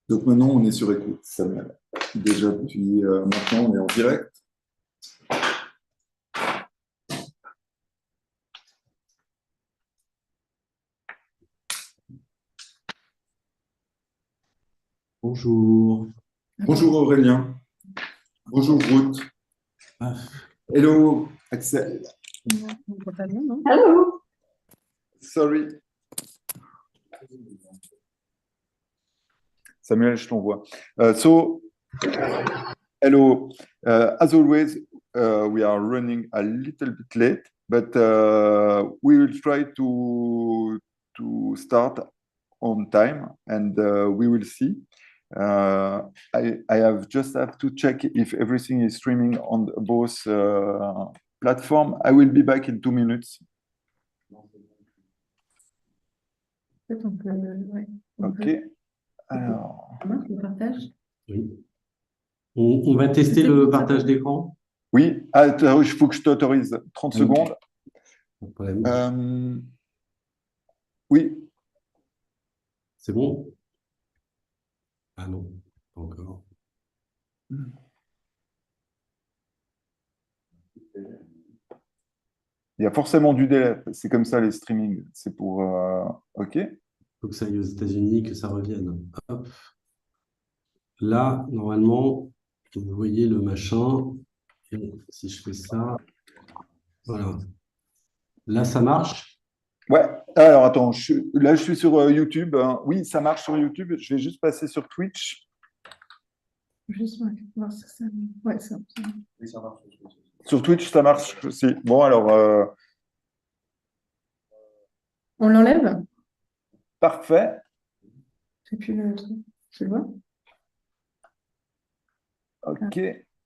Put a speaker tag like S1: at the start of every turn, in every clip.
S1: Donc maintenant, on est sur écoute, Samuel. Déjà depuis maintenant, on est en direct.
S2: Bonjour.
S1: Bonjour Aurélien. Bonjour Ruth.
S2: Ah,
S1: Hello Axel.
S3: On voit pas bien, non?
S4: Hello.
S1: Sorry. Samuel, je t'envoie. Hello. As always, we are running a little bit late, but we will try to start on time, and we will see. I have to check if everything is streaming on both platform. I will be back in 2 minutes.
S3: Peut-être on peut, ouais, on
S1: Ok.
S3: peut.
S1: Alors,
S3: Ça marche, le partage?
S2: oui. On va tester le partage d'écran.
S1: oui, il faut que je t'autorise 30
S2: Oui.
S1: secondes.
S2: Pas de problème.
S1: Oui,
S2: C'est bon? Ah non, pas encore.
S1: il y a forcément du délai. C'est comme ça les streamings. C'est pour. Ok.
S2: Il faut que ça aille aux États-Unis, que ça revienne. Hop. Là, normalement, vous voyez le machin. Et si je fais ça, voilà. Là, ça marche.
S1: Ouais. Alors attends, là je suis sur YouTube, hein. Oui, ça marche sur YouTube. Je vais juste passer sur Twitch.
S3: Juste voir si ça. Ouais, c'est bon.
S1: Oui, ça marche. Sur Twitch, ça marche aussi. Bon, alors,
S3: On l'enlève?
S1: parfait.
S3: C'est plus le truc. Tu le vois?
S1: Ok.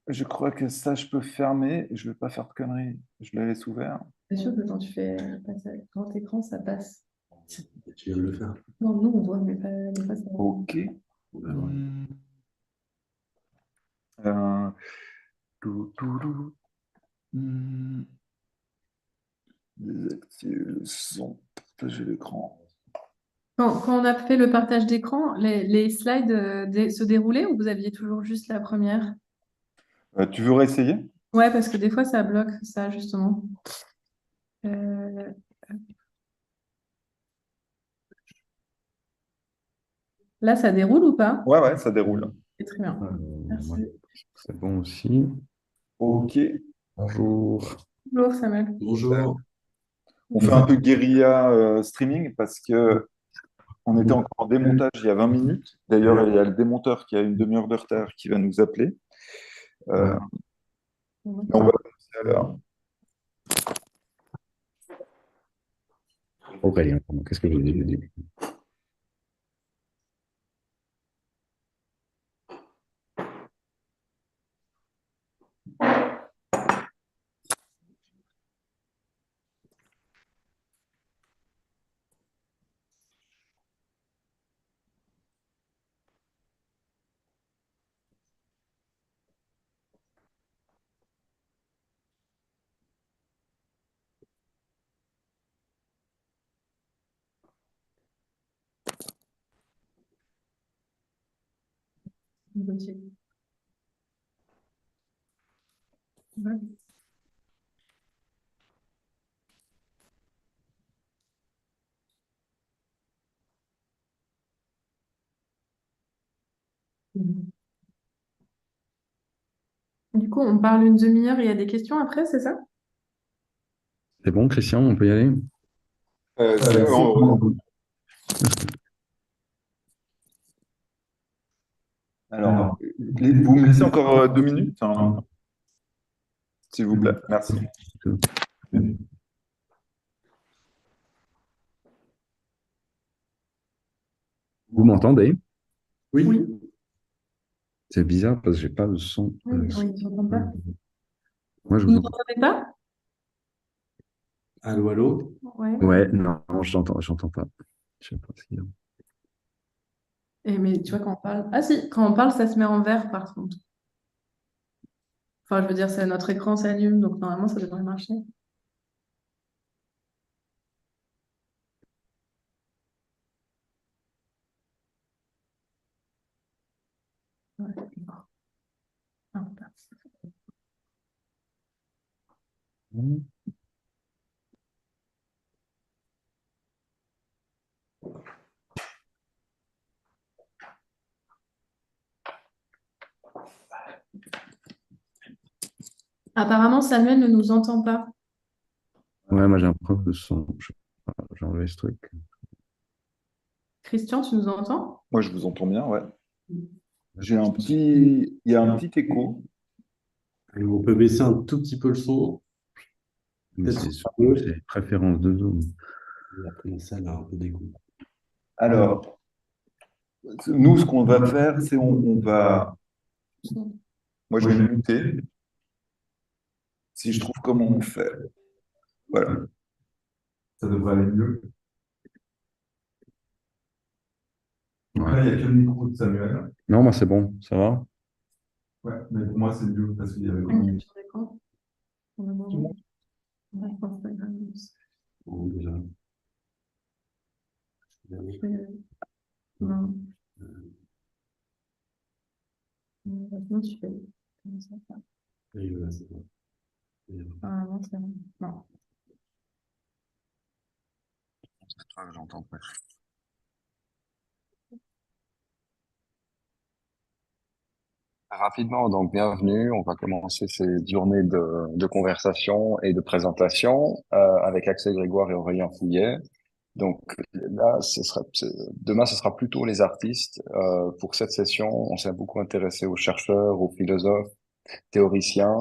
S1: Je crois que ça, je peux fermer. Je ne vais pas faire de conneries. Je le laisse ouvert.
S3: C'est sûr que quand tu fais passer grand écran, ça passe.
S2: Tu viens de le faire.
S3: Non, nous, on voit, mais pas ça.
S1: Ok.
S2: Ah ouais.
S1: Euh, tout. Désactiver le son, partager l'écran.
S3: Quand on a fait le partage d'écran, les slides se déroulaient ou vous aviez toujours juste la première?
S1: Tu veux réessayer?
S3: Ouais, parce que des fois, ça bloque ça, justement. Euh, Là, ça déroule ou pas?
S1: Ouais, ça déroule.
S3: C'est très bien. Merci.
S5: Ouais, c'est bon aussi.
S1: Ok.
S5: Bonjour.
S3: Bonjour, Samuel.
S2: Bonjour.
S1: On fait un peu guérilla streaming parce que on était encore en démontage il y a 20 minutes. D'ailleurs, il y a le démonteur qui a une demi-heure de retard qui va nous appeler. Mais on va commencer à l'heure.
S5: Aurélien, qu'est-ce que je dis?
S3: Gauthier. Ouais. Du coup, on parle une demi-heure et il y a des questions après, c'est ça?
S5: C'est bon, Christian, on peut y aller?
S1: C'est bon. Alors, vous me laissez encore 2 minutes, hein, s'il vous plaît. Merci.
S5: Vous m'entendez?
S2: Oui.
S3: Oui.
S5: C'est bizarre parce que j'ai pas le son.
S3: Oui, je n'entends pas.
S5: Moi, je
S3: Vous ne
S5: vous entends.
S3: m'entendez pas?
S2: Allô, allô?
S3: Ouais.
S5: Ouais, non, j'entends pas. Je sais pas si.
S3: Mais tu vois, quand on parle. Ah si, quand on parle, ça se met en vert par contre. Enfin, je veux dire, c'est notre écran s'allume, donc normalement, ça devrait marcher. Ah, apparemment, Samuel ne nous entend pas.
S5: Ouais, moi j'ai un problème de son. J'ai enlevé ce truc.
S3: Christian, tu nous entends?
S1: Moi, je vous entends bien, ouais. Il y a un petit écho.
S2: Et on peut baisser un tout petit peu le son.
S5: Mais
S2: Peut-être
S5: c'est
S2: que ça peut.
S5: c'est préférence de zone.
S2: Et après, ça, elle a un peu d'écho.
S1: Alors, nous, ce qu'on va faire, c'est on va. Moi, je vais me muter. Si je trouve comment on fait. Voilà. Ça devrait aller mieux. Donc là, il n'y a que le micro de Samuel.
S5: Non, moi c'est bon, ça va?
S1: Ouais, mais pour moi, c'est mieux parce qu'il y avait
S3: Une
S1: vraiment.
S3: capture d'écran pour le moment. Ouais, je pense pas grave.
S2: Bon, déjà.
S3: Non. Maintenant, tu fais comme ça.
S2: Et là, c'est bon. Et voilà.
S3: Ah, non, c'est bon. Non.
S5: J'entends pas. Rapidement, donc bienvenue. On va commencer ces journées de conversation et de présentation avec Axel Grégoire et Aurélien Fouillet. Donc là, demain, ce sera plutôt les artistes. Pour cette session, on s'est beaucoup intéressé aux chercheurs, aux philosophes, théoriciens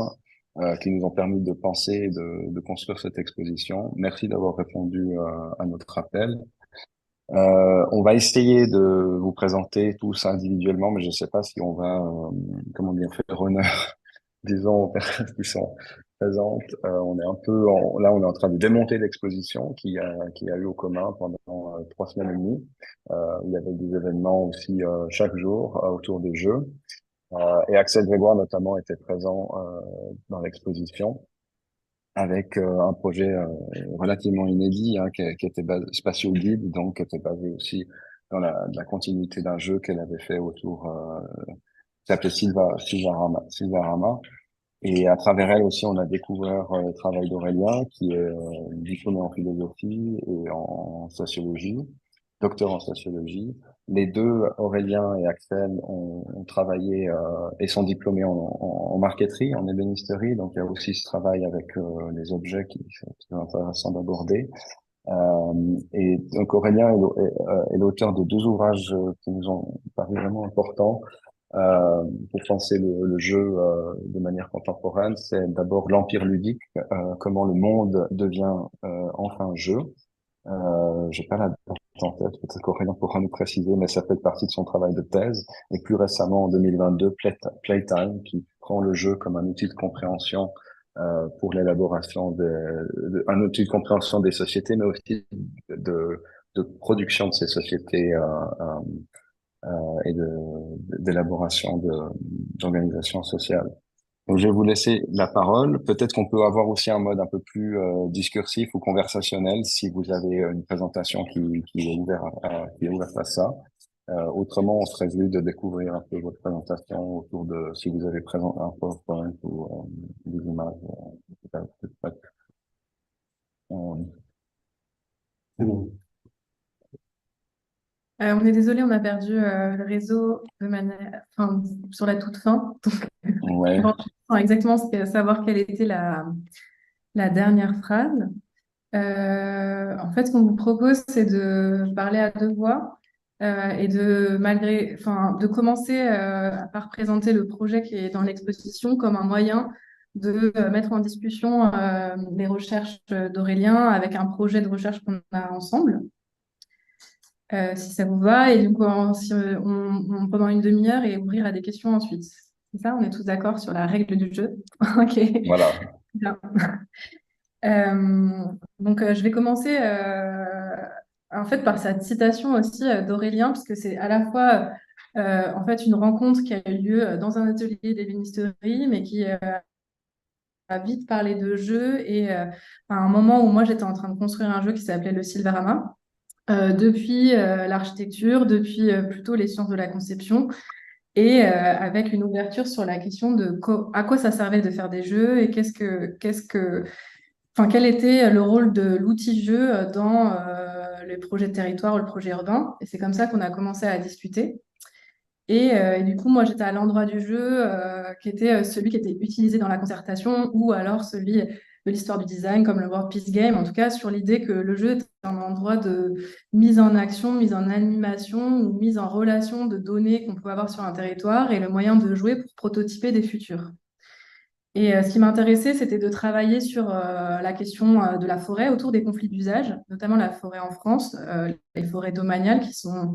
S5: qui nous ont permis de penser et de construire cette exposition. Merci d'avoir répondu à notre appel. On va essayer de vous présenter tous individuellement, mais je ne sais pas si on va, comment dire, faire honneur, disons, aux personnes qui sont présentes. On est un peu, là, on est en train de démonter l'exposition qui a eu au commun pendant 3 semaines et demie. Il y avait des événements aussi chaque jour autour des jeux. Et Axel Grégoire notamment était présent dans l'exposition avec un projet relativement inédit qui était spatial guide, donc qui était basé aussi dans la continuité d'un jeu qu'elle avait fait autour, qui s'appelait Silvarama. Et à travers elle aussi, on a découvert le travail d'Aurélien, qui est diplômé en philosophie et en sociologie, docteur en sociologie. Les deux, Aurélien et Axel, ont travaillé et sont diplômés en marqueterie, en ébénisterie. Donc, il y a aussi ce travail avec les objets qui est intéressant d'aborder. Et donc, Aurélien est l'auteur de deux ouvrages qui nous ont paru vraiment importants pour penser le jeu de manière contemporaine. C'est d'abord l'empire ludique, comment le monde devient enfin jeu. J'ai pas la date en tête, peut-être qu'Aurélien pourra nous préciser, mais ça fait partie de son travail de thèse. Et plus récemment, en 2022, Playtime, qui prend le jeu comme un outil de compréhension pour l'élaboration un outil de compréhension des sociétés, mais aussi de production de ces sociétés et d'élaboration d'organisation sociale. Donc, je vais vous laisser la parole. Peut-être qu'on peut avoir aussi un mode un peu plus discursif ou conversationnel si vous avez une présentation qui est ouverte à ça. Autrement, on serait venu de découvrir un peu votre présentation autour de si vous avez présent un PowerPoint ou des images.
S2: C'est bon.
S3: On est désolé, on a perdu le réseau enfin, sur la toute fin.
S5: Ouais.
S3: Donc, exactement savoir quelle était la dernière phrase. En fait, ce qu'on vous propose, c'est de parler à deux voix et de commencer par présenter le projet qui est dans l'exposition comme un moyen de mettre en discussion les recherches d'Aurélien avec un projet de recherche qu'on a ensemble. Si ça vous va, et donc pendant une demi-heure et ouvrir à des questions ensuite. C'est ça, on est tous d'accord sur la règle du jeu. Ok.
S5: Voilà.
S3: Bien. Donc, je vais commencer en fait par cette citation aussi d'Aurélien, puisque c'est à la fois en fait une rencontre qui a eu lieu dans un atelier d'ébénisterie, mais qui a vite parlé de jeu et à un moment où moi j'étais en train de construire un jeu qui s'appelait le Silvarama. Depuis l'architecture, depuis plutôt les sciences de la conception. et avec une ouverture sur la question de à quoi ça servait de faire des jeux et enfin, quel était le rôle de l'outil jeu dans les projets de territoire ou le projet urbain. Et c'est comme ça qu'on a commencé à discuter. Et du coup, moi, j'étais à l'endroit du jeu qui était celui qui était utilisé dans la concertation ou alors celui de l'histoire du design, comme le World Peace Game, en tout cas sur l'idée que le jeu est un endroit de mise en action, mise en animation ou mise en relation de données qu'on peut avoir sur un territoire et le moyen de jouer pour prototyper des futurs. Et ce qui m'intéressait, c'était de travailler sur la question de la forêt autour des conflits d'usage, notamment la forêt en France, les forêts domaniales qui sont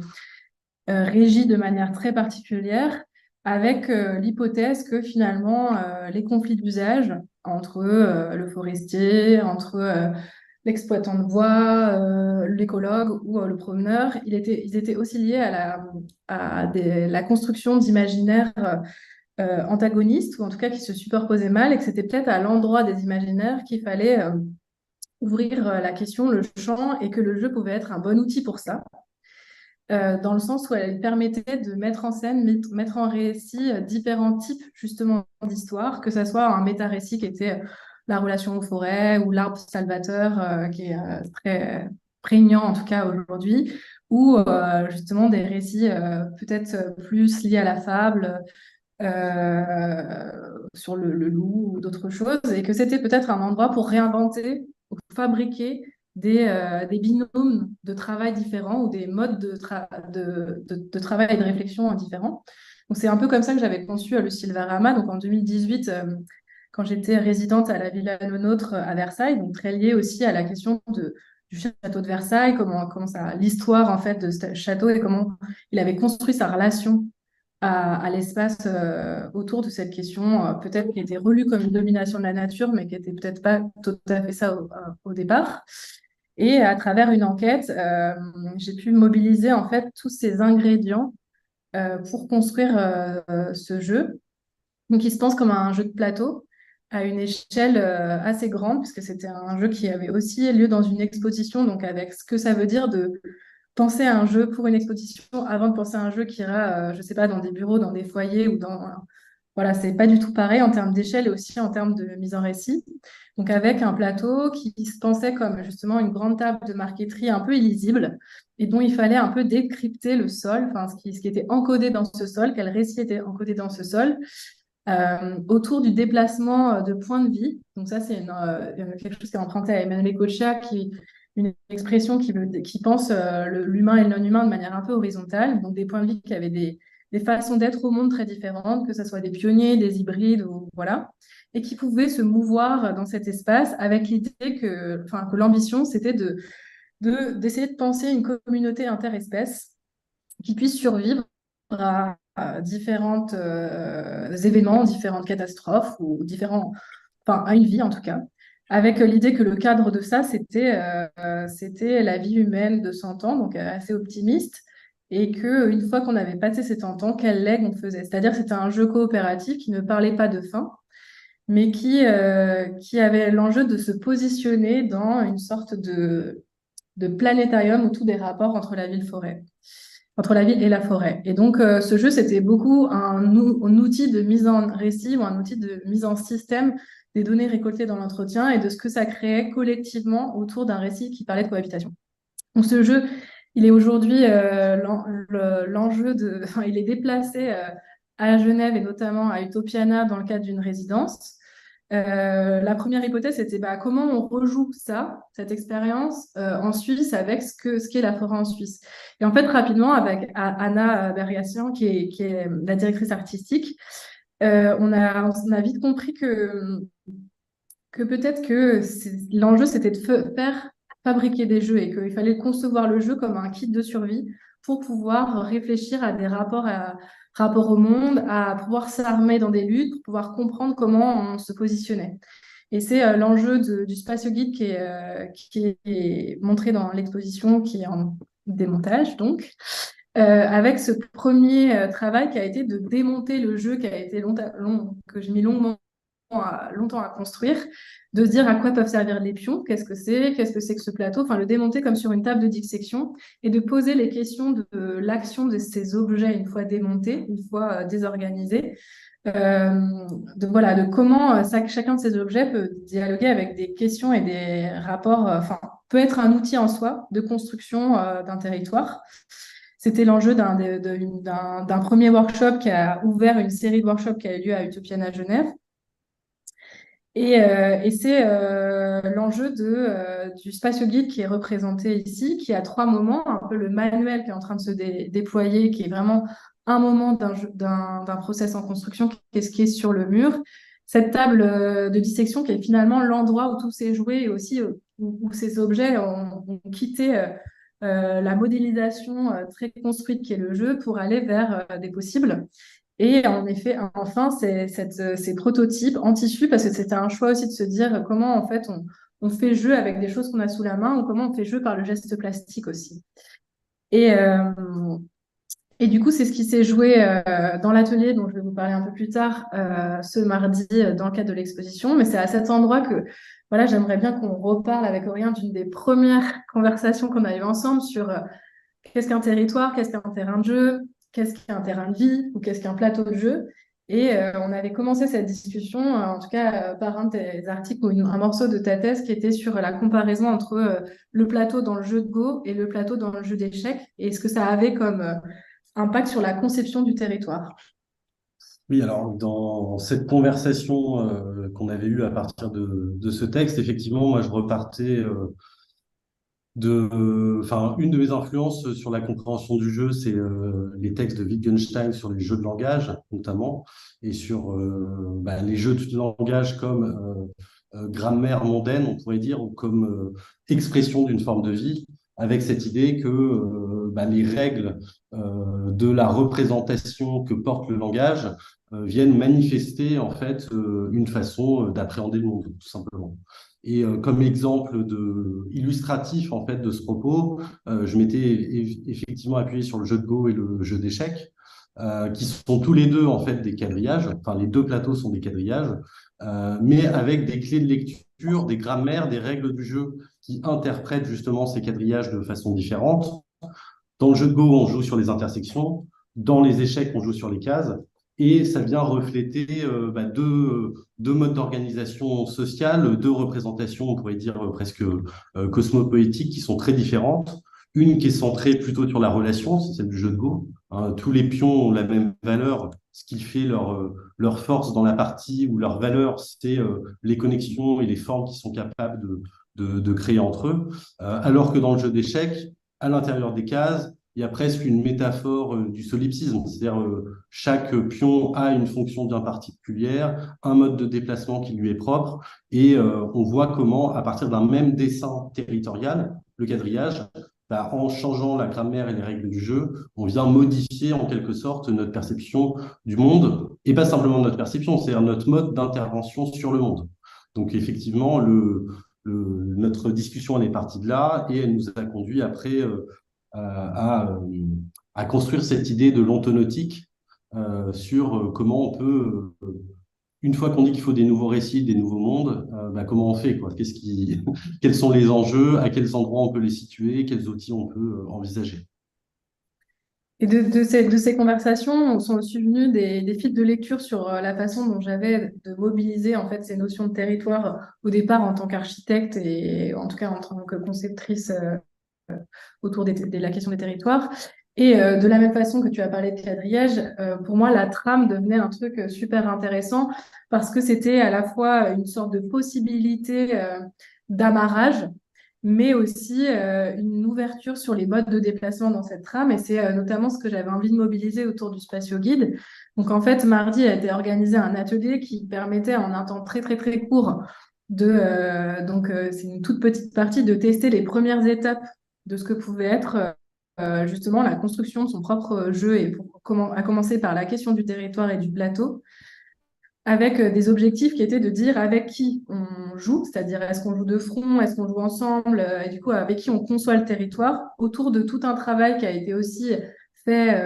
S3: régie de manière très particulière, avec l'hypothèse que finalement les conflits d'usage entre le forestier, entre l'exploitant de bois, l'écologue ou le promeneur, ils étaient aussi liés la construction d'imaginaires antagonistes, ou en tout cas qui se superposaient mal, et que c'était peut-être à l'endroit des imaginaires qu'il fallait ouvrir la question, le champ, et que le jeu pouvait être un bon outil pour ça. Dans le sens où elle permettait de mettre en scène, mettre en récit différents types justement d'histoires, que ce soit un méta-récit qui était la relation aux forêts ou l'arbre salvateur, qui est très prégnant en tout cas aujourd'hui, ou justement des récits peut-être plus liés à la fable, sur le loup ou d'autres choses, et que c'était peut-être un endroit pour réinventer, pour fabriquer des binômes de travail différents ou des modes de travail et de réflexion différents. Donc c'est un peu comme ça que j'avais conçu le Silvarama. Donc en 2018, quand j'étais résidente à la Villa Le Nôtre à Versailles, donc très liée aussi à la question du château de Versailles, comment ça, l'histoire en fait de ce château et comment il avait construit sa relation à l'espace autour de cette question, peut-être qui était relue comme une domination de la nature, mais qui n'était peut-être pas tout à fait ça au départ. Et à travers une enquête, j'ai pu mobiliser en fait tous ces ingrédients pour construire ce jeu. Donc, il se pense comme un jeu de plateau à une échelle assez grande, puisque c'était un jeu qui avait aussi lieu dans une exposition, donc avec ce que ça veut dire de penser à un jeu pour une exposition avant de penser à un jeu qui ira, je ne sais pas, dans des bureaux, dans des foyers ou dans... Voilà, c'est pas du tout pareil en termes d'échelle et aussi en termes de mise en récit. Donc avec un plateau qui se pensait comme justement une grande table de marqueterie un peu illisible et dont il fallait un peu décrypter le sol, enfin ce qui était encodé dans ce sol, quel récit était encodé dans ce sol, autour du déplacement de points de vie. Donc ça, c'est quelque chose qui est emprunté à Emmanuel Ecocha, une expression qui pense l'humain et le non-humain de manière un peu horizontale. Donc des points de vie qui avaient des façons d'être au monde très différentes, que ce soit des pionniers, des hybrides, ou, voilà, et qui pouvaient se mouvoir dans cet espace avec l'idée que l'ambition, c'était d'essayer de penser une communauté interespèce qui puisse survivre à différents événements, différentes catastrophes ou à une vie en tout cas, avec l'idée que le cadre de ça, c'était la vie humaine de 100 ans, donc assez optimiste, et qu'une fois qu'on avait passé ces 100 ans, quel legs on faisait. C'est-à-dire que c'était un jeu coopératif qui ne parlait pas de fin, mais qui avait l'enjeu de se positionner dans une sorte de planétarium autour des rapports entre la ville-forêt, entre la ville et la forêt. Et donc, ce jeu, c'était beaucoup un outil de mise en récit ou un outil de mise en système des données récoltées dans l'entretien et de ce que ça créait collectivement autour d'un récit qui parlait de cohabitation. Donc, ce jeu, il est aujourd'hui l'enjeu de... Enfin, il est déplacé à Genève et notamment à Utopiana dans le cadre d'une résidence. La première hypothèse, c'était comment on rejoue cette expérience en Suisse avec ce qu'est la forêt en Suisse. Et en fait, rapidement, avec Anna Bergassian, qui est la directrice artistique, on a vite compris que peut-être que l'enjeu, c'était de faire fabriquer des jeux et qu'il fallait concevoir le jeu comme un kit de survie pour pouvoir réfléchir à des rapports au monde, à pouvoir s'armer dans des luttes, pour pouvoir comprendre comment on se positionnait. Et c'est l'enjeu du spatio guide qui est montré dans l'exposition, qui est en démontage, donc, avec ce premier travail qui a été de démonter le jeu, qui a été que j'ai mis longuement longtemps à construire, de se dire à quoi peuvent servir les pions, qu'est-ce que c'est que ce plateau, enfin le démonter comme sur une table de dissection et de poser les questions de l'action de ces objets une fois démontés, une fois désorganisés, de comment chacun de ces objets peut dialoguer avec des questions et des rapports, enfin peut être un outil en soi de construction d'un territoire. C'était l'enjeu d'un premier workshop qui a ouvert une série de workshops qui a eu lieu à Utopian à Genève. Et c'est l'enjeu du spatio guide qui est représenté ici, qui a 3 moments, un peu le manuel qui est en train de se déployer, qui est vraiment un moment d'un process en construction, qui est ce qui est sur le mur. Cette table de dissection qui est finalement l'endroit où tout s'est joué et aussi où ces objets ont quitté la modélisation très construite qui est le jeu pour aller vers des possibles. Et en effet, enfin, ces prototypes en tissu, parce que c'était un choix aussi de se dire comment en fait on fait jeu avec des choses qu'on a sous la main ou comment on fait jeu par le geste plastique aussi. Et, euh, et du coup, c'est ce qui s'est joué dans l'atelier dont je vais vous parler un peu plus tard, ce mardi, dans le cadre de l'exposition. Mais c'est à cet endroit que voilà, j'aimerais bien qu'on reparle avec Aurélien d'une des premières conversations qu'on a eues ensemble sur qu'est-ce qu'un territoire, qu'est-ce qu'un terrain de jeu, qu'est-ce qu'un terrain de vie ou qu'est-ce qu'un plateau de jeu. Et on avait commencé cette discussion, en tout cas par un de tes articles ou un morceau de ta thèse qui était sur la comparaison entre le plateau dans le jeu de Go et le plateau dans le jeu d'échecs et ce que ça avait comme impact sur la conception du territoire.
S2: Oui, alors dans cette conversation qu'on avait eue à partir de ce texte, effectivement, moi je repartais enfin, une de mes influences sur la compréhension du jeu, c'est les textes de Wittgenstein sur les jeux de langage, notamment, et sur les jeux de langage comme grammaire mondaine, on pourrait dire, ou comme expression d'une forme de vie, avec cette idée que les règles de la représentation que porte le langage viennent manifester en fait une façon d'appréhender le monde, tout simplement. Et comme exemple illustratif en fait de ce propos, je m'étais effectivement appuyé sur le jeu de Go et le jeu d'échecs, qui sont tous les deux en fait des quadrillages. Enfin, les deux plateaux sont des quadrillages, mais avec des clés de lecture, des grammaires, des règles du jeu qui interprètent justement ces quadrillages de façon différente. Dans le jeu de Go, on joue sur les intersections. Dans les échecs, on joue sur les cases. Et ça vient refléter deux modes d'organisation sociale, deux représentations, on pourrait dire presque cosmopolitiques, qui sont très différentes. Une qui est centrée plutôt sur la relation, c'est celle du jeu de Go. Hein, tous les pions ont la même valeur. Ce qui fait leur force dans la partie ou leur valeur, c'est les connexions et les formes qu'ils sont capables de créer entre eux. Alors que dans le jeu d'échecs, à l'intérieur des cases, il y a presque une métaphore du solipsisme, c'est-à-dire chaque pion a une fonction bien particulière, un mode de déplacement qui lui est propre, et on voit comment, à partir d'un même dessin territorial, le quadrillage, en changeant la grammaire et les règles du jeu, on vient modifier en quelque sorte notre perception du monde, et pas simplement notre perception, c'est-à-dire notre mode d'intervention sur le monde. Donc effectivement, notre discussion, elle est partie de là, et elle nous a conduit après à, à construire cette idée de l'ontonautique sur comment on peut, une fois qu'on dit qu'il faut des nouveaux récits, des nouveaux mondes, comment on fait, quoi? Quels sont les enjeux, à quels endroits on peut les situer, quels outils on peut envisager.
S3: Et de ces conversations sont aussi venues des fils de lecture sur la façon dont j'avais de mobiliser en fait ces notions de territoire au départ en tant qu'architecte et en tout cas en tant que conceptrice autour de la question des territoires. Et de la même façon que tu as parlé de quadrillage, pour moi, la trame devenait un truc super intéressant parce que c'était à la fois une sorte de possibilité d'amarrage, mais aussi une ouverture sur les modes de déplacement dans cette trame. Et c'est notamment ce que j'avais envie de mobiliser autour du spatio guide. Donc en fait, mardi a été organisé un atelier qui permettait en un temps très très très court c'est une toute petite partie de tester les premières étapes de ce que pouvait être justement la construction de son propre jeu et à commencer par la question du territoire et du plateau, avec des objectifs qui étaient de dire avec qui on joue, c'est-à-dire est-ce qu'on joue de front, est-ce qu'on joue ensemble, et du coup avec qui on conçoit le territoire, autour de tout un travail qui a été aussi fait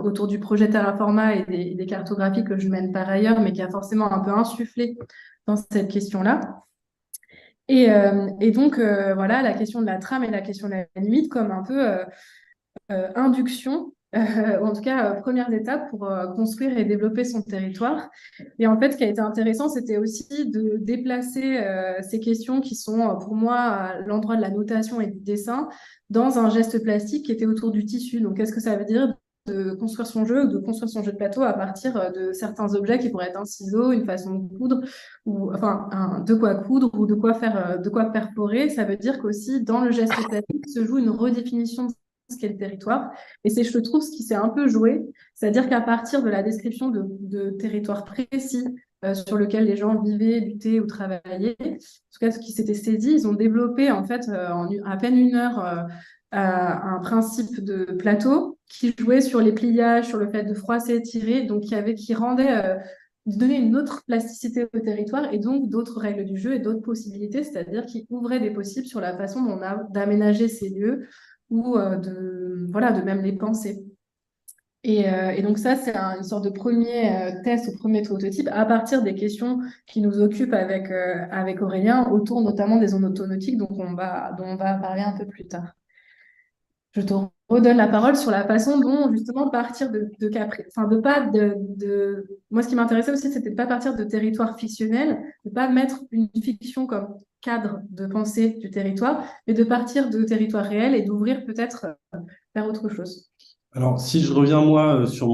S3: autour du projet Terraforma et des cartographies que je mène par ailleurs, mais qui a forcément un peu insufflé dans cette question-là. Et donc, voilà, la question de la trame et la question de la limite comme un peu induction, ou en tout cas premières étapes pour construire et développer son territoire. Et en fait, ce qui a été intéressant, c'était aussi de déplacer ces questions qui sont pour moi à l'endroit de la notation et du dessin dans un geste plastique qui était autour du tissu. Donc, qu'est-ce que ça veut dire de construire son jeu, de construire son jeu de plateau à partir de certains objets qui pourraient être un ciseau, une façon de coudre, ou enfin de quoi coudre ou de quoi perforer. Ça veut dire qu'aussi dans le geste plastique se joue une redéfinition de ce qu'est le territoire. Et c'est, je trouve, ce qui s'est un peu joué, c'est-à-dire qu'à partir de la description de territoires précis sur lequel les gens vivaient, luttaient ou travaillaient, en tout cas ce qui s'était saisi, ils ont développé en fait en à peine une heure un principe de plateau qui jouait sur les pliages, sur le fait de froisser et tirer, donc qui rendait donner une autre plasticité au territoire et donc d'autres règles du jeu et d'autres possibilités, c'est-à-dire qui ouvraient des possibles sur la façon dont on a d'aménager ces lieux ou voilà, de même les penser. Et donc ça, c'est une sorte de premier test ou premier prototype à partir des questions qui nous occupent avec Aurélien autour notamment des zones autonautiques dont on va parler un peu plus tard. Je te redonne la parole sur la façon dont justement partir de cas enfin de pas de moi ce qui m'intéressait aussi c'était de pas partir de territoire fictionnel, de pas mettre une fiction comme cadre de pensée du territoire, mais de partir de territoire réel et d'ouvrir peut-être vers autre chose.
S2: Alors, si je reviens moi sur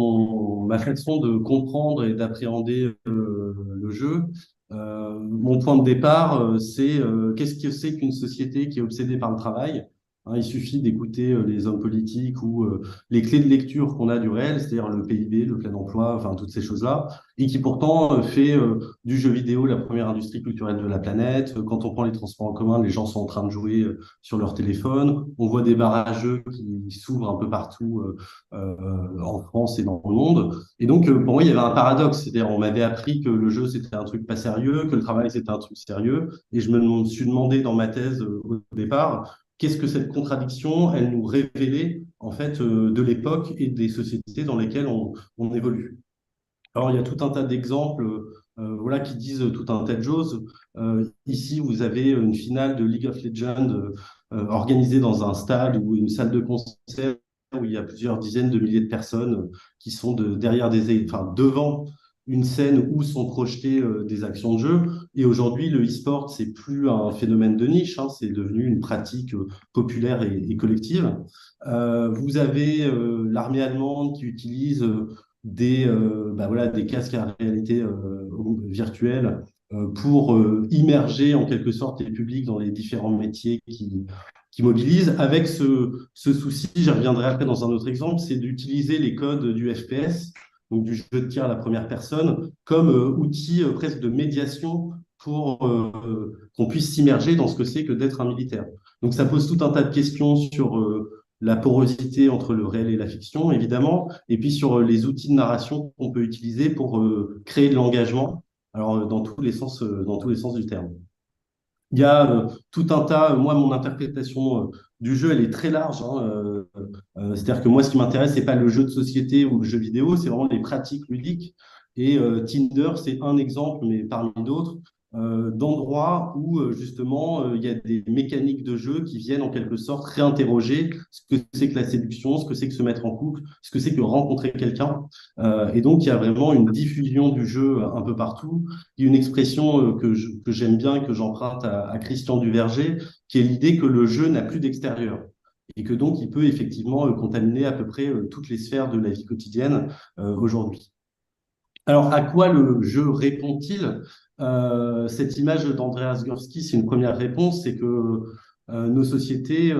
S2: ma façon de comprendre et d'appréhender le jeu, mon point de départ, c'est qu'est-ce que c'est qu'une société qui est obsédée par le travail? Hein, il suffit d'écouter les hommes politiques ou les clés de lecture qu'on a du réel, c'est-à-dire le PIB, le plein emploi, enfin toutes ces choses-là, et qui pourtant fait du jeu vidéo la première industrie culturelle de la planète. Quand on prend les transports en commun, les gens sont en train de jouer sur leur téléphone. On voit des barrageux qui s'ouvrent un peu partout en France et dans le monde. Et donc, pour moi, il y avait un paradoxe. C'est-à-dire, on m'avait appris que le jeu, c'était un truc pas sérieux, que le travail, c'était un truc sérieux. Et je me suis demandé dans ma thèse au départ, qu'est-ce que cette contradiction, elle nous révélait, en fait, de l'époque et des sociétés dans lesquelles on évolue. Alors, il y a tout un tas d'exemples voilà, qui disent tout un tas de choses. Ici, vous avez une finale de League of Legends organisée dans un stade ou une salle de concert où il y a plusieurs dizaines de milliers de personnes qui sont derrière enfin, devant une scène où sont projetées des actions de jeu. Et aujourd'hui, le e-sport, c'est plus un phénomène de niche, hein, c'est devenu une pratique populaire et collective. Vous avez l'armée allemande qui utilise voilà, des casques à réalité virtuelle pour immerger en quelque sorte les publics dans les différents métiers qui mobilisent. Avec ce souci, j'y reviendrai après dans un autre exemple, c'est d'utiliser les codes du FPS, donc du jeu de tir à la première personne, comme outil presque de médiation pour qu'on puisse s'immerger dans ce que c'est que d'être un militaire. Donc ça pose tout un tas de questions sur la porosité entre le réel et la fiction, évidemment, et puis sur les outils de narration qu'on peut utiliser pour créer de l'engagement, alors dans tous les sens du terme. Il y a tout un tas, moi, mon interprétation du jeu, elle est très large. Hein, c'est-à-dire que moi, ce qui m'intéresse, c'est pas le jeu de société ou le jeu vidéo, c'est vraiment les pratiques ludiques. Et Tinder, c'est un exemple, mais parmi d'autres, d'endroits où justement il y a des mécaniques de jeu qui viennent en quelque sorte réinterroger ce que c'est que la séduction, ce que c'est que se mettre en couple, ce que c'est que rencontrer quelqu'un. Et donc il y a vraiment une diffusion du jeu un peu partout. Il y a une expression que j'aime bien et que j'emprunte à Christian Duverger, qui est l'idée que le jeu n'a plus d'extérieur et que donc il peut effectivement contaminer à peu près toutes les sphères de la vie quotidienne aujourd'hui. Alors, à quoi le jeu répond-il? Cette image d'Andreas Gursky, c'est une première réponse, c'est que nos sociétés,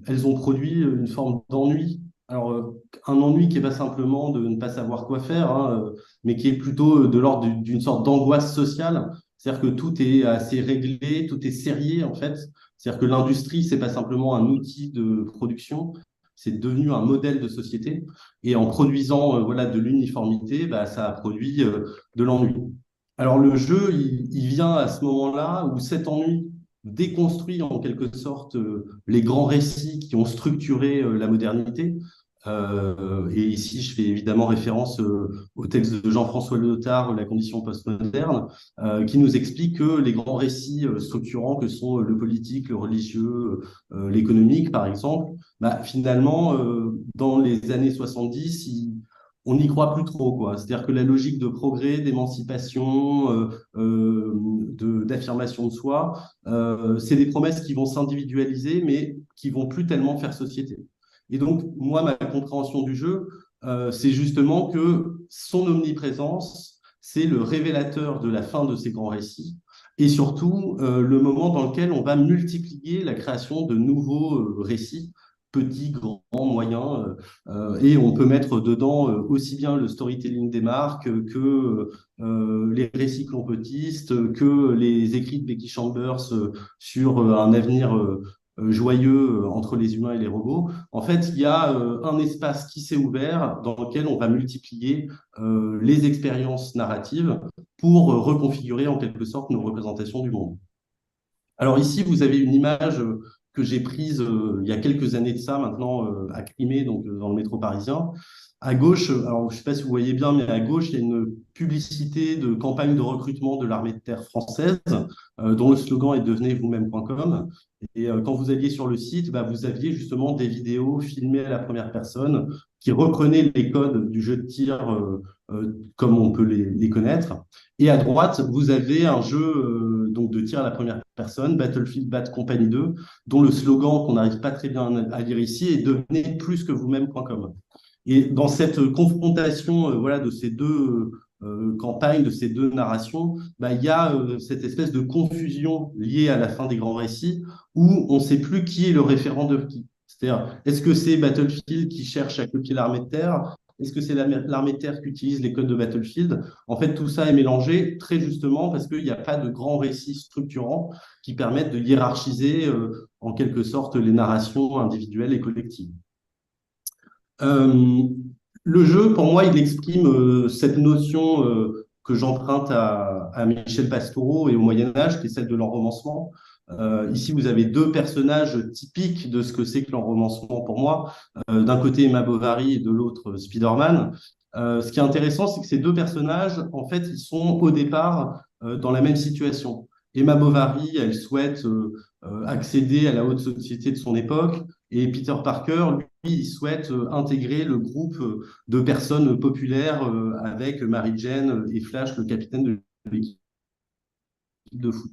S2: elles ont produit une forme d'ennui. Alors, un ennui qui n'est pas simplement de ne pas savoir quoi faire, hein, mais qui est plutôt de l'ordre d'une sorte d'angoisse sociale. C'est-à-dire que tout est assez réglé, tout est serré, en fait. C'est-à-dire que l'industrie, c'est pas simplement un outil de production, c'est devenu un modèle de société. Et en produisant voilà, de l'uniformité, bah, ça a produit de l'ennui. Alors le jeu, il vient à ce moment-là où cet ennui déconstruit en quelque sorte les grands récits qui ont structuré la modernité. Et ici, je fais évidemment référence au texte de Jean-François Lyotard, La condition postmoderne, qui nous explique que les grands récits structurants que sont le politique, le religieux, l'économique, par exemple, bah, finalement, dans les années 70, on n'y croit plus trop, quoi. C'est-à-dire que la logique de progrès, d'émancipation, d'affirmation de soi, c'est des promesses qui vont s'individualiser, mais qui vont plus tellement faire société. Et donc, moi, ma compréhension du jeu, c'est justement que son omniprésence, c'est le révélateur de la fin de ces grands récits, et surtout le moment dans lequel on va multiplier la création de nouveaux récits, petits, grands, moyens, et on peut mettre dedans aussi bien le storytelling des marques que les récits clompetistes, que les écrits de Becky Chambers sur un avenir joyeux entre les humains et les robots. En fait, il y a un espace qui s'est ouvert dans lequel on va multiplier les expériences narratives pour reconfigurer en quelque sorte nos représentations du monde. Alors ici, vous avez une image que j'ai prise il y a quelques années de ça, maintenant à Crimée, donc dans le métro parisien. À gauche, alors je ne sais pas si vous voyez bien, mais à gauche, il y a une publicité de campagne de recrutement de l'armée de terre française, dont le slogan est devenez vous-même.com. Et quand vous alliez sur le site, bah, vous aviez justement des vidéos filmées à la première personne qui reprenaient les codes du jeu de tir comme on peut les connaître. Et à droite, vous avez un jeu donc de tir à la première personne, Battlefield Bad Company 2, dont le slogan qu'on n'arrive pas très bien à lire ici est devenez plus que vous-même.com. Et dans cette confrontation voilà, de ces deux campagnes, de ces deux narrations, bah, il y a cette espèce de confusion liée à la fin des grands récits où on ne sait plus qui est le référent de qui. C'est-à-dire, est-ce que c'est Battlefield qui cherche à copier l'armée de terre? Est-ce que c'est l'armée de terre qui utilise les codes de Battlefield? En fait, tout ça est mélangé très justement parce qu'il n'y a pas de grands récits structurants qui permettent de hiérarchiser en quelque sorte les narrations individuelles et collectives. Euh, le jeu, pour moi, il exprime cette notion que j'emprunte à Michel Pastoureau et au Moyen Âge, qui est celle de l'enromancement. Ici, vous avez deux personnages typiques de ce que c'est que l'enromancement pour moi. D'un côté, Emma Bovary et de l'autre, Spider-Man. Ce qui est intéressant, c'est que ces deux personnages, en fait, ils sont au départ dans la même situation. Emma Bovary, elle souhaite accéder à la haute société de son époque, et Peter Parker, lui, il souhaite intégrer le groupe de personnes populaires avec Mary Jane et Flash, le capitaine de l'équipe de foot.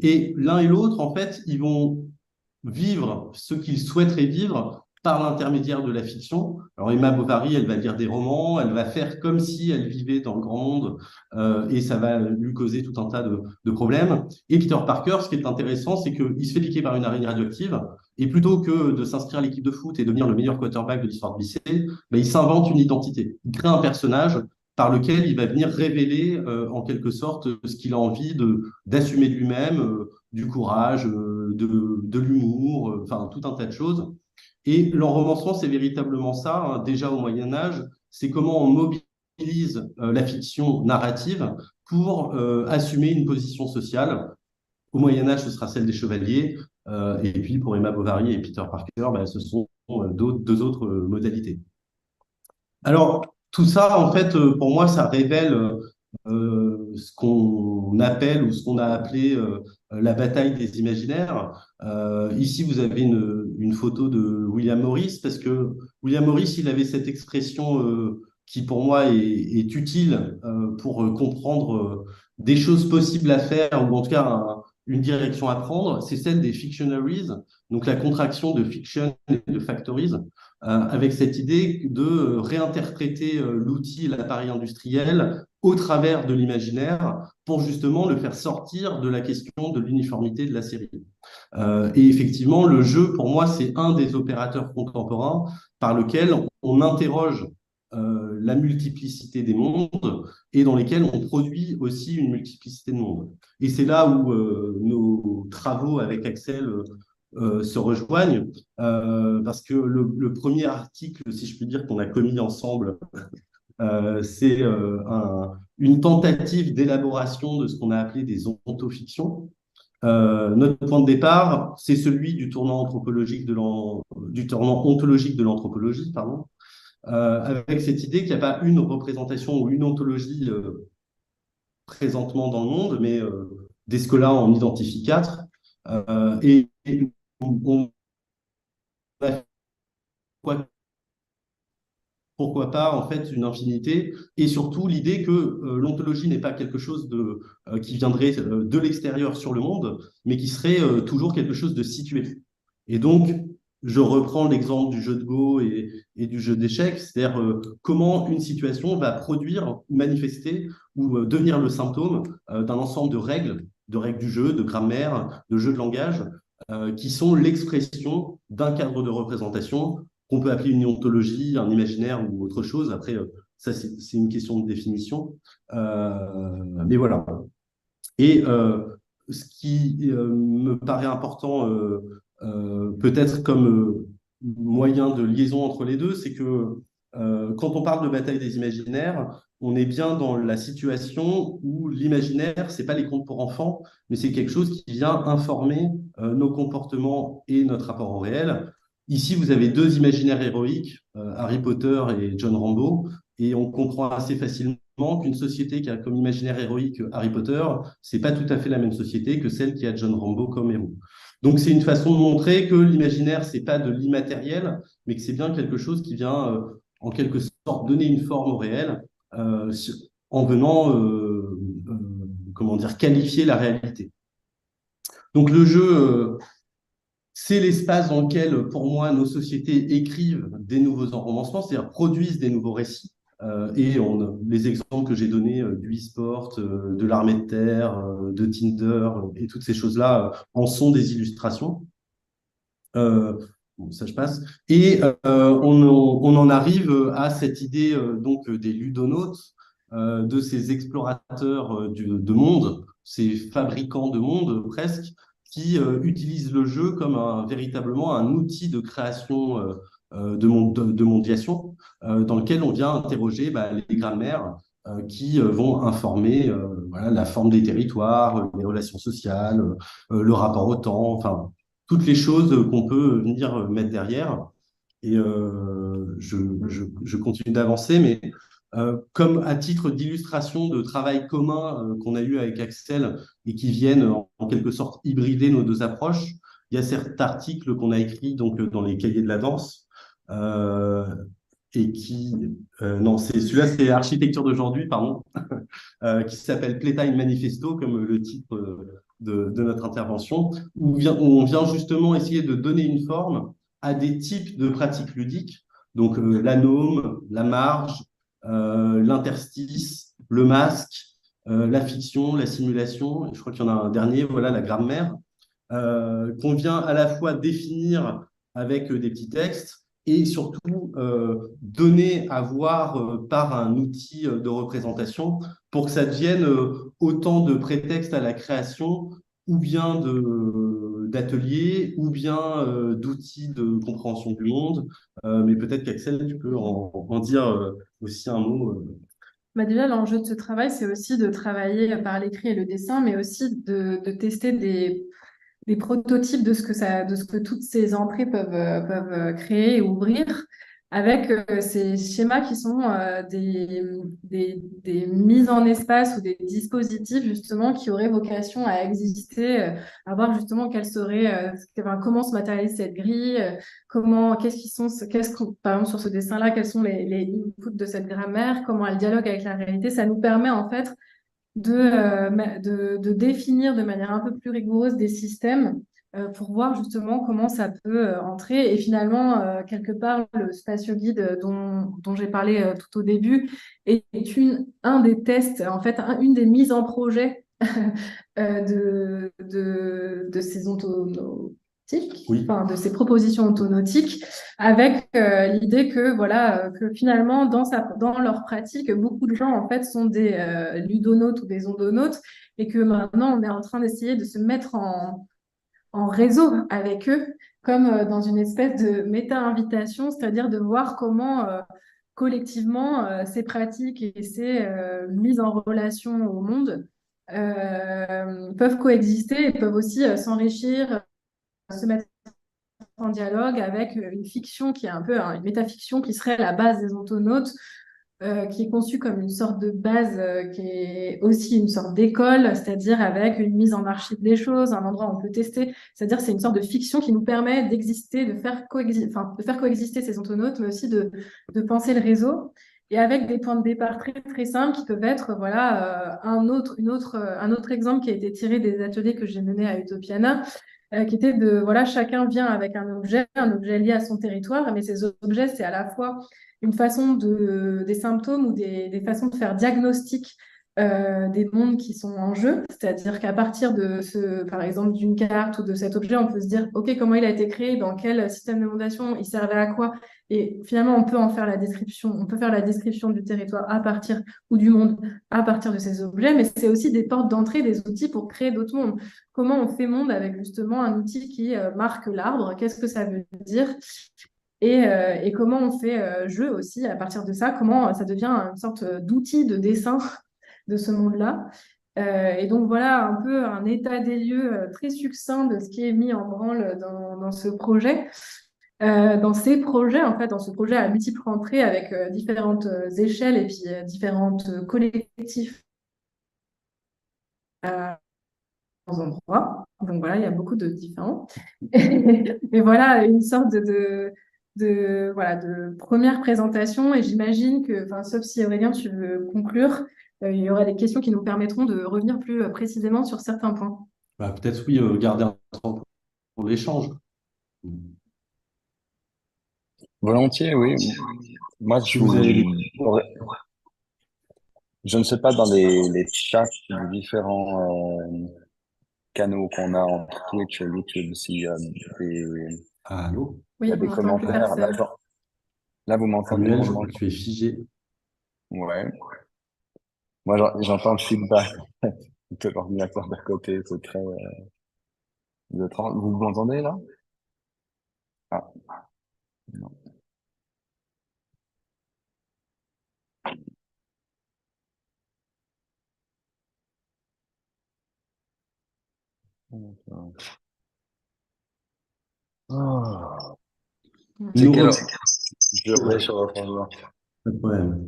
S2: Et l'un et l'autre, en fait, ils vont vivre ce qu'ils souhaiteraient vivre par l'intermédiaire de la fiction. Alors Emma Bovary, elle va lire des romans, elle va faire comme si elle vivait dans le grand monde, et ça va lui causer tout un tas de problèmes. Et Peter Parker, ce qui est intéressant, c'est qu'il se fait piquer par une araignée radioactive, et plutôt que de s'inscrire à l'équipe de foot et devenir le meilleur quarterback de l'histoire du lycée, ben, il s'invente une identité. Il crée un personnage par lequel il va venir révéler en quelque sorte ce qu'il a envie d'assumer de lui-même, du courage, de l'humour, enfin tout un tas de choses. Et l'enromancement, c'est véritablement ça, hein, déjà au Moyen Âge, c'est comment on mobilise la fiction narrative pour assumer une position sociale. Au Moyen Âge, ce sera celle des chevaliers, et puis pour Emma Bovary et Peter Parker, ben, ce sont deux autres modalités. Alors, tout ça, en fait, pour moi, ça révèle ce qu'on appelle ou ce qu'on a appelé la bataille des imaginaires. Ici, vous avez une photo de William Morris, parce que William Morris, il avait cette expression qui, pour moi, est utile pour comprendre des choses possibles à faire, ou en tout cas une direction à prendre, c'est celle des fictionaries, donc la contraction de fiction et de factories, avec cette idée de réinterpréter l'outil et l'appareil industriel au travers de l'imaginaire pour justement le faire sortir de la question de l'uniformité de la série. Et effectivement, le jeu, pour moi, c'est un des opérateurs contemporains par lequel on interroge la multiplicité des mondes et dans lesquels on produit aussi une multiplicité de mondes. Et c'est là où nos travaux avec Axel se rejoignent, parce que le premier article, si je puis dire, qu'on a commis ensemble, c'est une tentative d'élaboration de ce qu'on a appelé des ontofictions. Notre point de départ, c'est celui du tournant anthropologique du tournant ontologique de l'anthropologie, pardon, avec cette idée qu'il n'y a pas une représentation ou une ontologie présentement dans le monde, mais des scholars en identifient quatre. Et on a pourquoi pas en fait une infinité, et surtout l'idée que l'ontologie n'est pas quelque chose qui viendrait de l'extérieur sur le monde, mais qui serait toujours quelque chose de situé. Et donc, je reprends l'exemple du jeu de Go et du jeu d'échecs, c'est-à-dire comment une situation va produire, manifester ou devenir le symptôme d'un ensemble de règles du jeu, de grammaire, de jeux de langage, qui sont l'expression d'un cadre de représentation qu'on peut appeler une ontologie, un imaginaire ou autre chose. Après, ça, c'est une question de définition. Mais voilà. Et ce qui me paraît important, peut-être comme moyen de liaison entre les deux, c'est que quand on parle de bataille des imaginaires, on est bien dans la situation où l'imaginaire, c'est pas les contes pour enfants, mais c'est quelque chose qui vient informer nos comportements et notre rapport au réel. Ici, vous avez deux imaginaires héroïques, Harry Potter et John Rambo, et on comprend assez facilement qu'une société qui a comme imaginaire héroïque Harry Potter, c'est pas tout à fait la même société que celle qui a John Rambo comme héros. Donc c'est une façon de montrer que l'imaginaire, c'est pas de l'immatériel, mais que c'est bien quelque chose qui vient en quelque sorte donner une forme au réel en venant comment dire, qualifier la réalité. Donc le jeu, c'est l'espace dans lequel, pour moi, nos sociétés écrivent des nouveaux enromancements, c'est-à-dire produisent des nouveaux récits. Les exemples que j'ai donnés du e-sport, de l'armée de terre, de Tinder et toutes ces choses-là en sont des illustrations. Bon, ça je passe. Et on en arrive à cette idée donc des ludonautes, de ces explorateurs de monde, ces fabricants de monde presque, qui utilisent le jeu comme véritablement un outil de création de mondiation, dans lequel on vient interroger les grammaires qui vont informer voilà, la forme des territoires, les relations sociales, le rapport au temps, enfin toutes les choses qu'on peut venir mettre derrière. Et je continue d'avancer, mais comme à titre d'illustration de travail commun qu'on a eu avec Axel et qui viennent en quelque sorte hybrider nos deux approches, il y a certains articles qu'on a écrits donc, dans les cahiers de la danse euh, et qui... non, celui-là, c'est Architecture d'aujourd'hui, pardon, qui s'appelle Playtime Manifesto, comme le titre de notre intervention, où on vient justement essayer de donner une forme à des types de pratiques ludiques, donc l'anome, la marge, l'interstice, le masque, la fiction, la simulation, je crois qu'il y en a un dernier, voilà, la grammaire, qu'on vient à la fois définir avec des petits textes et surtout donner à voir par un outil de représentation pour que ça devienne autant de prétexte à la création ou bien d'ateliers ou bien d'outils de compréhension du monde. Mais peut-être qu'Axel, tu peux en dire aussi un mot.
S3: Bah déjà, l'enjeu de ce travail, c'est aussi de travailler par l'écrit et le dessin, mais aussi de tester des prototypes de ce que toutes ces entrées peuvent créer et ouvrir avec ces schémas qui sont des mises en espace ou des dispositifs justement qui auraient vocation à exister, à voir justement comment se matérialise cette grille, par exemple sur ce dessin-là, quels sont les inputs de cette grammaire, comment elle dialogue avec la réalité. Ça nous permet en fait de définir de manière un peu plus rigoureuse des systèmes pour voir justement comment ça peut entrer. Et finalement, quelque part, le spatio-guide dont j'ai parlé tout au début est un des tests, en fait, une des mises en projet de ces ontonautiques,
S2: Oui.
S3: enfin, de ces propositions ontonautiques, avec l'idée que voilà que finalement dans leur pratique, beaucoup de gens en fait sont des ludonautes ou des ondonautes et que maintenant on est en train d'essayer de se mettre en réseau avec eux, comme dans une espèce de méta-invitation, c'est-à-dire de voir comment collectivement ces pratiques et ces mises en relation au monde peuvent coexister et peuvent aussi s'enrichir, se mettre en dialogue avec une fiction qui est un peu une métafiction qui serait la base des ontonautes, qui est conçue comme une sorte de base qui est aussi une sorte d'école, c'est-à-dire avec une mise en archive des choses, un endroit où on peut tester. C'est-à-dire c'est une sorte de fiction qui nous permet d'exister, de faire coexister ces ontonautes, mais aussi de penser le réseau. Et avec des points de départ très, très simples qui peuvent être, voilà, un autre exemple qui a été tiré des ateliers que j'ai menés à Utopiana, qui était de, voilà, chacun vient avec un objet lié à son territoire, mais ces objets, c'est à la fois une façon des symptômes ou des façons de faire diagnostic des mondes qui sont en jeu. C'est-à-dire qu'à partir par exemple, d'une carte ou de cet objet, on peut se dire, OK, comment il a été créé, dans quel système de mondation, il servait à quoi? Et finalement, on peut en faire la description. On peut faire la description du territoire à partir, ou du monde à partir de ces objets, mais c'est aussi des portes d'entrée, des outils pour créer d'autres mondes. Comment on fait monde avec justement un outil qui marque l'arbre? Qu'est-ce que ça veut dire? Et comment on fait jeu aussi à partir de ça, comment ça devient une sorte d'outil de dessin de ce monde-là. Et donc voilà un peu un état des lieux très succinct de ce qui est mis en branle dans ce projet. Dans ces projets, en fait, dans ce projet à multiples entrées avec différentes échelles et puis différentes collectifs endroits. Donc voilà, il y a beaucoup de différents. Et voilà, une sorte voilà, de première présentation. Et j'imagine que, enfin, sauf si Aurélien, tu veux conclure, il y aura des questions qui nous permettront de revenir plus précisément sur certains points.
S2: Bah, peut-être oui, garder un temps pour l'échange.
S5: Volontiers, oui. Moi,
S2: Si vous avez des...
S5: je ne sais pas dans les chats des différents canaux qu'on a entre Twitch et YouTube, s'il y a des,
S2: Ah, allô?
S5: il y
S3: Oui,
S5: a
S3: on
S5: des
S3: n'entend plus
S5: commentaires.
S3: personne.
S5: Là, vous m'entendez
S2: Samuel, je
S5: normalement?
S2: crois que tu es figé.
S5: Ouais. Moi, j'entends le feedback de l'ordinateur d'à côté. C'est très étrange. Vous m'entendez là? Ah, non. Ah. C'est
S2: Nous
S5: quelle
S2: re-
S5: heure? Je remets sur le changement.
S2: Pas de problème.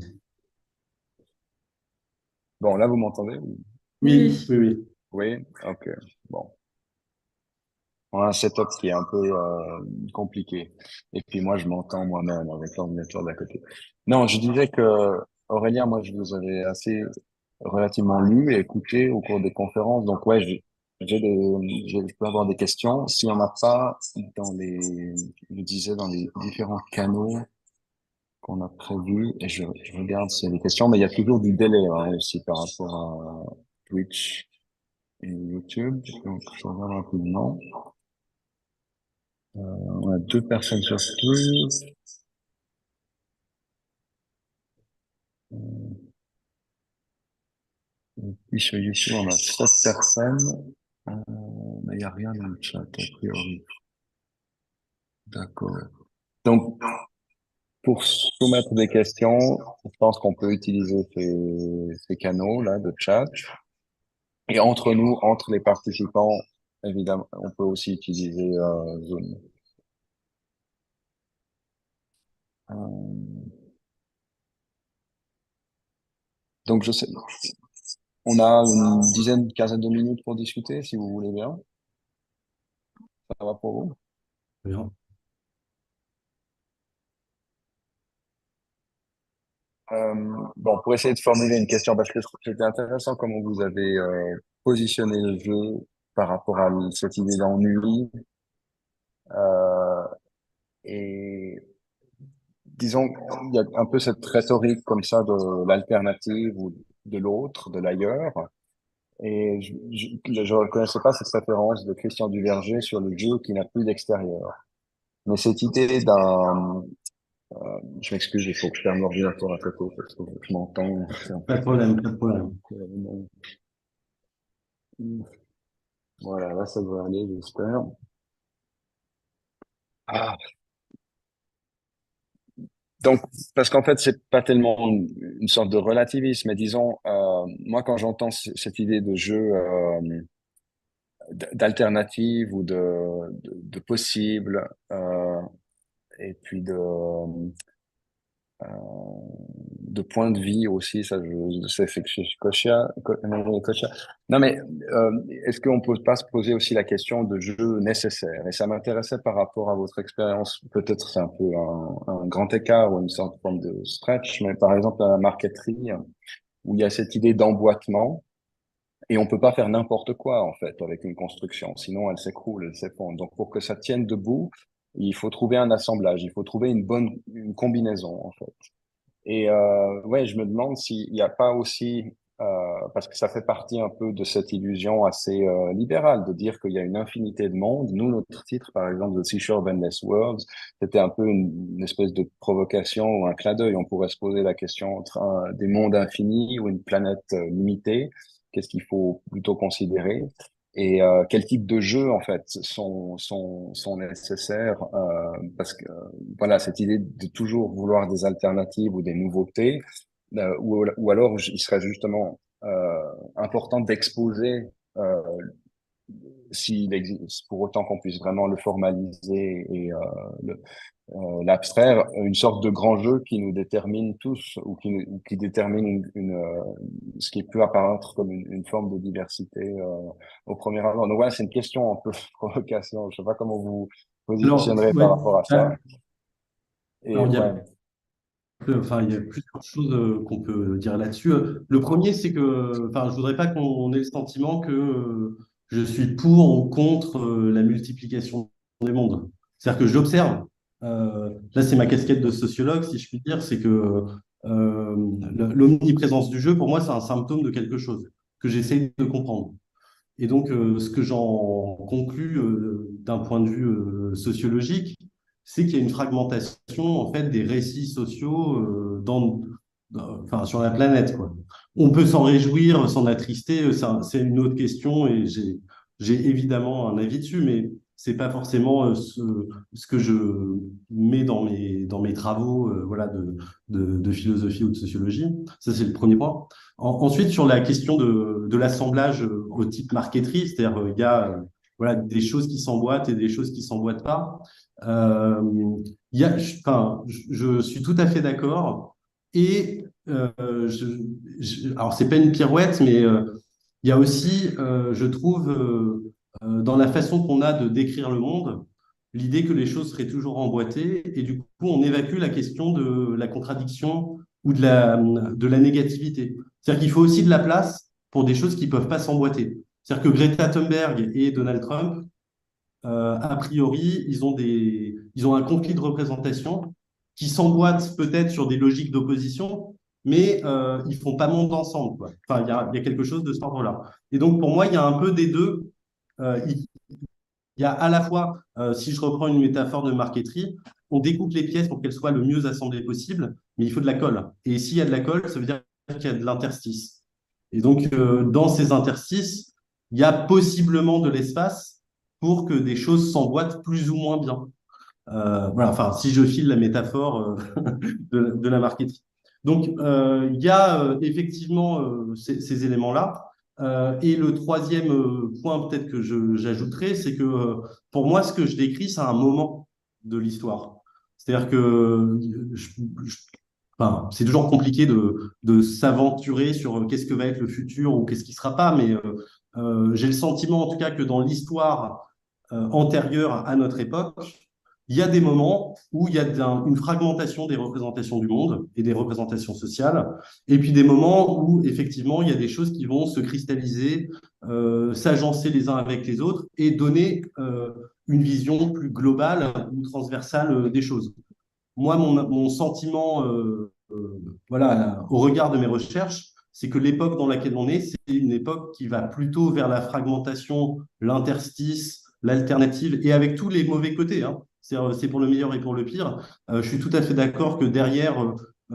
S5: Bon, là, vous m'entendez?
S2: Oui,
S3: Oui.
S2: oui, oui.
S5: Oui? Ok. Bon. On a un setup qui est un peu compliqué. Et puis moi, je m'entends moi-même avec l'ordinateur d'à côté. Non, je disais que Aurélien, moi, je vous avais assez relativement lu et écouté au cours des conférences. Donc ouais, je peux avoir des questions. S'il n'y en a pas dans je disais dans les différents canaux qu'on a prévus, et je regarde s'il y a des questions, mais il y a toujours du délai hein, aussi par rapport à Twitch et YouTube. Donc je regarde rapidement. On a 2 personnes sur Twitch. Et puis sur YouTube, on a 7 personnes. Mais il n'y a rien dans le chat, a priori. D'accord. Donc, pour soumettre des questions, je pense qu'on peut utiliser ces canaux-là de chat. Et entre nous, entre les participants, évidemment, on peut aussi utiliser Zoom. Euh, donc, je sais, on a une dizaine, quinzaine de minutes pour discuter, si vous voulez bien. Ça va pour vous?
S2: Bien.
S5: Bon, pour essayer de formuler une question, parce que je trouve que c'était intéressant comment vous avez positionné le jeu par rapport à cette idée d'ennui. Euh, et disons, il y a un peu cette rhétorique comme ça de l'alternative ou de l'autre, de l'ailleurs. Et je ne reconnaissais pas cette référence de Christian Duverger sur le jeu qui n'a plus d'extérieur. Mais cette idée je m'excuse, il faut que je ferme l'ordinateur à côté parce que je m'entends.
S2: Pas de problème, pas de problème.
S5: Voilà, là, ça devrait aller, j'espère. Ah, Donc, parce qu'en fait, c'est pas tellement une sorte de relativisme, mais disons, moi, quand j'entends cette idée de jeu d'alternative ou de possible, et puis de point de vie aussi, ça, c'est fait que je suis Kocha. Non, mais est-ce qu'on peut pas se poser aussi la question de jeu nécessaire? Et ça m'intéressait par rapport à votre expérience. Peut-être c'est un peu un grand écart ou une sorte de forme de stretch, mais par exemple à la marqueterie, où il y a cette idée d'emboîtement. Et on peut pas faire n'importe quoi, en fait, avec une construction. Sinon, elle s'écroule, elle s'effondre. Donc, pour que ça tienne debout, il faut trouver un assemblage, il faut trouver une combinaison, en fait. Et ouais, je me demande s'il n'y a pas aussi, parce que ça fait partie un peu de cette illusion assez libérale, de dire qu'il y a une infinité de mondes. Nous, notre titre, par exemple, The Seashore of Endless Worlds, c'était un peu une espèce de provocation ou un clin d'œil. On pourrait se poser la question entre des mondes infinis ou une planète limitée. Qu'est-ce qu'il faut plutôt considérer? Et quel type de jeux, en fait, sont nécessaires, parce que voilà, cette idée de toujours vouloir des alternatives ou des nouveautés, ou alors il serait justement important d'exposer, s'il existe, pour autant qu'on puisse vraiment le formaliser et l'abstraire, une sorte de grand jeu qui nous détermine tous ou ou qui détermine ce qui peut apparaître comme une forme de diversité au premier abord. Donc voilà, c'est une question un peu provocation. Je sais pas comment vous
S2: Alors,
S5: positionnerez
S2: ouais,
S5: par rapport à ça. Et
S2: alors
S5: ouais.
S2: enfin, il y a plusieurs choses qu'on peut dire là-dessus. Le premier, c'est que, enfin, je voudrais pas qu'on ait le sentiment que je suis pour ou contre la multiplication des mondes. C'est-à-dire que j'observe. Là, c'est ma casquette de sociologue, si je puis dire, c'est que l'omniprésence du jeu, pour moi, c'est un symptôme de quelque chose que j'essaie de comprendre. Et donc, ce que j'en conclus d'un point de vue sociologique, c'est qu'il y a une fragmentation en fait des récits sociaux enfin, sur la planète, quoi. On peut s'en réjouir, s'en attrister, c'est une autre question et j'ai évidemment un avis dessus, mais c'est pas forcément ce que je mets dans mes travaux voilà, de philosophie ou de sociologie. Ça, c'est le premier point. Ensuite, sur la question de l'assemblage au type marqueterie, c'est-à-dire il y a voilà, des choses qui s'emboîtent et des choses qui s'emboîtent pas. Euh, enfin, je suis tout à fait d'accord. Et alors, c'est pas une pirouette, mais il y a aussi, je trouve, dans la façon qu'on a de décrire le monde, l'idée que les choses seraient toujours emboîtées, et du coup, on évacue la question de la contradiction ou de la négativité. C'est-à-dire qu'il faut aussi de la place pour des choses qui ne peuvent pas s'emboîter. C'est-à-dire que Greta Thunberg et Donald Trump, a priori, ils ont un conflit de représentation qui s'emboîte peut-être sur des logiques d'opposition, mais ils font pas monde ensemble, quoi. Enfin, il y a quelque chose de cet ordre-là. Et donc, pour moi, il y a un peu des deux. Il y a à la fois, si je reprends une métaphore de marqueterie, on découpe les pièces pour qu'elles soient le mieux assemblées possible, mais il faut de la colle. Et s'il y a de la colle, ça veut dire qu'il y a de l'interstice. Et donc, dans ces interstices, il y a possiblement de l'espace pour que des choses s'emboîtent plus ou moins bien. Voilà, enfin, si je file la métaphore de la marketing. Donc, il y a effectivement ces éléments-là. Et le troisième point, peut-être que j'ajouterais, c'est que pour moi, ce que je décris, c'est un moment de l'histoire. C'est-à-dire que je, je- enfin, c'est toujours compliqué de s'aventurer sur qu'est-ce que va être le futur ou qu'est-ce qui ne sera pas, mais j'ai le sentiment, en tout cas, que dans l'histoire antérieure à notre époque, il y a des moments où il y a une fragmentation des représentations du monde et des représentations sociales, et puis des moments où effectivement il y a des choses qui vont se cristalliser, s'agencer les uns avec les autres et donner une vision plus globale ou transversale des choses. Moi, mon sentiment, voilà, au regard de mes recherches, c'est que l'époque dans laquelle on est, c'est une époque qui va plutôt vers la fragmentation, l'interstice, l'alternative, et avec tous les mauvais côtés, hein. C'est pour le meilleur et pour le pire. Je suis tout à fait d'accord que derrière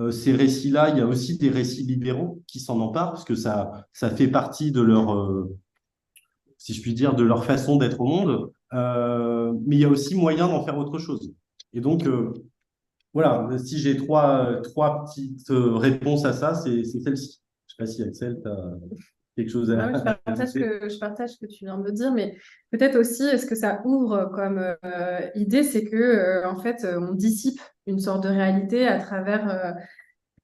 S2: ces récits-là, il y a aussi des récits libéraux qui s'en emparent, parce que ça fait partie de leur, si je puis dire, de leur façon d'être au monde. Mais il y a aussi moyen d'en faire autre chose. Et donc, voilà, si j'ai trois petites réponses à ça, c'est celle-ci. Je sais pas si Axel, tu as quelque chose
S3: Ouais, ouais,
S2: à ajouter.
S3: je partage ce que tu viens de dire, mais peut-être aussi, ce que ça ouvre comme idée, c'est que en fait, on dissipe une sorte de réalité à travers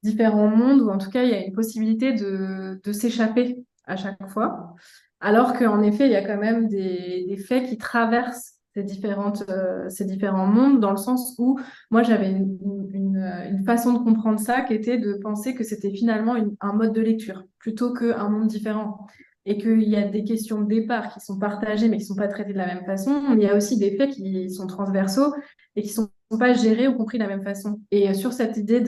S3: différents mondes, ou en tout cas, il y a une possibilité de s'échapper à chaque fois, alors qu'en effet, il y a quand même des faits qui traversent ces différents mondes, dans le sens où moi, j'avais une façon de comprendre ça, qui était de penser que c'était finalement un mode de lecture, plutôt qu'un monde différent. Et qu'il y a des questions de départ qui sont partagées, mais qui ne sont pas traitées de la même façon. Il y a aussi des faits qui sont transversaux et qui ne sont pas gérés ou compris de la même façon. Et sur cette idée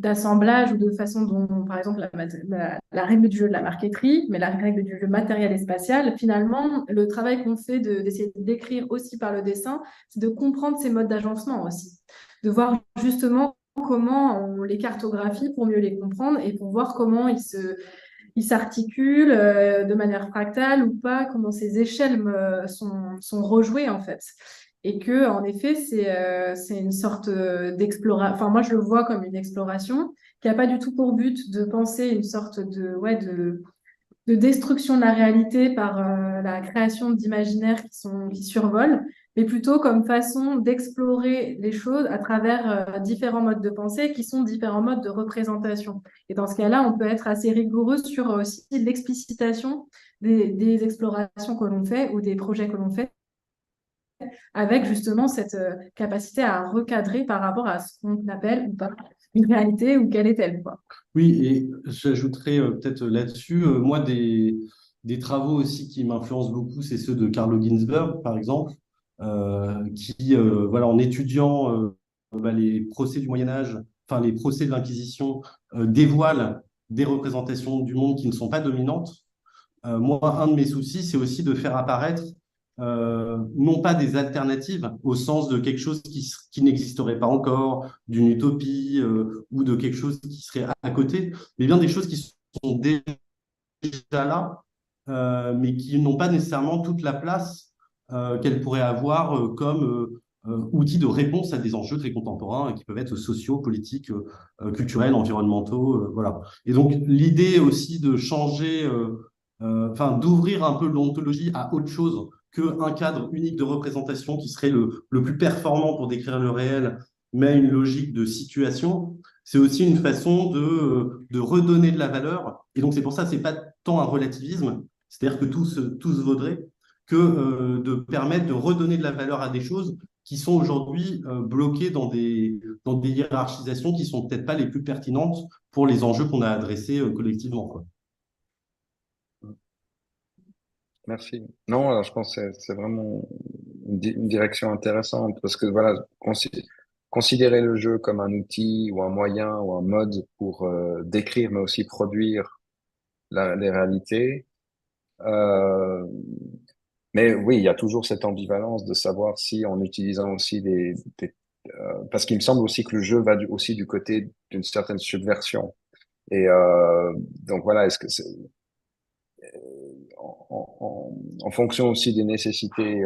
S3: d'assemblage ou de façon dont, par exemple, la règle du jeu de la marqueterie, mais la règle du jeu matériel et spatial, finalement, le travail qu'on fait d'essayer de décrire aussi par le dessin, c'est de comprendre ces modes d'agencement aussi, de voir justement comment on les cartographie pour mieux les comprendre et pour voir comment ils s'articulent de manière fractale ou pas, comment ces échelles sont rejouées en fait. Et que, en effet, c'est une sorte d'exploration. Enfin, moi, je le vois comme une exploration qui n'a pas du tout pour but de penser une sorte de destruction de la réalité par la création d'imaginaires qui survolent, mais plutôt comme façon d'explorer les choses à travers différents modes de pensée qui sont différents modes de représentation. Et dans ce cas-là, on peut être assez rigoureux sur aussi l'explicitation des explorations que l'on fait ou des projets que l'on fait, avec justement cette capacité à recadrer par rapport à ce qu'on appelle ou pas une réalité ou quelle est-elle, quoi.
S2: Oui, et j'ajouterais peut-être là-dessus, moi, des travaux aussi qui m'influencent beaucoup, c'est ceux de Carlo Ginzburg, par exemple, qui, voilà, en étudiant les procès du Moyen Âge, enfin les procès de l'Inquisition, dévoilent des représentations du monde qui ne sont pas dominantes. Moi, un de mes soucis, c'est aussi de faire apparaître non pas des alternatives au sens de quelque chose qui n'existerait pas encore, d'une utopie ou de quelque chose qui serait à côté, mais bien des choses qui sont déjà là, mais qui n'ont pas nécessairement toute la place qu'elles pourraient avoir comme outil de réponse à des enjeux très contemporains qui peuvent être sociaux, politiques, culturels, environnementaux, voilà. Et donc l'idée aussi de changer, enfin d'ouvrir un peu l'ontologie à autre chose qu'un cadre unique de représentation qui serait le plus performant pour décrire le réel, mais une logique de situation, c'est aussi une façon de redonner de la valeur. Et donc, c'est pour ça, c'est pas tant un relativisme, c'est-à-dire que tout se vaudrait, que de permettre de redonner de la valeur à des choses qui sont aujourd'hui bloquées dans des hiérarchisations qui sont peut-être pas les plus pertinentes pour les enjeux qu'on a adressés collectivement, quoi.
S5: Merci. Non, alors, je pense que c'est vraiment une direction intéressante parce que voilà, considérer le jeu comme un outil ou un moyen ou un mode pour décrire mais aussi produire les réalités. Euh, mais oui, il y a toujours cette ambivalence de savoir si en utilisant aussi parce qu'il me semble aussi que le jeu va aussi du côté d'une certaine subversion. Et donc voilà, est-ce que c'est en fonction aussi des nécessités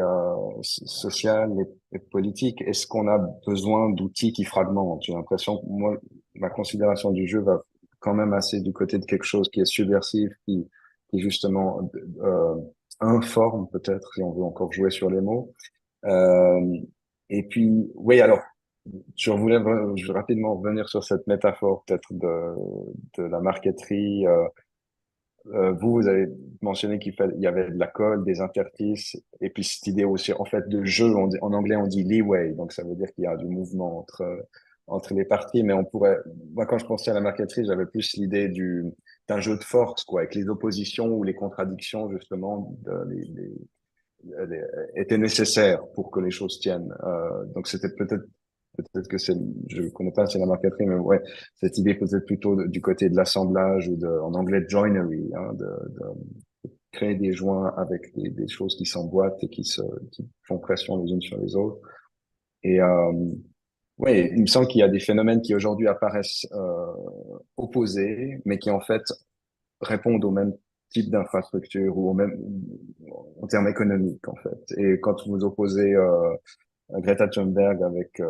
S5: sociales et politiques, est-ce qu'on a besoin d'outils qui fragmentent? J'ai l'impression que moi, ma considération du jeu va quand même assez du côté de quelque chose qui est subversif, qui justement informe peut-être, si on veut encore jouer sur les mots. Euh, et puis, oui, alors, je voulais rapidement revenir sur cette métaphore peut-être de la marqueterie. Vous avez mentionné il y avait de la colle, des interstices, et puis cette idée aussi, en fait, de jeu, en anglais, on dit leeway, donc ça veut dire qu'il y a du mouvement entre les parties, mais moi, quand je pensais à la marqueterie, j'avais plus l'idée d'un jeu de force, quoi, avec les oppositions ou les contradictions, justement, étaient nécessaires pour que les choses tiennent. Donc c'était peut-être que je connais pas c'est la marqueterie, mais ouais, cette idée peut-être plutôt du côté de l'assemblage ou en anglais joinery, hein, de créer des joints avec des choses qui s'emboîtent et qui font pression les unes sur les autres. Et ouais, il me semble qu'il y a des phénomènes qui aujourd'hui apparaissent opposés, mais qui en fait répondent au même type d'infrastructure ou en termes économiques en fait. Et quand vous opposez Greta Thunberg avec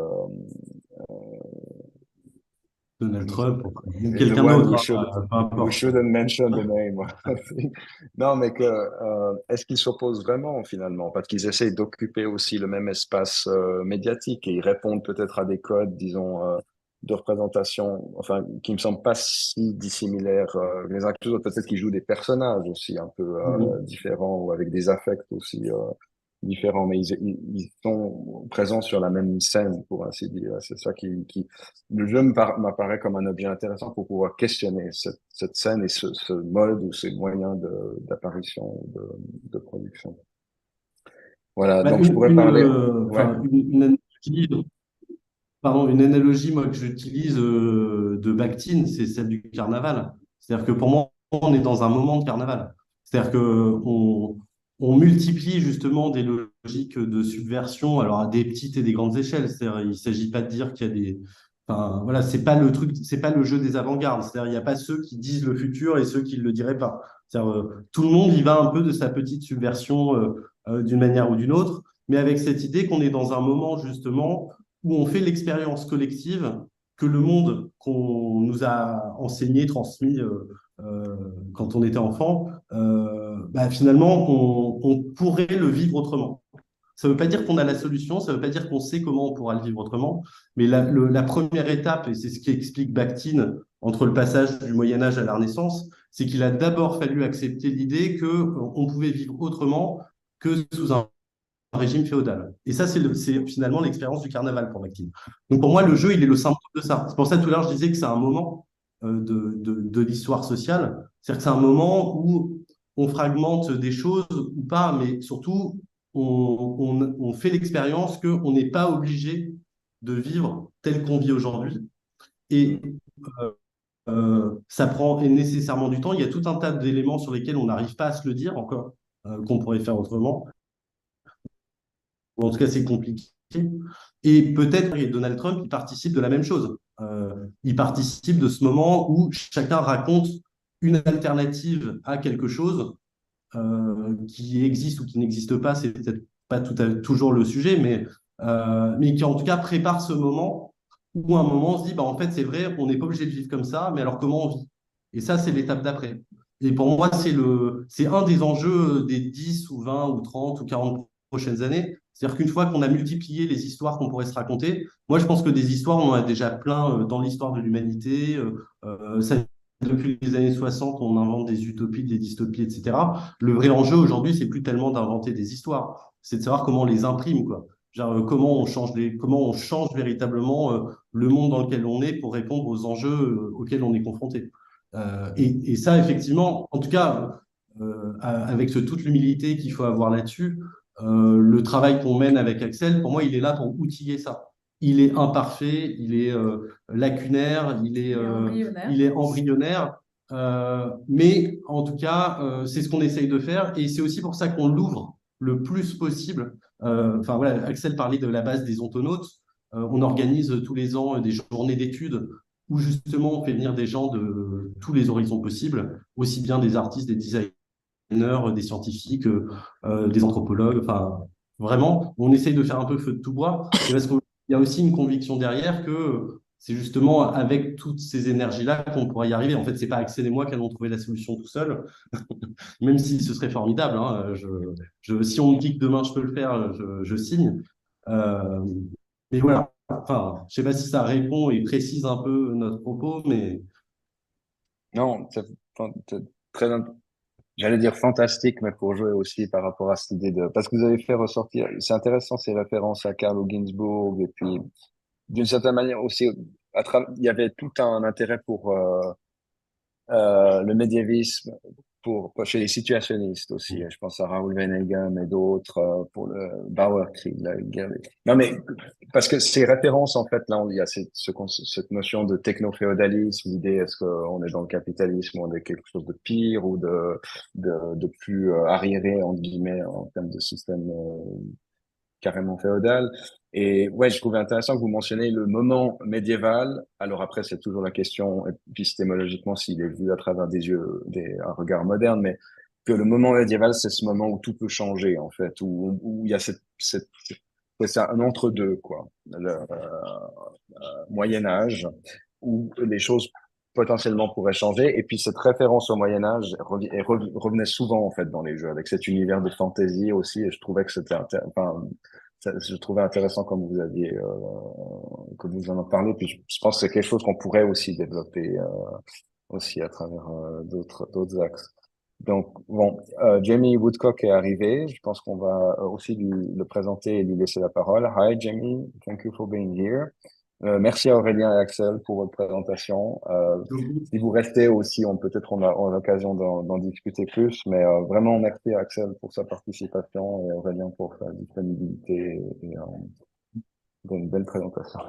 S2: Donald Trump, ou
S5: is the
S2: quelqu'un
S5: one
S2: d'autre, peu
S5: we
S2: importe.
S5: shouldn't mention the name. Non, mais que est-ce qu'ils s'opposent vraiment finalement? Parce qu'ils essayent d'occuper aussi le même espace médiatique et ils répondent peut-être à des codes, disons, de représentation, enfin, qui me semblent pas si dissimilaires les uns que les autres. Peut-être qu'ils jouent des personnages aussi un peu
S2: Mhm.
S5: différents ou avec des affects aussi différents, mais ils sont présents sur la même scène, pour ainsi dire. C'est ça qui le jeu m'apparaît comme un objet intéressant pour pouvoir questionner cette scène et ce mode ou ces moyens d'apparition, de production. Voilà,
S2: Bah,
S5: donc je pourrais parler. Ouais.
S2: enfin, analogie, pardon, une analogie moi, que j'utilise de Bakhtin, c'est celle du carnaval. C'est-à-dire que pour moi, on est dans un moment de carnaval. C'est-à-dire que on multiplie justement des logiques de subversion, alors à des petites et des grandes échelles. C'est-à-dire, il ne s'agit pas de dire qu'il y a des. Enfin, voilà, c'est pas le truc, c'est pas le jeu des avant-gardes. C'est-à-dire, il n'y a pas ceux qui disent le futur et ceux qui ne le diraient pas. C'est-à-dire, tout le monde y va un peu de sa petite subversion d'une manière ou d'une autre, mais avec cette idée qu'on est dans un moment justement où on fait l'expérience collective que le monde qu'on nous a enseigné, transmis quand on était enfant, bah, finalement, on pourrait le vivre autrement. Ça ne veut pas dire qu'on a la solution, ça ne veut pas dire qu'on sait comment on pourra le vivre autrement, mais la première étape, et c'est ce qui explique Bakhtin entre le passage du Moyen Âge à la Renaissance, c'est qu'il a d'abord fallu accepter l'idée qu'on pouvait vivre autrement que sous un régime féodal. Et ça, c'est finalement l'expérience du carnaval pour Bakhtin. Donc pour moi, le jeu, il est le symbole de ça. C'est pour ça tout à l'heure, je disais que c'est un moment de l'histoire sociale. C'est-à-dire que c'est un moment où on fragmente des choses ou pas, mais surtout, on fait l'expérience qu'on n'est pas obligé de vivre tel qu'on vit aujourd'hui. Et ça prend nécessairement du temps. Il y a tout un tas d'éléments sur lesquels on n'arrive pas à se le dire encore, qu'on pourrait faire autrement. Ou en tout cas, c'est compliqué. Et peut-être que Donald Trump, il participe de la même chose. Il participe de ce moment où chacun raconte une alternative à quelque chose qui existe ou qui n'existe pas. C'est peut-être pas toujours le sujet, mais qui en tout cas prépare ce moment où à un moment on se dit, bah, en fait, c'est vrai, on n'est pas obligé de vivre comme ça, mais alors comment on vit? Et ça, c'est l'étape d'après. Et pour moi, c'est un des enjeux des 10 ou 20 ou 30 ou 40 prochaines années. C'est-à-dire qu'une fois qu'on a multiplié les histoires qu'on pourrait se raconter, moi, je pense que des histoires, on en a déjà plein dans l'histoire de l'humanité. Ça, depuis les années 60, on invente des utopies, des dystopies, etc. Le vrai enjeu aujourd'hui, c'est plus tellement d'inventer des histoires, c'est de savoir comment on les imprime, quoi. Genre, comment on change véritablement le monde dans lequel on est pour répondre aux enjeux auxquels on est confronté. Et ça, effectivement, en tout cas, avec toute l'humilité qu'il faut avoir là-dessus, le travail qu'on mène avec Axel, pour moi, il est là pour outiller ça. Il est imparfait, il est lacunaire,
S3: Embryonnaire.
S2: il est embryonnaire, mais en tout cas, c'est ce qu'on essaye de faire et c'est aussi pour ça qu'on l'ouvre le plus possible. Enfin voilà, Axel parlait de la base des ontonautes. On organise tous les ans des journées d'études où justement on fait venir des gens de tous les horizons possibles, aussi bien des artistes, des designers, des scientifiques, des anthropologues. Enfin, vraiment, on essaye de faire un peu feu de tout bois. Et parce qu'il y a aussi une conviction derrière que c'est justement avec toutes ces énergies-là qu'on pourra y arriver. En fait, c'est pas Axel et moi qui allons trouver la solution tout seul, même si ce serait formidable. Hein. Si on me dit que demain je peux le faire, je signe. Euh, mais voilà. Enfin, je sais pas si ça répond et précise un peu notre propos, mais
S5: Non, c'est très, j'allais dire fantastique, mais pour jouer aussi par rapport à cette idée de, parce que vous avez fait ressortir, c'est intéressant ces références à Carlo Ginzburg et puis d'une certaine manière aussi, il y avait tout un intérêt pour le médiévisme chez les situationnistes aussi. Je pense à Raoul Vaneigem et d'autres pour le Bauerkrieg, la guerre. Non, mais parce que ces références, en fait, là, il y a cette notion de techno-féodalisme, l'idée est-ce qu'on est dans le capitalisme, ou on est quelque chose de pire ou de plus arriéré, entre guillemets, en termes de système carrément féodal. Et ouais, je trouvais intéressant que vous mentionniez le moment médiéval. Alors après, c'est toujours la question épistémologiquement s'il est vu à travers un regard moderne, mais que le moment médiéval, c'est ce moment où tout peut changer, en fait, où il y a ouais, c'est un entre-deux, quoi. Le Moyen Âge. où les choses potentiellement pourraient changer. Et puis cette référence au Moyen Âge revenait souvent en fait dans les jeux, avec cet univers de fantasy aussi. Et je trouvais que c'était, enfin, je trouvais intéressant comme vous aviez, comme vous en parlé. Puis je pense que c'est quelque chose qu'on pourrait aussi développer aussi à travers d'autres axes. Donc, bon, Jamie Woodcock est arrivé. Je pense qu'on va aussi le présenter et lui laisser la parole. Hi, Jamie. Thank you for being here. Merci à Aurélien et Axel pour votre présentation. Si vous restez aussi, peut-être on a l'occasion d'en discuter plus, mais vraiment merci à Axel pour sa participation et Aurélien pour sa disponibilité et pour une belle présentation.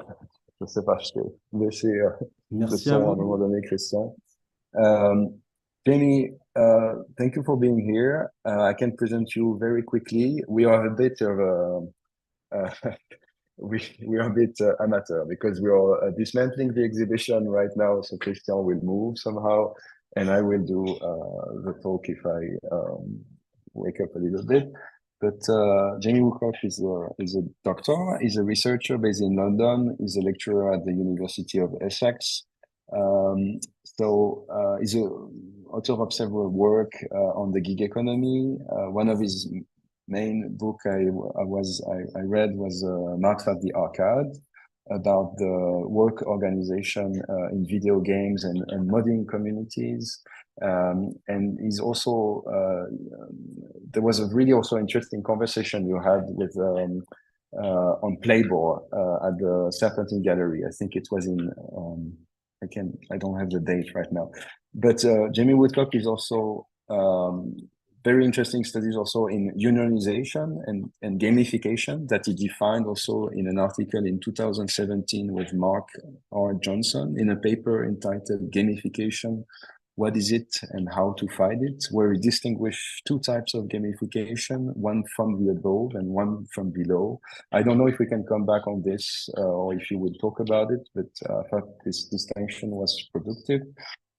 S5: Je sais pas, je vais laisser le
S2: Merci à
S5: son à un
S2: vous.
S5: moment donné, Christian. Jamie, thank you for being here. I can present you very quickly. We are a bit of we are a bit amateur because we are dismantling the exhibition right now. So Christian will move somehow, and I will do the talk if I wake up a little bit. But Jamie Woodcock is a doctor. He's a researcher based in London. He's a lecturer at the University of Essex. He's a author of several work on the gig economy. One of his main book I read was Marx at the Arcade, about the work organization in video games and modding communities. And he's also there was a really also interesting conversation you had with on Playboy at the Serpentine Gallery. I think it was in I don't have the date right now, but Jamie Woodcock is also very interesting studies also in unionization and gamification that he defined also in an article in 2017 with Mark R. Johnson in a paper entitled Gamification, What is it and How to Fight It, where he distinguished two types of gamification, one from the above and one from below. I don't know if we can come back on this or if you would talk about it, but I thought this distinction was productive.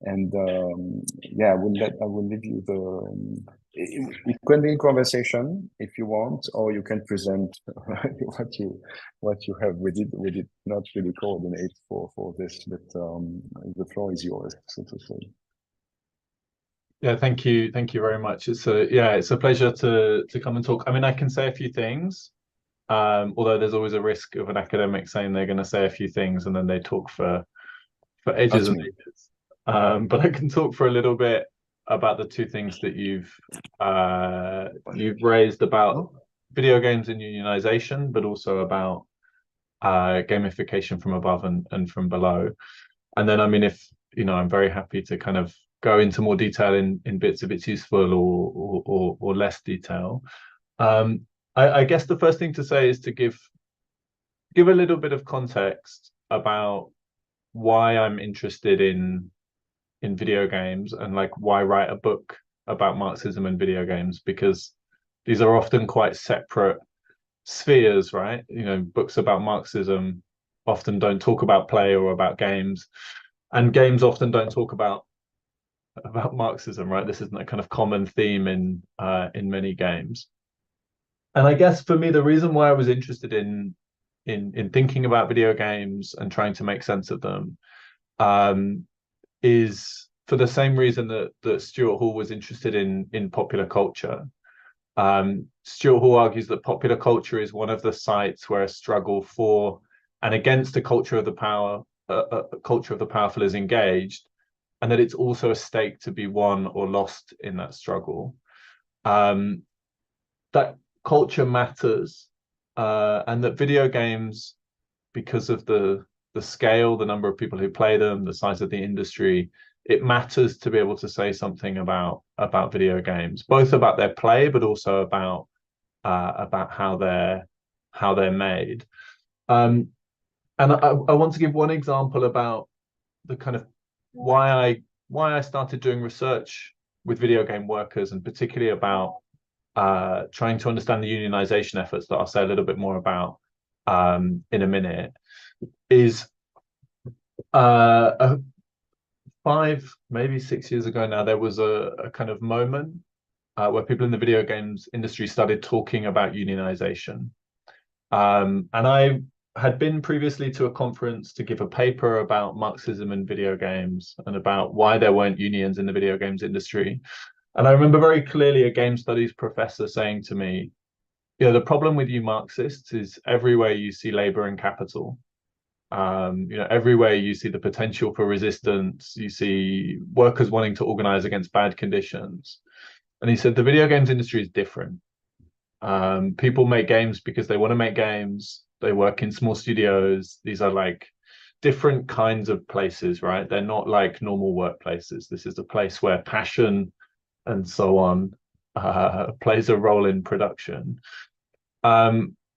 S5: And yeah, I will leave you the. It can be a conversation if you want, or you can present what you have. We did not really coordinate for this, but the floor is yours, so to say.
S4: Yeah, thank you very much. It's a pleasure to come and talk. I mean, I can say a few things, although there's always a risk of an academic saying they're going to say a few things and then they talk for ages and ages. But I can talk for a little bit about the two things that you've raised about video games and unionization, but also about gamification from above and from below. And then, I mean, if I'm very happy to kind of go into more detail in bits if it's useful or less detail. I guess the first thing to say is to give a little bit of context about why I'm interested in video games and like why write a book about Marxism and video games, because these are often quite separate spheres, right? Books about Marxism often don't talk about play or about games, and games often don't talk about Marxism, right? This isn't a kind of common theme in many games. And I guess for me, the reason why I was interested in thinking about video games and trying to make sense of them is for the same reason that Stuart Hall was interested in popular culture. Stuart Hall argues that popular culture is one of the sites where a struggle for and against a culture of the powerful is engaged, and that it's also a stake to be won or lost in that struggle. That culture matters, and that video games, because of the scale, the number of people who play them, the size of the industry, it matters to be able to say something about video games, both about their play, but also about how they're made. And I want to give one example about the kind of why I started doing research with video game workers, and particularly about trying to understand the unionization efforts that I'll say a little bit more about in a minute. Is 5, maybe 6 years ago now, there was a kind of moment where people in the video games industry started talking about unionization. And had been previously to a conference to give a paper about Marxism and video games and about why there weren't unions in the video games industry. And I remember very clearly a game studies professor saying to me, you know, the problem with you Marxists is everywhere you see labor and capital. You know, everywhere you see the potential for resistance, you see workers wanting to organize against bad conditions. And he said the video games industry is different. People make games because they want to make games. They work in small studios. These are like different kinds of places, right? They're not like normal workplaces. This is a place where passion and so on plays a role in production.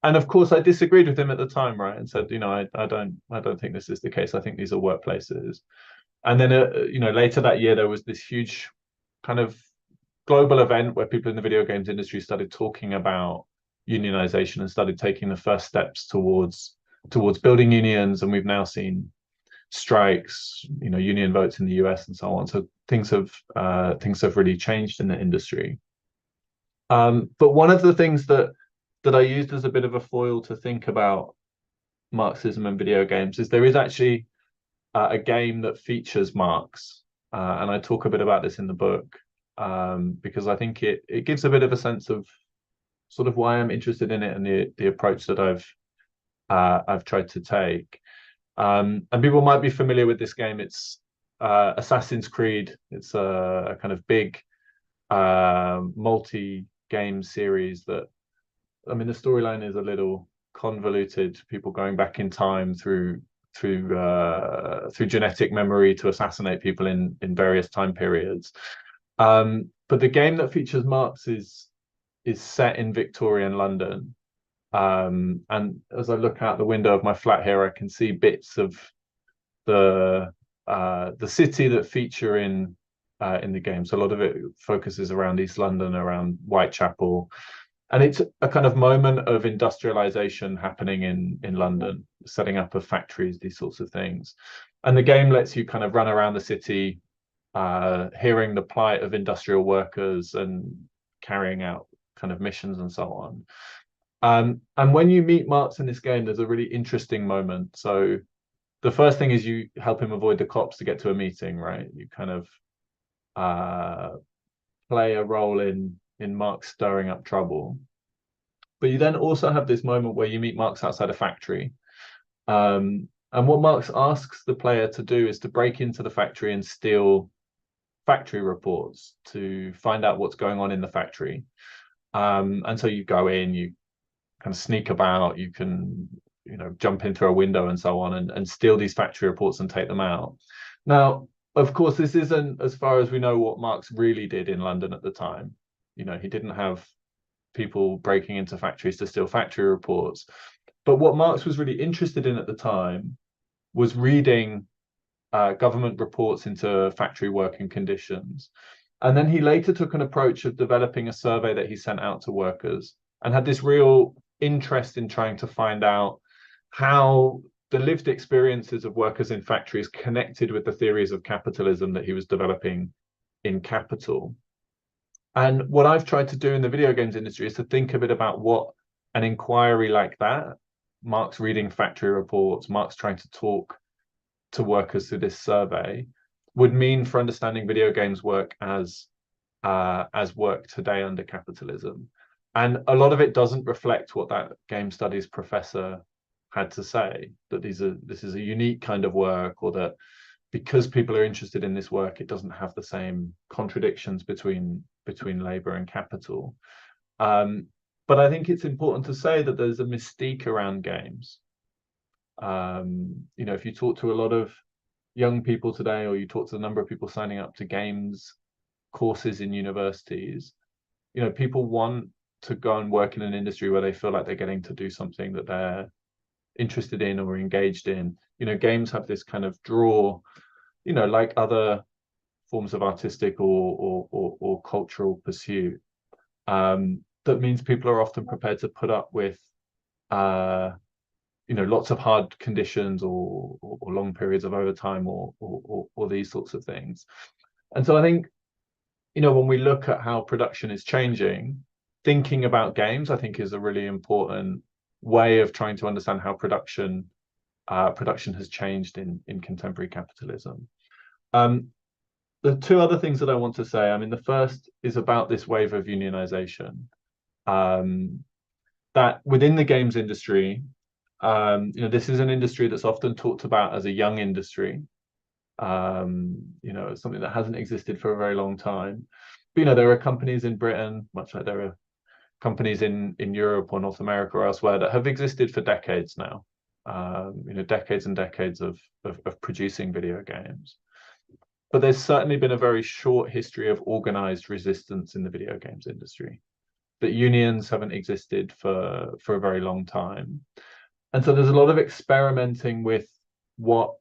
S4: And of course, I disagreed with him at the time, right? And said, you know, I don't think this is the case. I think these are workplaces. And then, you know, later that year, there was this huge kind of global event where people in the video games industry started talking about unionization and started taking the first steps towards building unions. And we've now seen strikes, you know, union votes in the US and so on. So things have really changed in the industry. But one of the things that I used as a bit of a foil to think about Marxism and video games is there is actually a game that features Marx, and I talk a bit about this in the book because I think it gives a bit of a sense of sort of why I'm interested in it and the approach that I've tried to take. And people might be familiar with this game. It's Assassin's Creed. It's a kind of big multi-game series that, I mean, the storyline is a little convoluted. People going back in time through genetic memory to assassinate people in various time periods. But the game that features Marx is set in Victorian London. And as I look out the window of my flat here, I can see bits of the city that feature in the game. So a lot of it focuses around East London, around Whitechapel. And it's a kind of moment of industrialization happening in London, setting up of factories, these sorts of things. And the game lets you kind of run around the city, hearing the plight of industrial workers and carrying out kind of missions and so on. And when you meet Marx in this game, there's a really interesting moment. So the first thing is you help him avoid the cops to get to a meeting, right? You kind of play a role in Marx stirring up trouble. But you then also have this moment where you meet Marx outside a factory. And what Marx asks the player to do is to break into the factory and steal factory reports to find out what's going on in the factory. And so you go in, you kind of sneak about, you can, you know, jump in through a window and so on and steal these factory reports and take them out. Now, of course, this isn't, as far as we know, what Marx really did in London at the time. You know, he didn't have people breaking into factories to steal factory reports. But what Marx was really interested in at the time was reading government reports into factory working conditions. And then he later took an approach of developing a survey that he sent out to workers and had this real interest in trying to find out how the lived experiences of workers in factories connected with the theories of capitalism that he was developing in Capital. And what I've tried to do in the video games industry is to think a bit about what an inquiry like that, Marx reading factory reports, Marx trying to talk to workers through this survey, would mean for understanding video games work as work today under capitalism. And a lot of it doesn't reflect what that game studies professor had to say, that this is a unique kind of work, or that because people are interested in this work, it doesn't have the same contradictions between labor and capital. But I think it's important to say that there's a mystique around games. You know, if you talk to a lot of young people today, or you talk to the number of people signing up to games courses in universities, you know, people want to go and work in an industry where they feel like they're getting to do something that they're interested in or engaged in. You know, games have this kind of draw, you know, like other forms of artistic or cultural pursuit. That means people are often prepared to put up with you know, lots of hard conditions or long periods of overtime or these sorts of things. And so I think, you know, when we look at how production is changing, thinking about games, I think, is a really important way of trying to understand how production has changed in contemporary capitalism. The two other things that I want to say, I mean, the first is about this wave of unionization. That within the games industry, this is an industry that's often talked about as a young industry. It's something that hasn't existed for a very long time. But, there are companies in Britain, much like there are companies in Europe or North America or elsewhere, that have existed for decades now. Decades and decades of producing video games. But there's certainly been a very short history of organized resistance in the video games industry. That unions haven't existed for a very long time. And so there's a lot of experimenting with what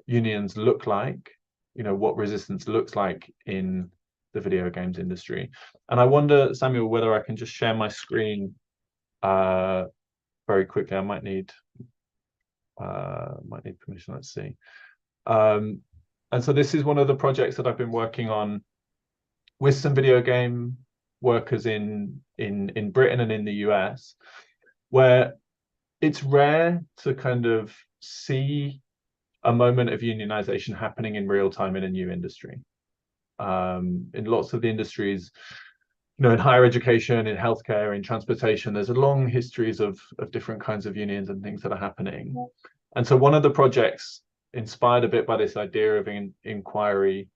S4: unions look like, what resistance looks like in the video games industry. And I wonder, Samuel, whether I can just share my screen very quickly. I might need permission. Let's see. And so this is one of the projects that I've been working on with some video game workers in Britain and in the US, where it's rare to kind of see a moment of unionization happening in real time in a new industry. In lots of the industries, in higher education, in healthcare, in transportation, there's a long histories of different kinds of unions and things that are happening. And so one of the projects, inspired a bit by this idea of inquiry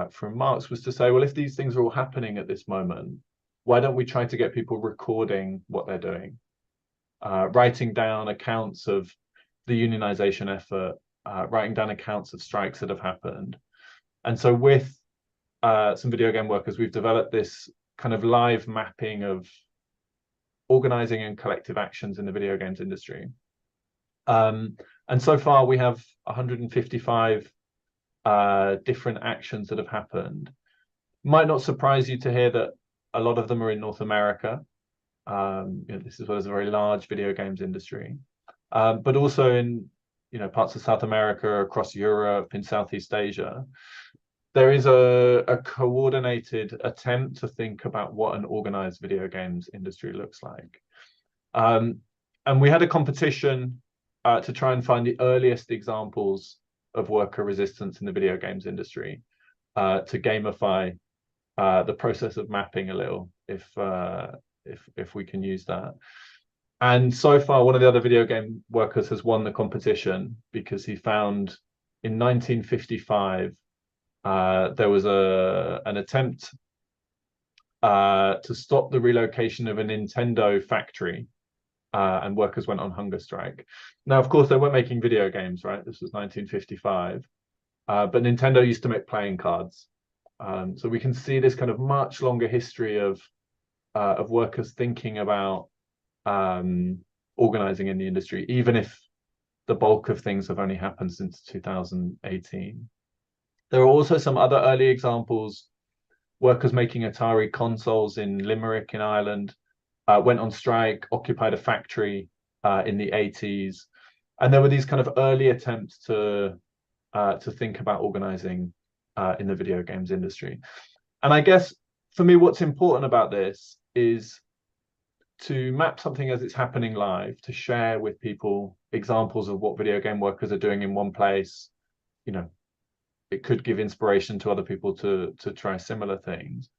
S4: from Marx, was to say, well, if these things are all happening at this moment, why don't we try to get people recording what they're doing, writing down accounts of the unionization effort, writing down accounts of strikes that have happened. And so with some video game workers, we've developed this kind of live mapping of organizing and collective actions in the video games industry. And so far we have 155 different actions that have happened. Might not surprise you to hear that a lot of them are in North America. This is what is a very large video games industry, but also in parts of South America, across Europe, in Southeast Asia. There is a coordinated attempt to think about what an organized video games industry looks like. And we had a competition to try and find the earliest examples of worker resistance in the video games industry, to gamify the process of mapping a little, if we can use that. And so far, one of the other video game workers has won the competition because he found in 1955 there was an attempt to stop the relocation of a Nintendo factory, and workers went on hunger strike. Now, of course, they weren't making video games, right? This was 1955, but Nintendo used to make playing cards. So we can see this kind of much longer history of workers thinking about organizing in the industry, even if the bulk of things have only happened since 2018. There are also some other early examples. Workers making Atari consoles in Limerick in Ireland went on strike, occupied a factory in the 80s. And there were these kind of early attempts to think about organizing in the video games industry. And I guess for me, what's important about this is to map something as it's happening live, to share with people examples of what video game workers are doing in one place. It could give inspiration to other people to try similar things.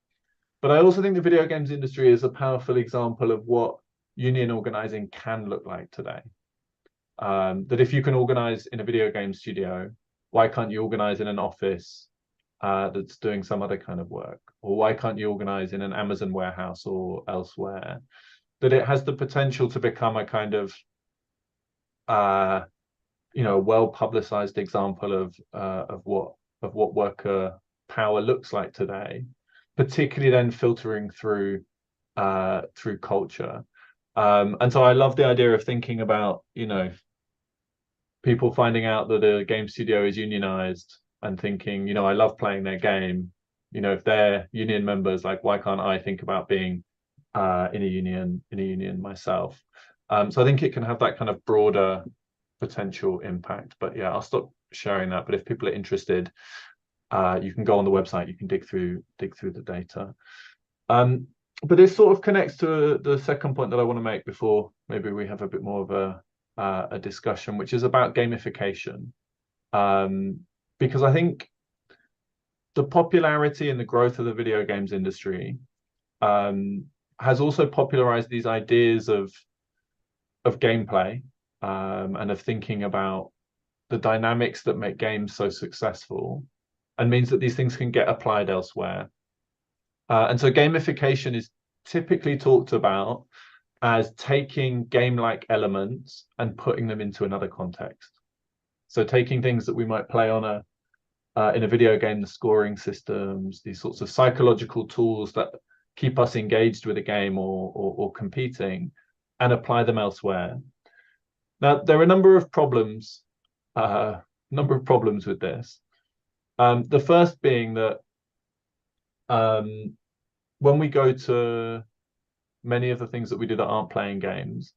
S4: But I also think the video games industry is a powerful example of what union organizing can look like today. That if you can organize in a video game studio, why can't you organize in an office that's doing some other kind of work? Or why can't you organize in an Amazon warehouse or elsewhere? That it has the potential to become a kind of well-publicized example of what worker power looks like today, particularly then filtering through culture. And so I love the idea of thinking about people finding out that a game studio is unionized and thinking, I love playing their game. If they're union members, like, why can't I think about being in a union myself? So I think it can have that kind of broader potential impact. But yeah, I'll stop sharing that. But if people are interested, you can go on the website, you can dig through the data. but this sort of connects to the second point that I want to make before maybe we have a bit more of a discussion, which is about gamification. Because I think the popularity and the growth of the video games industry has also popularized these ideas of gameplay and of thinking about the dynamics that make games so successful, and means that these things can get applied elsewhere. And so gamification is typically talked about as taking game-like elements and putting them into another context. So taking things that we might play on in a video game, the scoring systems, these sorts of psychological tools that keep us engaged with a game or competing, and apply them elsewhere. Now, there are a number of problems with this. The first being that when we go to many of the things that we do that aren't playing games,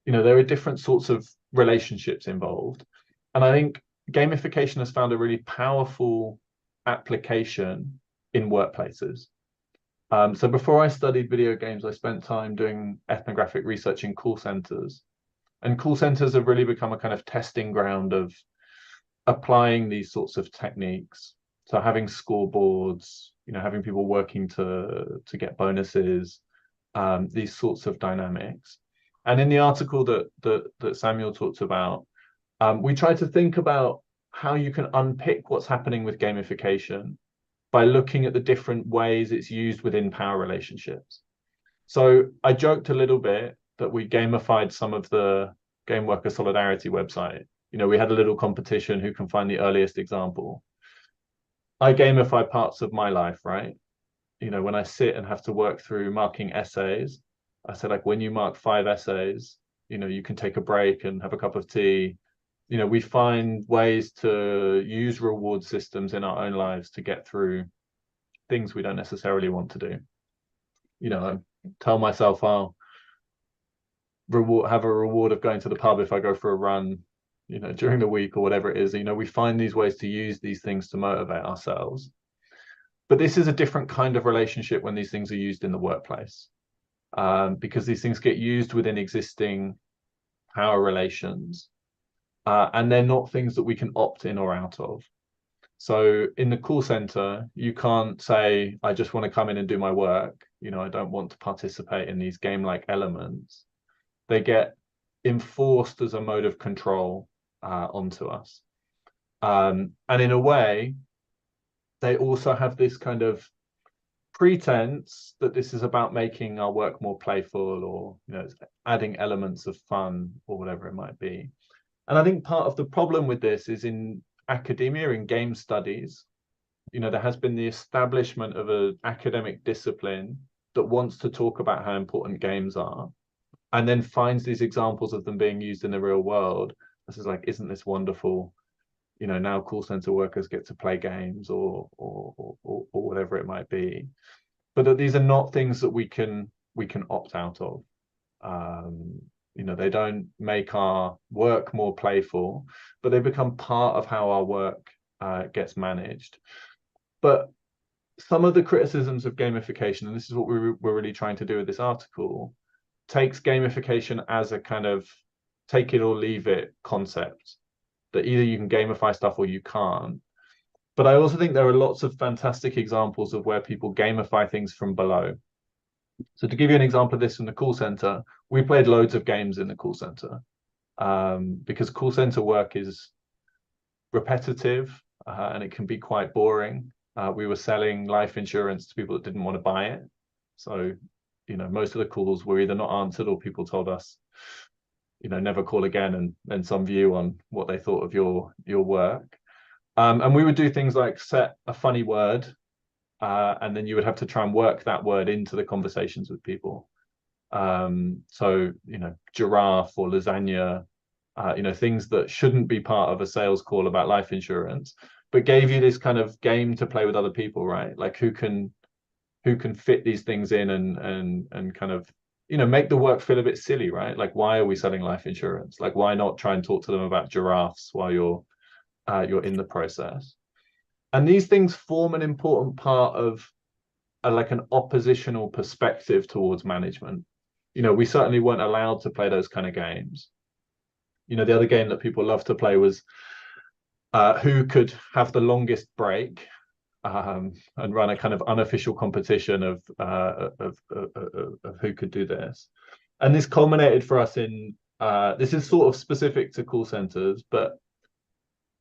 S4: there are different sorts of relationships involved. And I think gamification has found a really powerful application in workplaces. So before I studied video games, I spent time doing ethnographic research in call centers. And call centers have really become a kind of testing ground of applying these sorts of techniques. So having scoreboards, having people working to get bonuses, these sorts of dynamics. And in the article that Samuel talked about, we try to think about how you can unpick what's happening with gamification by looking at the different ways it's used within power relationships. So I joked a little bit that we gamified some of the Game Worker Solidarity website. We had a little competition who can find the earliest example. I gamify parts of my life, right? When I sit and have to work through marking essays, I said, like, when you mark 5 essays, you can take a break and have a cup of tea. We find ways to use reward systems in our own lives to get through things we don't necessarily want to do. I tell myself I'll have a reward of going to the pub if I go for a run, during the week or whatever it is. We find these ways to use these things to motivate ourselves. But this is a different kind of relationship when these things are used in the workplace, because these things get used within existing power relations, and they're not things that we can opt in or out of. So in the call center, you can't say, I just want to come in and do my work. I don't want to participate in these game-like elements. They get enforced as a mode of control onto us. And in a way, they also have this kind of pretense that this is about making our work more playful, or adding elements of fun or whatever it might be. And I think part of the problem with this is in academia, in game studies, there has been the establishment of an academic discipline that wants to talk about how important games are, and then finds these examples of them being used in the real world. This is like, isn't this wonderful? Now call center workers get to play games or whatever it might be. But that these are not things that we can opt out of. They don't make our work more playful, but they become part of how our work gets managed. But some of the criticisms of gamification, and this is what we're really trying to do with this article, takes gamification as a kind of take it or leave it concept, that either you can gamify stuff or you can't. But I also think there are lots of fantastic examples of where people gamify things from below. So to give you an example of this from the call center, we played loads of games in the call center because call center work is repetitive and it can be quite boring. We were selling life insurance to people that didn't want to buy it. So, most of the calls were either not answered or people told us, never call again, and some view on what they thought of your work. And we would do things like set a funny word, and then you would have to try and work that word into the conversations with people. So, giraffe or lasagna, things that shouldn't be part of a sales call about life insurance, but gave you this kind of game to play with other people, right? Like who can fit these things in and kind of, make the work feel a bit silly, right? Like, why are we selling life insurance? Like, why not try and talk to them about giraffes while you're in the process? And these things form an important part of like an oppositional perspective towards management. You know, we certainly weren't allowed to play those kind of games. You know, the other game that people love to play was who could have the longest break, and run a kind of unofficial competition of who could do this. And this culminated for us in this is sort of specific to call centers, but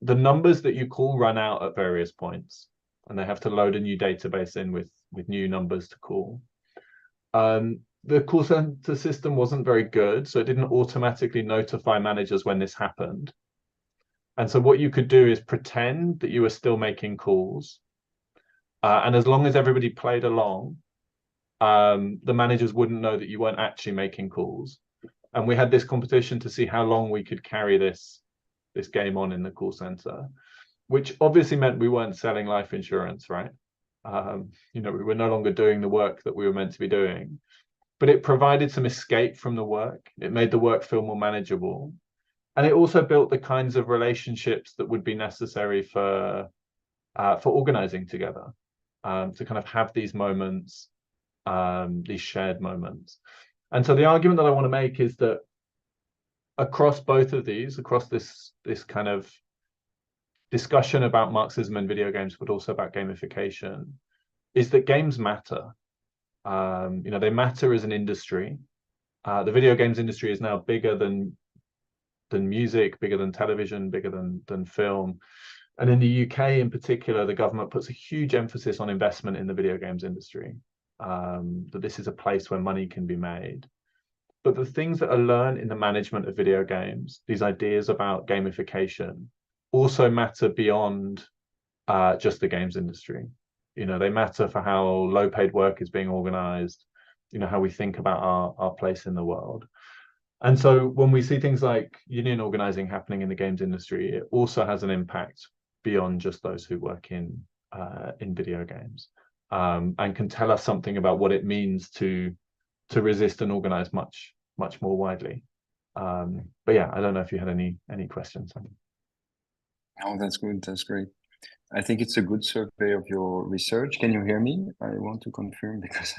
S4: the numbers that you call run out at various points, and they have to load a new database in with new numbers to call. The call center system wasn't very good, so it didn't automatically notify managers when this happened. And so what you could do is pretend that you were still making calls. And as long as everybody played along, the managers wouldn't know that you weren't actually making calls. And we had this competition to see how long we could carry this game on in the call center, which obviously meant we weren't selling life insurance, right? You know, we were no longer doing the work that we were meant to be doing, but it provided some escape from the work. It made the work feel more manageable. And it also built the kinds of relationships that would be necessary for organizing together, to kind of have these moments, these shared moments. And so the argument that I want to make is that across both of these, across this kind of discussion about Marxism and video games, but also about gamification, is that games matter. You know, they matter as an industry. The video games industry is now bigger than music, bigger than television, bigger than film. And in the UK in particular, the government puts a huge emphasis on investment in the video games industry, that this is a place where money can be made. But the things that are learned in the management of video games, these ideas about gamification, also matter beyond just the games industry. You know, they matter for how low-paid work is being organized, you know, how we think about our place in the world. And so when we see things like union organizing happening in the games industry, it also has an impact beyond just those who work in video games, and can tell us something about what it means to resist and organize much more widely. But yeah, I don't know if you had any questions.
S5: Oh, that's good. That's great. I think it's a good survey of your research. Can you hear me? I want to confirm because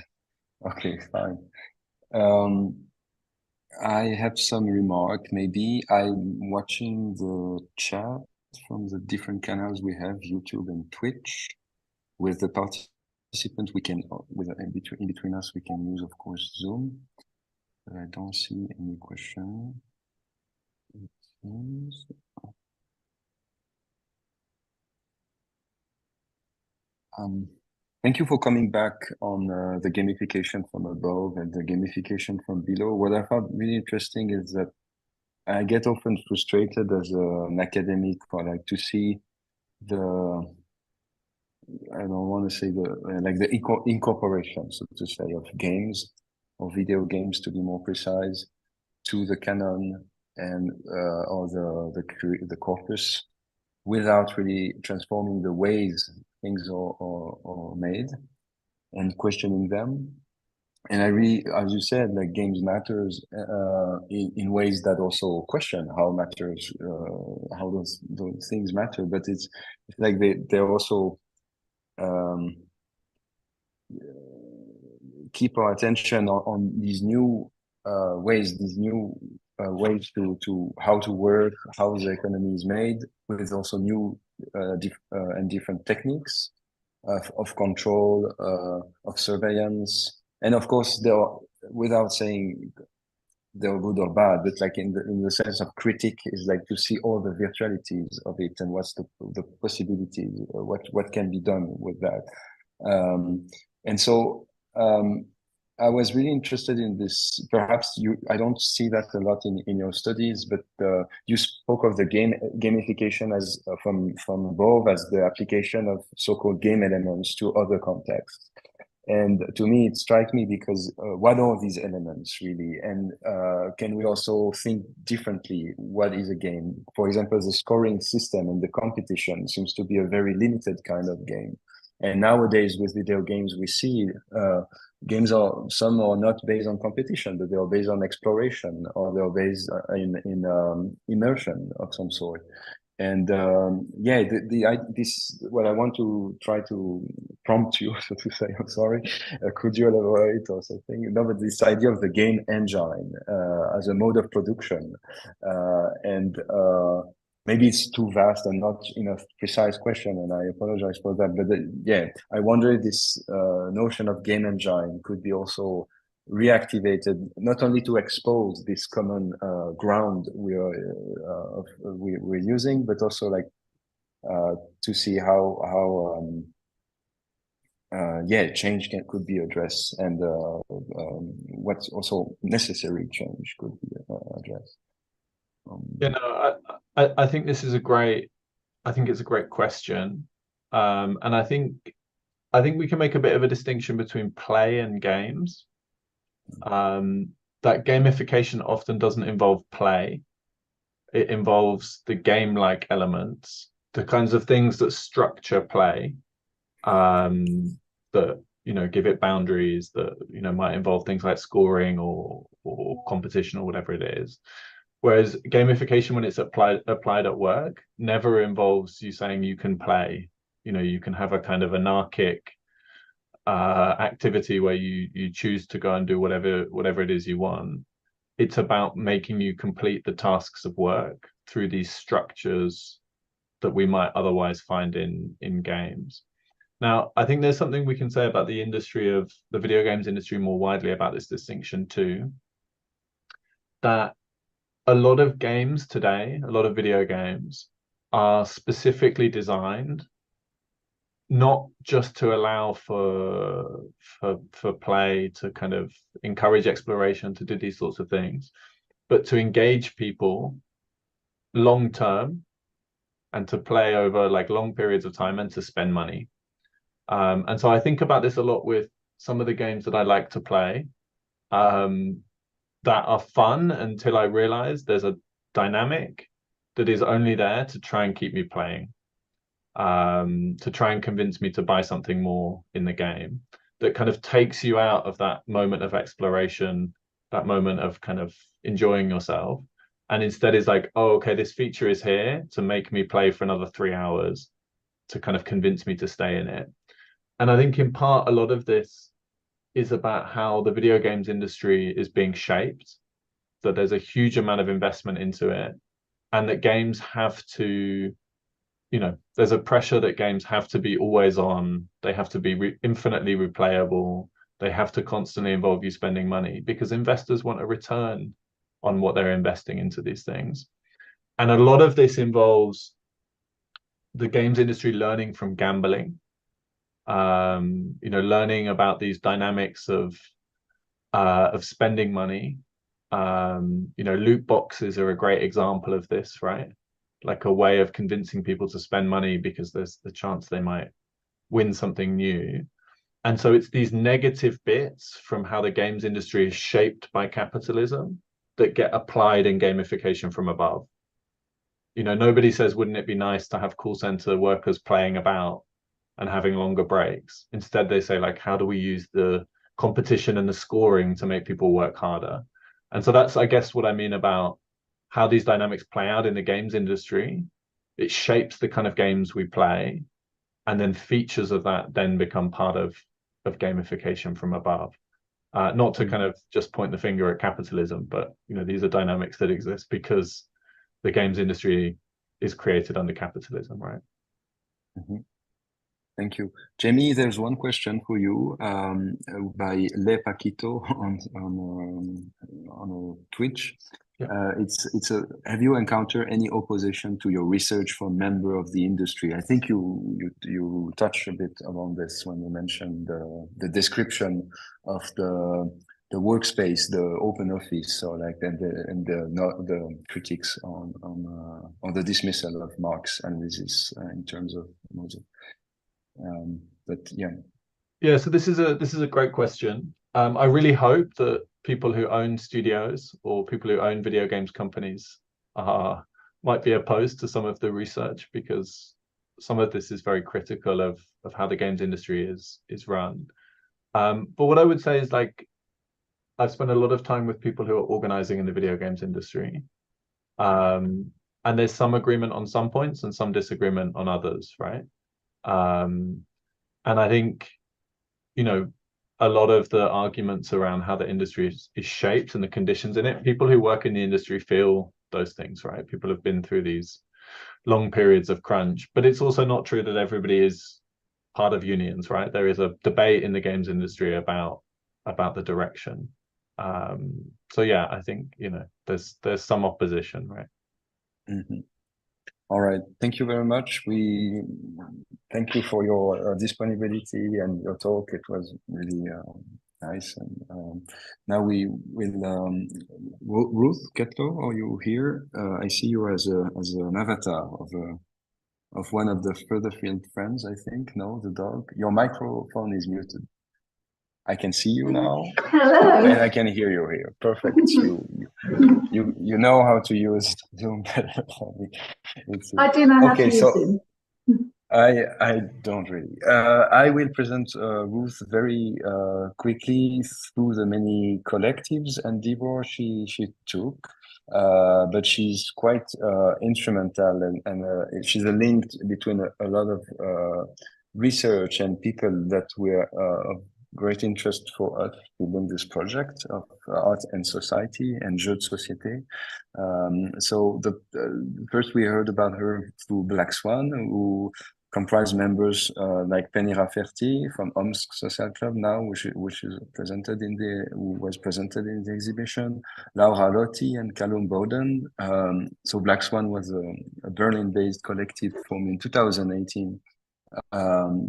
S5: okay, fine. I have some remark. Maybe I'm watching the chat from the different channels we have, YouTube and Twitch. With the participants, we can, in between us, we can use, of course, Zoom. But I don't see any question. It seems. Thank you for coming back on the gamification from above and the gamification from below. What I found really interesting is that I get often frustrated as an academic for like to see I don't want to say the incorporation, so to say, of games or video games, to be more precise, to the canon and or the corpus, without really transforming the ways things are made and questioning them. And I really, as you said, like games matters in ways that also question how matters, how those things matter. But it's like they're also keep our attention on these new ways, to how to work, how the economy is made, with also new and different techniques of control, of surveillance. And of course, there are, without saying they're good or bad, but like in the sense of critique, is like to see all the virtualities of it and what's the possibilities, what can be done with that. And so I was really interested in this. Perhaps I don't see that a lot in your studies, but you spoke of the gamification as from above as the application of so-called game elements to other contexts. And to me, it strikes me because what are these elements really? And can we also think differently? What is a game? For example, the scoring system and the competition seems to be a very limited kind of game. And nowadays with video games, we see games some are not based on competition, but they are based on exploration, or they are based in immersion of some sort. And yeah, this what I want to try to prompt you, so to say. I'm sorry. Could you elaborate or something? No, but this idea of the game engine as a mode of production, and maybe it's too vast and not enough precise question, and I apologize for that. But yeah, I wonder if this notion of game engine could be also reactivated, not only to expose this common ground we're using, but also like to see how yeah, change could be addressed, and what's also necessary change could be addressed.
S4: You know, I think this is a great, I think it's a great question, and I think we can make a bit of a distinction between play and games. That gamification often doesn't involve play. It involves the game-like elements, the kinds of things that structure play, that, you know, give it boundaries, that, you know, might involve things like scoring or competition or whatever it is. Whereas gamification, when it's applied at work, never involves you saying you can play. You know, you can have a kind of anarchic activity where you choose to go and do whatever it is you want. It's about making you complete the tasks of work through these structures that we might otherwise find in games. Now, I think there's something we can say about the industry of the video games industry more widely about this distinction too, that a lot of games today, a lot of video games are specifically designed not just to allow for play, to kind of encourage exploration, to do these sorts of things, but to engage people long term and to play over like long periods of time and to spend money. And so I think about this a lot with some of the games that I like to play, that are fun until I realize there's a dynamic that is only there to try and keep me playing, to try and convince me to buy something more in the game, that kind of takes you out of that moment of exploration, that moment of kind of enjoying yourself, and instead is like, oh, okay, this feature is here to make me play for another 3 hours, to kind of convince me to stay in it. And I think in part, a lot of this is about how the video games industry is being shaped, that there's a huge amount of investment into it, and that games have to, you know, there's a pressure that games have to be always on, they have to be infinitely replayable, they have to constantly involve you spending money, because investors want a return on what they're investing into these things. And a lot of this involves the games industry learning from gambling, you know, learning about these dynamics of spending money. You know, loot boxes are a great example of this, right? Like a way of convincing people to spend money because there's the chance they might win something new. And so it's these negative bits from how the games industry is shaped by capitalism that get applied in gamification from above. You know, nobody says, wouldn't it be nice to have call center workers playing about and having longer breaks? Instead, they say, like, how do we use the competition and the scoring to make people work harder? And so that's, I guess, what I mean about how these dynamics play out in the games industry. It shapes the kind of games we play, and then features of that then become part of gamification from above. Not to kind of just point the finger at capitalism, but, you know, these are dynamics that exist because the games industry is created under capitalism, right?
S5: Mm-hmm. Thank you. Jamie, there's one question for you by Le Paquito on Twitch. Yeah. Have you encountered any opposition to your research from member of the industry? I think you touched a bit on this when you mentioned the description of the workspace, the open office, so like the critiques on the dismissal of Marx analysis in terms of but yeah.
S4: So this is a great question. I really hope that people who own studios or people who own video games companies might be opposed to some of the research, because some of this is very critical of how the games industry is run. But what I would say is, like, I've spent a lot of time with people who are organizing in the video games industry. and there's some agreement on some points and some disagreement on others, right? And I think, you know, a lot of the arguments around how the industry is shaped and the conditions in it, people who work in the industry feel those things, right? People have been through these long periods of crunch, but it's also not true that everybody is part of unions, right? There is a debate in the games industry about the direction. So yeah, I think, you know, there's some opposition, right?
S5: Mm-hmm. All right. Thank you very much. We thank you for your disponibility and your talk. It was really nice. And now we will, Ruth Ketlo, are you here? I see you as an avatar of one of the further field friends, I think. No, the dog. Your microphone is muted. I can see you now.
S6: Hello.
S5: And I can hear you here. Perfect. You know how to use Zoom better than me.
S6: I do know how to use Zoom.
S5: I don't really. I will present Ruth very quickly through the many collectives and endeavor she took. But she's quite instrumental and she's a link between a lot of research and people that were of great interest for us within this project of art and society and jeux de société. So first we heard about her through Black Swan, who comprise members like Penny Rafferty from Omsk Social Club now, which is who was presented in the exhibition, Laura Lotti and Callum Bowden. So Black Swan was a Berlin-based collective formed in 2018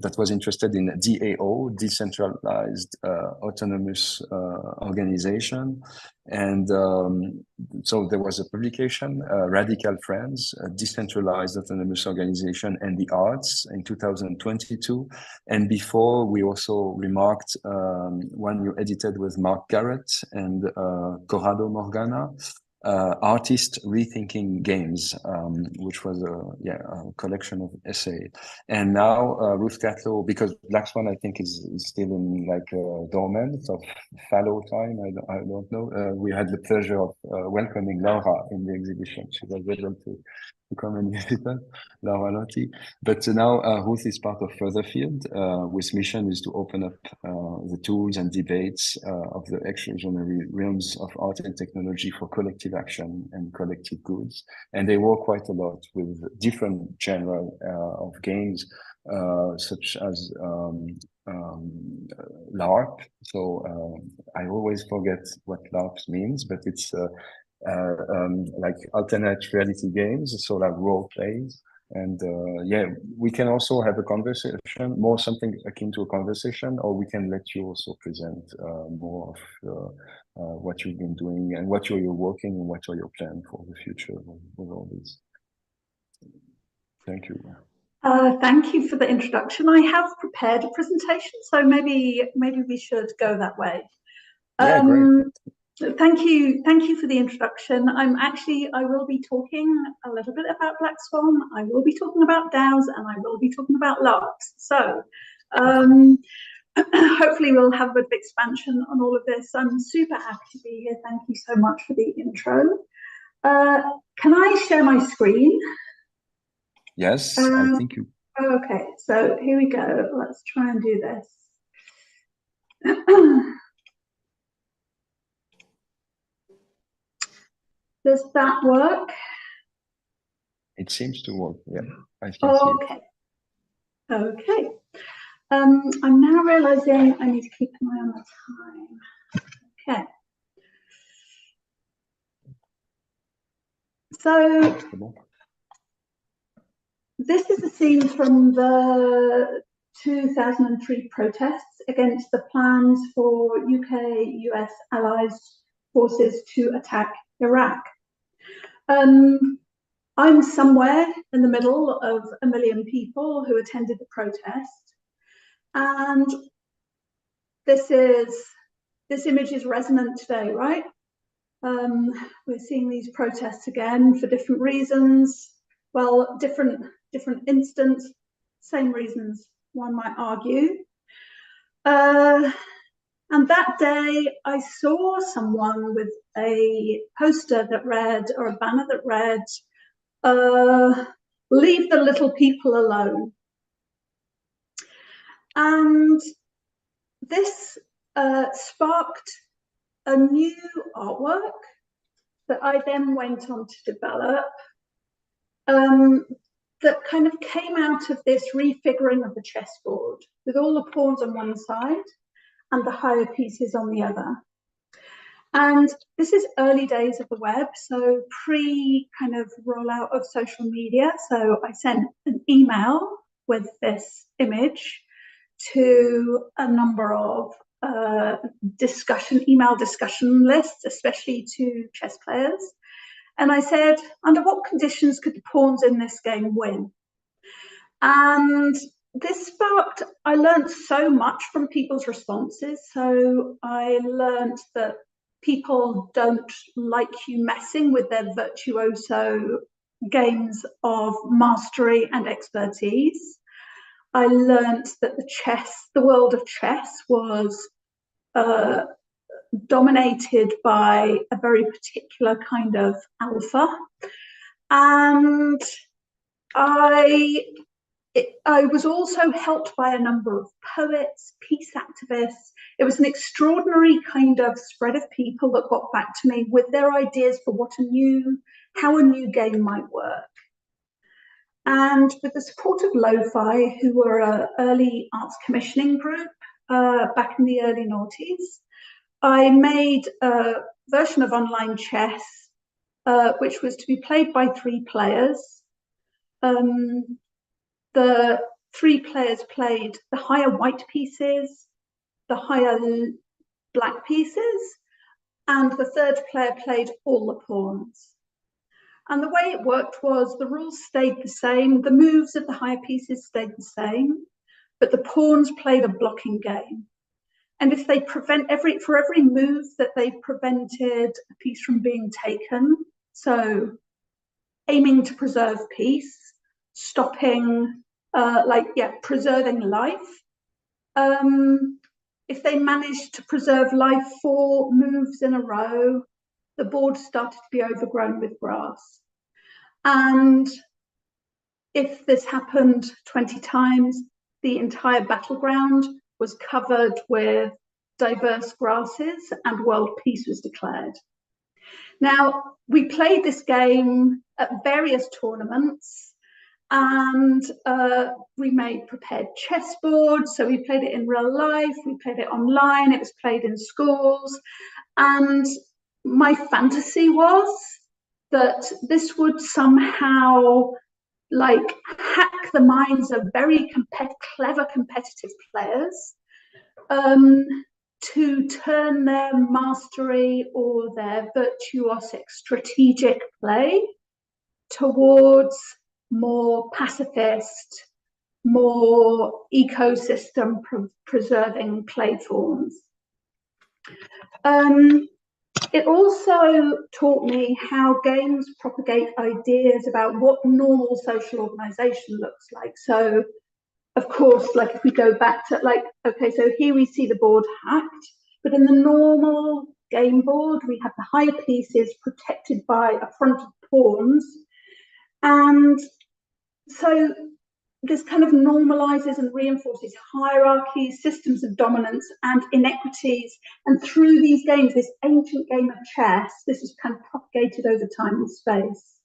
S5: that was interested in DAO, decentralized autonomous organization. And so there was a publication, Radical Friends, a decentralized autonomous organization and the arts in 2022. And before we also remarked one you edited with Mark Garrett and Corrado Morgana, Artist Rethinking Games, which was a collection of essays. And now Ruth Catlow, because Black Swan I think is still in like dormant of fallow time. I don't know. We had the pleasure of welcoming Laura in the exhibition. She was able to come and visit us, Laura Lotti. But now Ruth is part of Furtherfield, whose mission is to open up the tools and debates of the extraordinary realms of art and technology for collective action and collective goods. And they work quite a lot with different genres of games, such as LARP. So I always forget what LARP means, but it's like alternate reality games, so like role plays. And yeah, we can also have a conversation, more something akin to a conversation, or we can let you also present more of what you've been doing and what you're working and what are your plans for the future with all this. Thank you.
S6: Thank you for the introduction. I have prepared a presentation, so maybe we should go that way.
S5: Yeah, great.
S6: Thank you for the introduction. I will be talking a little bit about Black Swan. I will be talking about DAOs and I will be talking about LARPs. So hopefully we'll have a bit of expansion on all of this. I'm super happy to be here. Thank you so much for the intro. Can I share my screen?
S5: Yes, I think you.
S6: Okay, so here we go. Let's try and do this. Does that work?
S5: It seems to work. Yeah, I can
S6: see it. Okay. I'm now realizing I need to keep an eye on the time. Okay. So this is a scene from the 2003 protests against the plans for UK-US allies forces to attack Iraq. I'm somewhere in the middle of 1 million people who attended the protest, and this image is resonant today, right? We're seeing these protests again for different reasons. Well, different instance, same reasons, one might argue. And that day, I saw someone with a poster that read, or a banner that read, leave the little people alone. And this sparked a new artwork that I then went on to develop, that kind of came out of this refiguring of the chessboard with all the pawns on one side and the higher pieces on the other. And this is early days of the web, so pre kind of rollout of social media. So I sent an email with this image to a number of email discussion lists, especially to chess players. And I said, under what conditions could the pawns in this game win? And this sparked, I learned so much from people's responses. So I learned that people don't like you messing with their virtuoso games of mastery and expertise. I learned that the world of chess was dominated by a very particular kind of alpha. And I was also helped by a number of poets, peace activists. It was an extraordinary kind of spread of people that got back to me with their ideas for how a new game might work. And with the support of Lo-Fi, who were an early arts commissioning group back in the early noughties, I made a version of online chess, which was to be played by 3 players. The 3 players played the higher white pieces, the higher black pieces, and the 3rd player played all the pawns. And the way it worked was the rules stayed the same, the moves of the higher pieces stayed the same, but the pawns played a blocking game. And if they for every move that they prevented a piece from being taken, so aiming to preserve peace, stopping, preserving life. If they managed to preserve life 4 moves in a row, the board started to be overgrown with grass. And if this happened 20 times, the entire battleground was covered with diverse grasses and world peace was declared. Now, we played this game at various tournaments, and we made prepared chessboards. So we played it in real life, we played it online, it was played in schools. And my fantasy was that this would somehow hack the minds of very clever competitive players to turn their mastery or their virtuosic strategic play towards more pacifist, more ecosystem preserving play forms. It also taught me how games propagate ideas about what normal social organization looks like. So, of course, if we go back to okay, so here we see the board hacked, but in the normal game board, we have the higher pieces protected by a front of pawns. And so this kind of normalizes and reinforces hierarchies, systems of dominance and inequities. And through these games, this ancient game of chess, this is kind of propagated over time and space.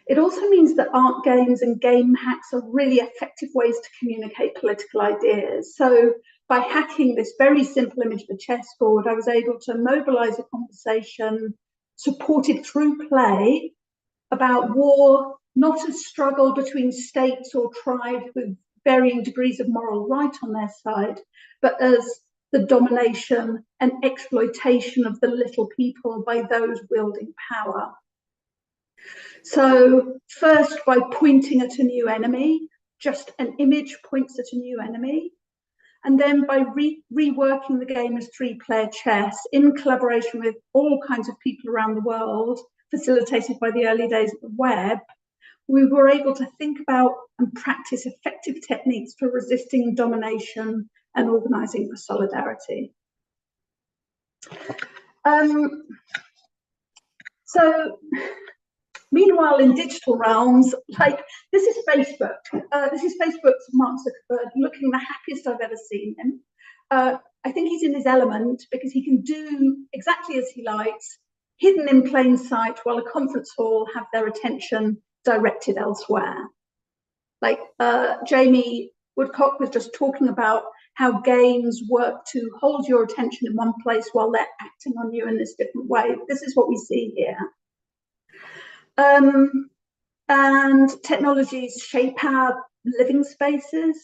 S6: It also means that art games and game hacks are really effective ways to communicate political ideas. So by hacking this very simple image of a chessboard, I was able to mobilize a conversation supported through play about war, not a struggle between states or tribes with varying degrees of moral right on their side, but as the domination and exploitation of the little people by those wielding power. So first, by pointing at a new enemy, just an image points at a new enemy. And then by reworking the game as 3-player chess in collaboration with all kinds of people around the world, facilitated by the early days of the web, we were able to think about and practice effective techniques for resisting domination and organizing for solidarity. So Meanwhile, in digital realms, like this is Facebook. This is Facebook's Mark Zuckerberg, looking the happiest I've ever seen him. I think he's in his element because he can do exactly as he likes, hidden in plain sight, while a conference hall have their attention directed elsewhere. Like Jamie Woodcock was just talking about how games work to hold your attention in one place while they're acting on you in this different way. This is what we see here. And technologies shape our living spaces,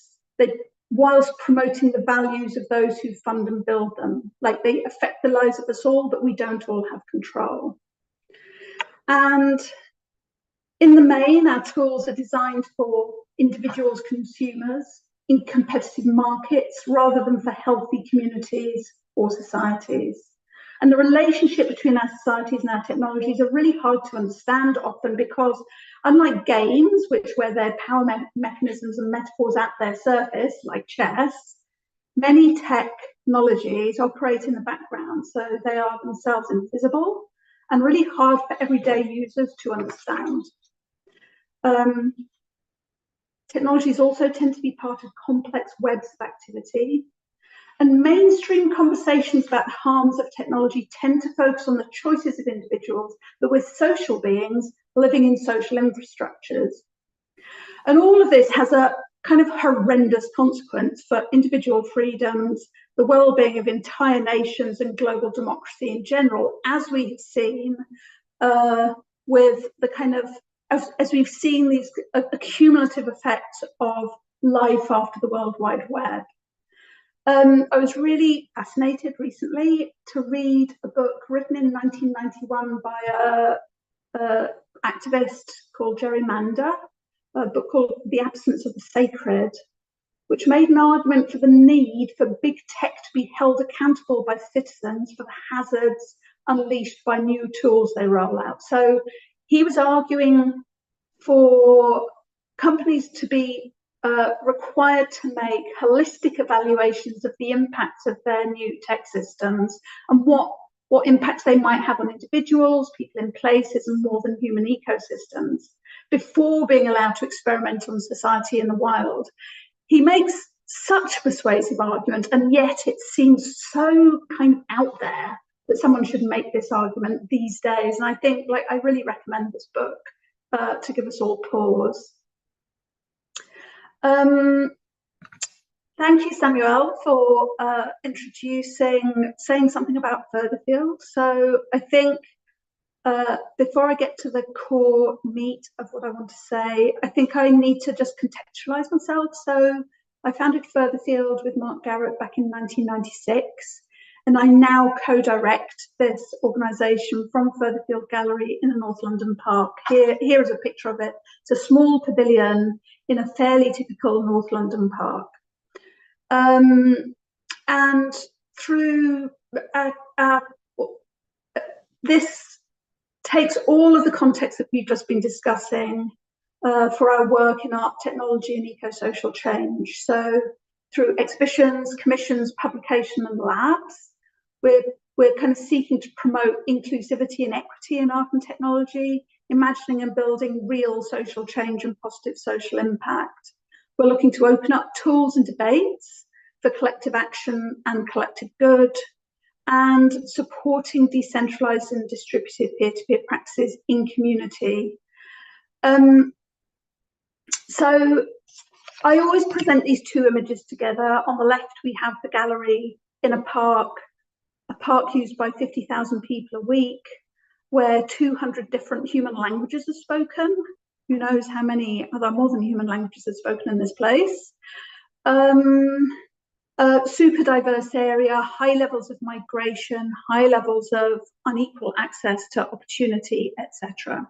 S6: whilst promoting the values of those who fund and build them. Like they affect the lives of us all, but we don't all have control. And in the main, our tools are designed for individuals, consumers in competitive markets rather than for healthy communities or societies. And the relationship between our societies and our technologies are really hard to understand often because unlike games, where their power mechanisms and metaphors at their surface, like chess, many technologies operate in the background, so they are themselves invisible and really hard for everyday users to understand. Technologies also tend to be part of complex webs of activity. And mainstream conversations about the harms of technology tend to focus on the choices of individuals, but we're social beings living in social infrastructures. And all of this has a kind of horrendous consequence for individual freedoms, the well-being of entire nations and global democracy in general, as we have seen with the kind of, as we've seen these accumulative effects of life after the World Wide Web. I was really fascinated recently to read a book written in 1991 by an activist called Jerry Mander, a book called The Absence of the Sacred, which made an argument for the need for big tech to be held accountable by citizens for the hazards unleashed by new tools they roll out. So he was arguing for companies to be required to make holistic evaluations of the impacts of their new tech systems and what impacts they might have on individuals, people in places, and more than human ecosystems before being allowed to experiment on society in the wild. He makes such a persuasive argument, and yet it seems so kind of out there that someone should make this argument these days. And I think, like, I really recommend this book to give us all pause. Thank you, Samuel, for saying something about Furtherfield. So I think before I get to the core meat of what I want to say, I think I need to just contextualize myself. So I founded Furtherfield with Mark Garrett back in 1996, and I now co-direct this organisation from Furtherfield Gallery in a North London park. Here is a picture of it. It's a small pavilion in a fairly typical North London park. And through this takes all of the context that we've just been discussing for our work in art, technology, and eco-social change. So through exhibitions, commissions, publication, and labs, we're kind of seeking to promote inclusivity and equity in art and technology, imagining and building real social change and positive social impact. We're looking to open up tools and debates for collective action and collective good, and supporting decentralized and distributed peer-to-peer practices in community. So I always present these two images together. On the left, we have the gallery in a park used by 50,000 people a week, where 200 different human languages are spoken. Who knows how many other more than human languages are spoken in this place. Super diverse area, high levels of migration, high levels of unequal access to opportunity, etc.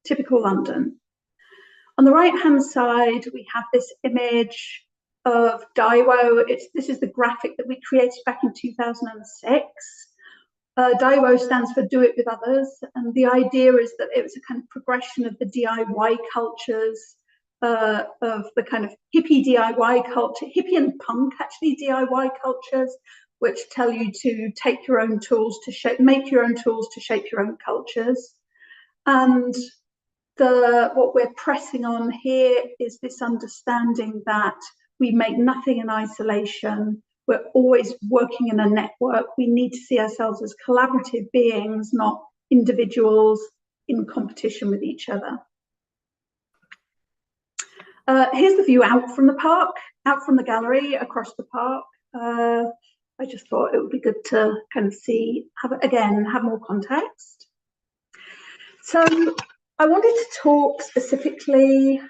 S6: Typical London. On the right-hand side, we have this image of Daiwo. This is the graphic that we created back in 2006. Daiwo stands for Do It With Others, and the idea is that it was a kind of progression of the DIY cultures, of the kind of hippie DIY culture, hippie and punk actually DIY cultures, which tell you to take your own tools to shape, make your own tools to shape your own cultures. And what we're pressing on here is this understanding that we make nothing in isolation. We're always working in a network. We need to see ourselves as collaborative beings, not individuals in competition with each other. Here's the view out from the park, out from the gallery, across the park. I just thought it would be good to kind of see, have more context. So I wanted to talk specifically,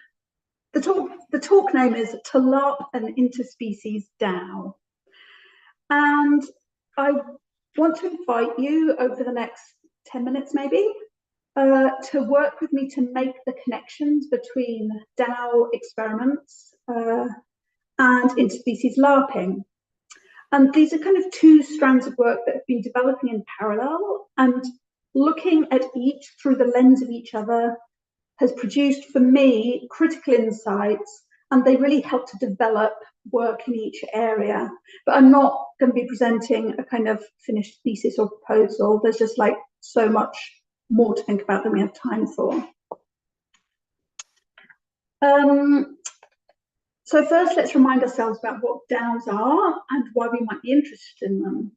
S6: the talk name is To LARP an Interspecies DAO. And I want to invite you over the next 10 minutes maybe, to work with me to make the connections between DAO experiments and interspecies LARPing. And these are kind of two strands of work that have been developing in parallel, and looking at each through the lens of each other has produced for me critical insights, and they really help to develop work in each area. But I'm not going to be presenting a kind of finished thesis or proposal. There's just like so much more to think about than we have time for. So first, let's remind ourselves about what DAOs are and why we might be interested in them.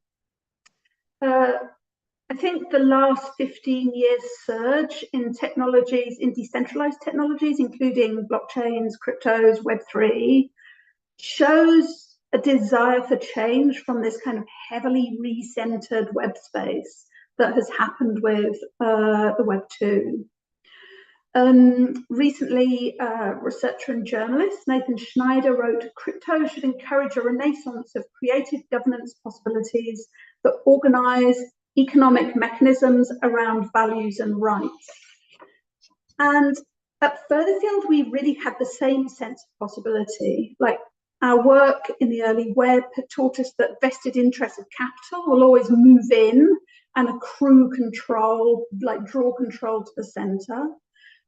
S6: I think the last 15 years surge in technologies, in decentralized technologies, including blockchains, cryptos, Web3, shows a desire for change from this kind of heavily re-centered web space that has happened with the Web 2. Recently, researcher and journalist Nathan Schneider wrote, "Crypto should encourage a renaissance of creative governance possibilities that organize economic mechanisms around values and rights." And at Furtherfield, we really had the same sense of possibility. Like, our work in the early web had taught us that vested interests of capital will always move in and accrue control, like draw control to the center.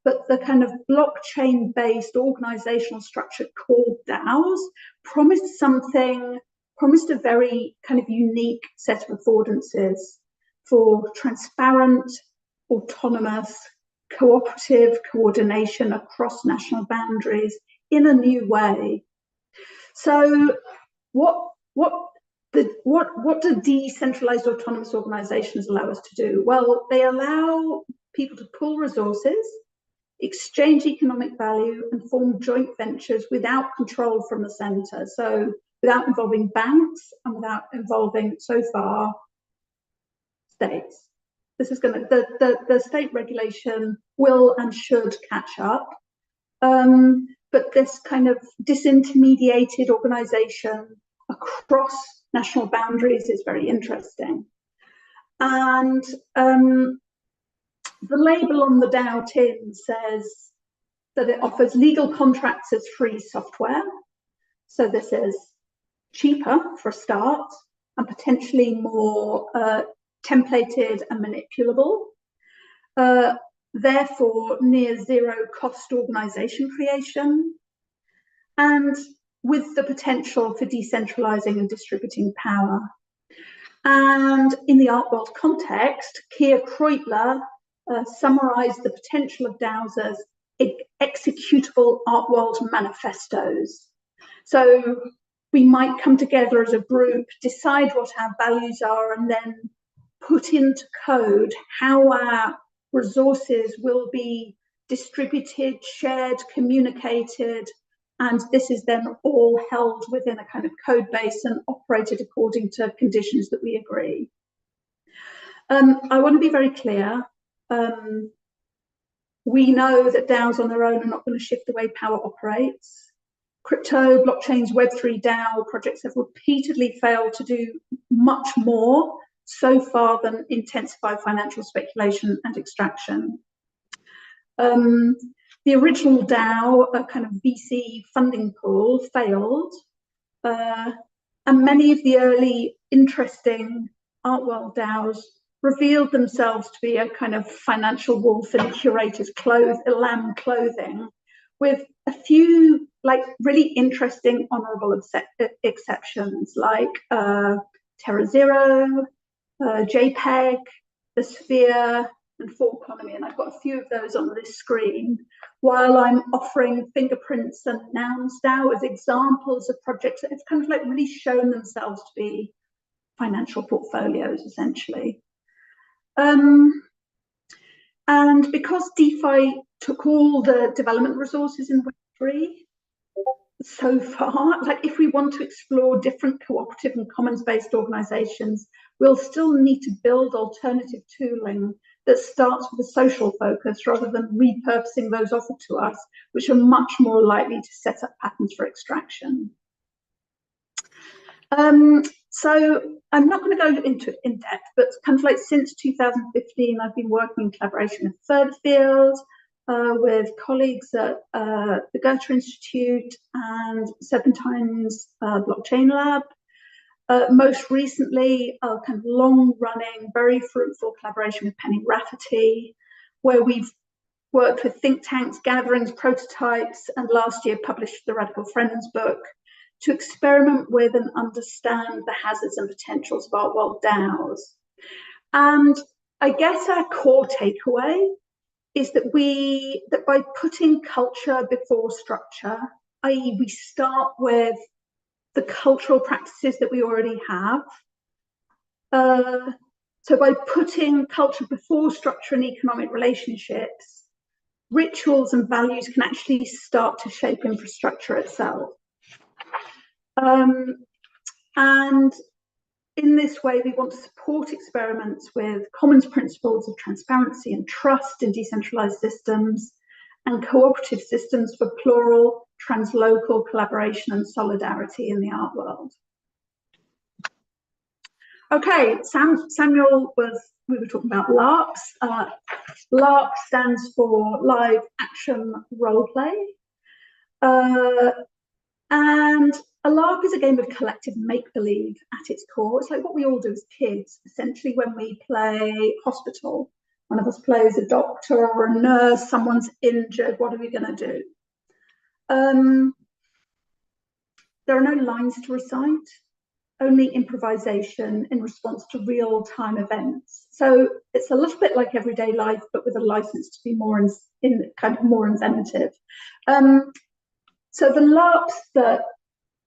S6: But the kind of blockchain-based organizational structure called DAOs promised a very kind of unique set of affordances for transparent, autonomous, cooperative coordination across national boundaries in a new way. So what do decentralized autonomous organizations allow us to do? Well, they allow people to pool resources, exchange economic value, and form joint ventures without control from the center. So without involving banks and without involving, so far, states. This is going to, the state regulation will and should catch up. But this kind of disintermediated organization across national boundaries is very interesting. And the label on the DAO tin says that it offers legal contracts as free software. So this is cheaper for a start and potentially more templated and manipulable. Therefore, near zero cost organization creation, and with the potential for decentralizing and distributing power. And in the art world context, Kia Kreutler summarized the potential of DAOs as executable art world manifestos. So we might come together as a group, decide what our values are, and then put into code how our resources will be distributed, shared, communicated, and this is then all held within a kind of code base and operated according to conditions that we agree. I want to be very clear. We know that DAOs on their own are not going to shift the way power operates. Crypto, blockchains, Web3 DAO projects have repeatedly failed to do much more so far than intensify financial speculation and extraction. The original DAO, a kind of VC funding pool, failed, and many of the early interesting art world DAOs revealed themselves to be a kind of financial wolf in curator's lamb clothing, with a few like really interesting honorable exceptions like TerraZero, JPEG, the Sphere, and full economy. And I've got a few of those on this screen, while I'm offering fingerprints and nouns now as examples of projects that have kind of like really shown themselves to be financial portfolios, essentially. And because DeFi took all the development resources in Web3 so far, like if we want to explore different cooperative and commons-based organizations, we'll still need to build alternative tooling that starts with a social focus rather than repurposing those offered to us, which are much more likely to set up patterns for extraction. So I'm not going to go into it in depth, but kind of like since 2015, I've been working in collaboration with Furtherfield, with colleagues at the Goethe Institute and Serpentine's Blockchain Lab. Most recently, a kind of long-running, very fruitful collaboration with Penny Rafferty, where we've worked with think tanks, gatherings, prototypes, and last year published the Radical Friends book to experiment with and understand the hazards and potentials of our world DAOs. And I guess our core takeaway is that by putting culture before structure, i.e. we start with the cultural practices that we already have. So by putting culture before structure and economic relationships, rituals and values can actually start to shape infrastructure itself. And in this way, we want to support experiments with commons principles of transparency and trust in decentralized systems and cooperative systems for plural, translocal collaboration and solidarity in the art world. Okay, Samuel we were talking about LARPs. LARP stands for Live Action Roleplay. And a LARP is a game of collective make-believe at its core. It's like what we all do as kids, essentially when we play hospital. One of us plays a doctor or a nurse, someone's injured, what are we going to do? There are no lines to recite, only improvisation in response to real-time events. So it's a little bit like everyday life, but with a license to be more more inventive. So the LARPs that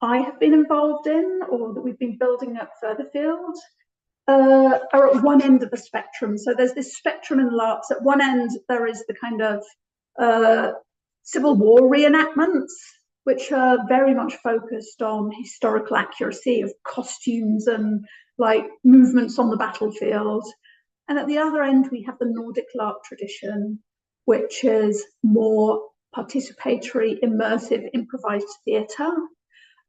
S6: I have been involved in, or that we've been building at Furtherfield, are at one end of the spectrum. So there's this spectrum in LARPs. At one end, there is the kind of Civil War reenactments, which are very much focused on historical accuracy of costumes and like movements on the battlefield. And at the other end, we have the Nordic LARP tradition, which is more participatory, immersive, improvised theatre.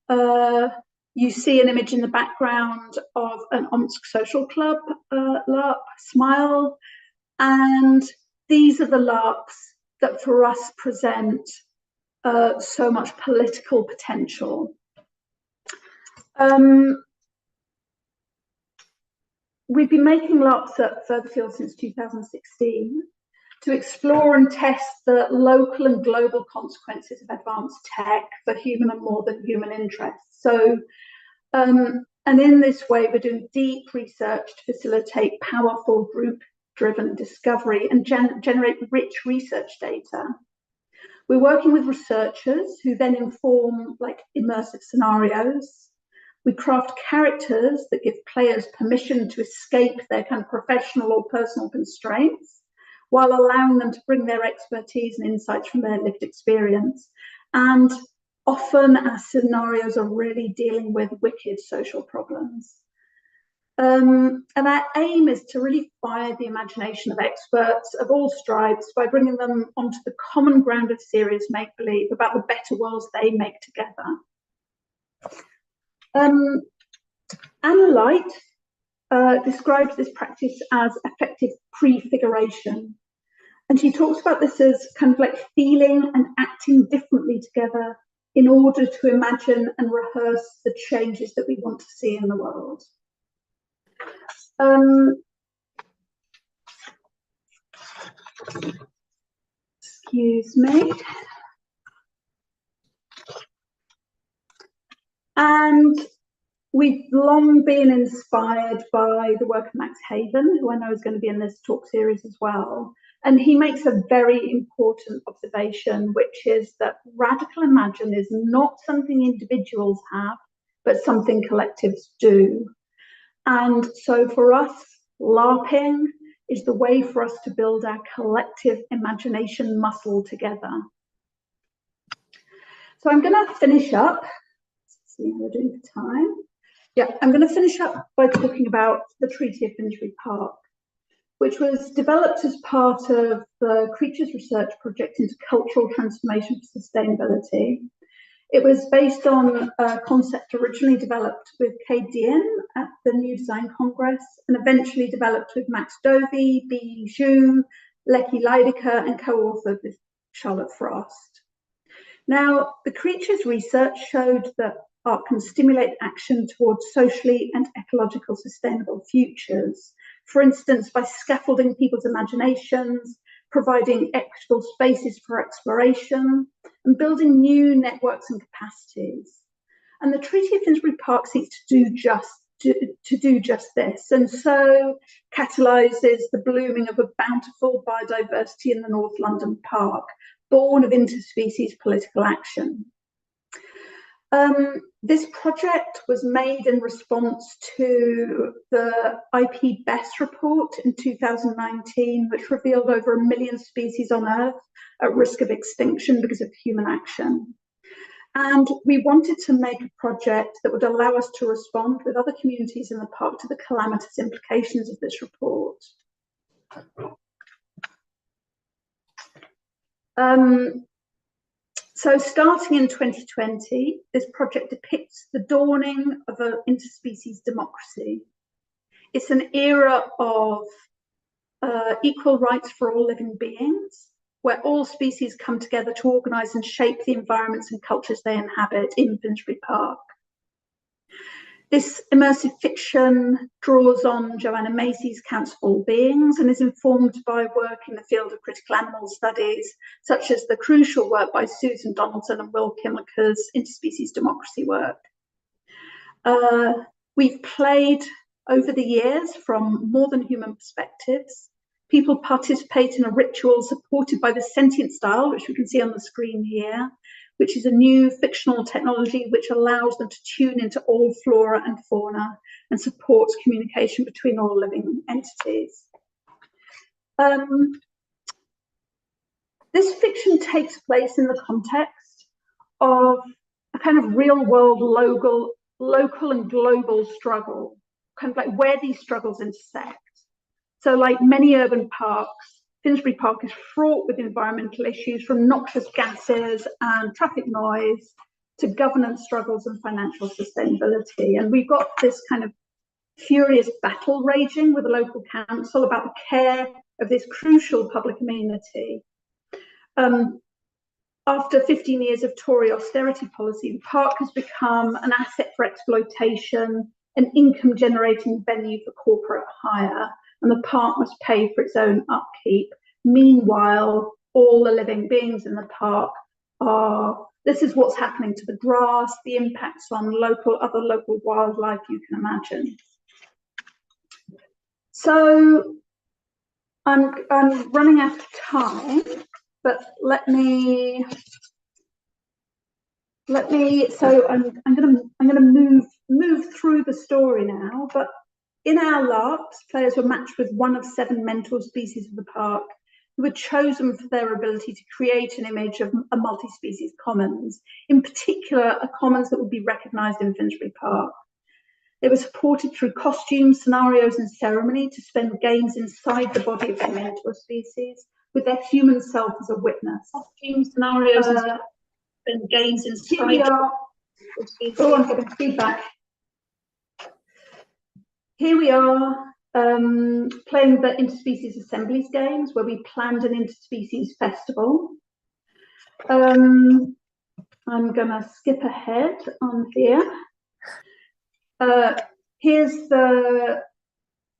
S6: You see an image in the background of an Omsk social club LARP, Smile, and these are the LARPs that for us present so much political potential. We've been making LARPs at Furtherfield since 2016 to explore and test the local and global consequences of advanced tech for human and more than human interests. So, and in this way, we're doing deep research to facilitate powerful group-driven discovery and generate rich research data. We're working with researchers who then inform like immersive scenarios. We craft characters that give players permission to escape their kind of professional or personal constraints, while allowing them to bring their expertise and insights from their lived experience. And often our scenarios are really dealing with wicked social problems. And our aim is to really fire the imagination of experts of all stripes by bringing them onto the common ground of serious make-believe about the better worlds they make together. Anna Light describes this practice as effective prefiguration. And she talks about this as kind of like feeling and acting differently together in order to imagine and rehearse the changes that we want to see in the world. Excuse me. And we've long been inspired by the work of Max Haven, who I know is going to be in this talk series as well. And he makes a very important observation, which is that radical imagine is not something individuals have, but something collectives do. And so for us, LARPing is the way for us to build our collective imagination muscle together. So I'm going to finish up. Let's see how we're doing for time. Yeah, I'm going to finish up by talking about the Treaty of Finsbury Park, which was developed as part of the Creatures Research Project into Cultural Transformation for Sustainability. It was based on a concept originally developed with Kay Dean at the New Design Congress and eventually developed with Max Dovey, Bi Zhu, Leki Leidecker, and co-authored with Charlotte Frost. Now, the Creatures research showed that art can stimulate action towards socially and ecological sustainable futures. For instance, by scaffolding people's imaginations, providing equitable spaces for exploration, and building new networks and capacities. And the Treaty of Finsbury Park seeks to do just this, and so catalyses the blooming of a bountiful biodiversity in the North London Park, born of interspecies political action. This project was made in response to the IPBES report in 2019, which revealed over 1 million species on Earth at risk of extinction because of human action. And we wanted to make a project that would allow us to respond with other communities in the park to the calamitous implications of this report. So starting in 2020, this project depicts the dawning of an interspecies democracy. It's an era of equal rights for all living beings, where all species come together to organise and shape the environments and cultures they inhabit in Finsbury Park. This immersive fiction draws on Joanna Macy's Counts of All Beings and is informed by work in the field of critical animal studies, such as the crucial work by Susan Donaldson and Will Kimlicker's interspecies democracy work. We've played over the years from more than human perspectives. People participate in a ritual supported by the sentient style, which we can see on the screen here, which is a new fictional technology which allows them to tune into all flora and fauna and supports communication between all living entities. This fiction takes place in the context of a kind of real world local and global struggle, kind of like where these struggles intersect. So like many urban parks, Finsbury Park is fraught with environmental issues, from noxious gases and traffic noise to governance struggles and financial sustainability. And we've got this kind of furious battle raging with the local council about the care of this crucial public amenity. After 15 years of Tory austerity policy, the park has become an asset for exploitation, an income-generating venue for corporate hire, and the park must pay for its own upkeep. Meanwhile, all the living beings in the park this is what's happening to the grass, the impacts on other local wildlife you can imagine. So I'm running out of time, but so I'm gonna move through the story now, but in our LARPs, players were matched with one of 7 mentor species of the park who were chosen for their ability to create an image of a multi-species commons, in particular, a commons that would be recognised in Finsbury Park. They were supported through costumes, scenarios and ceremony to spend games inside the body of their mentor species, with their human self as a witness. Costumes, scenarios and spend games inside the body of species. Oh, I'm getting feedback. Here we are playing the interspecies assemblies games, where we planned an interspecies festival. I'm gonna skip ahead on here. Here's the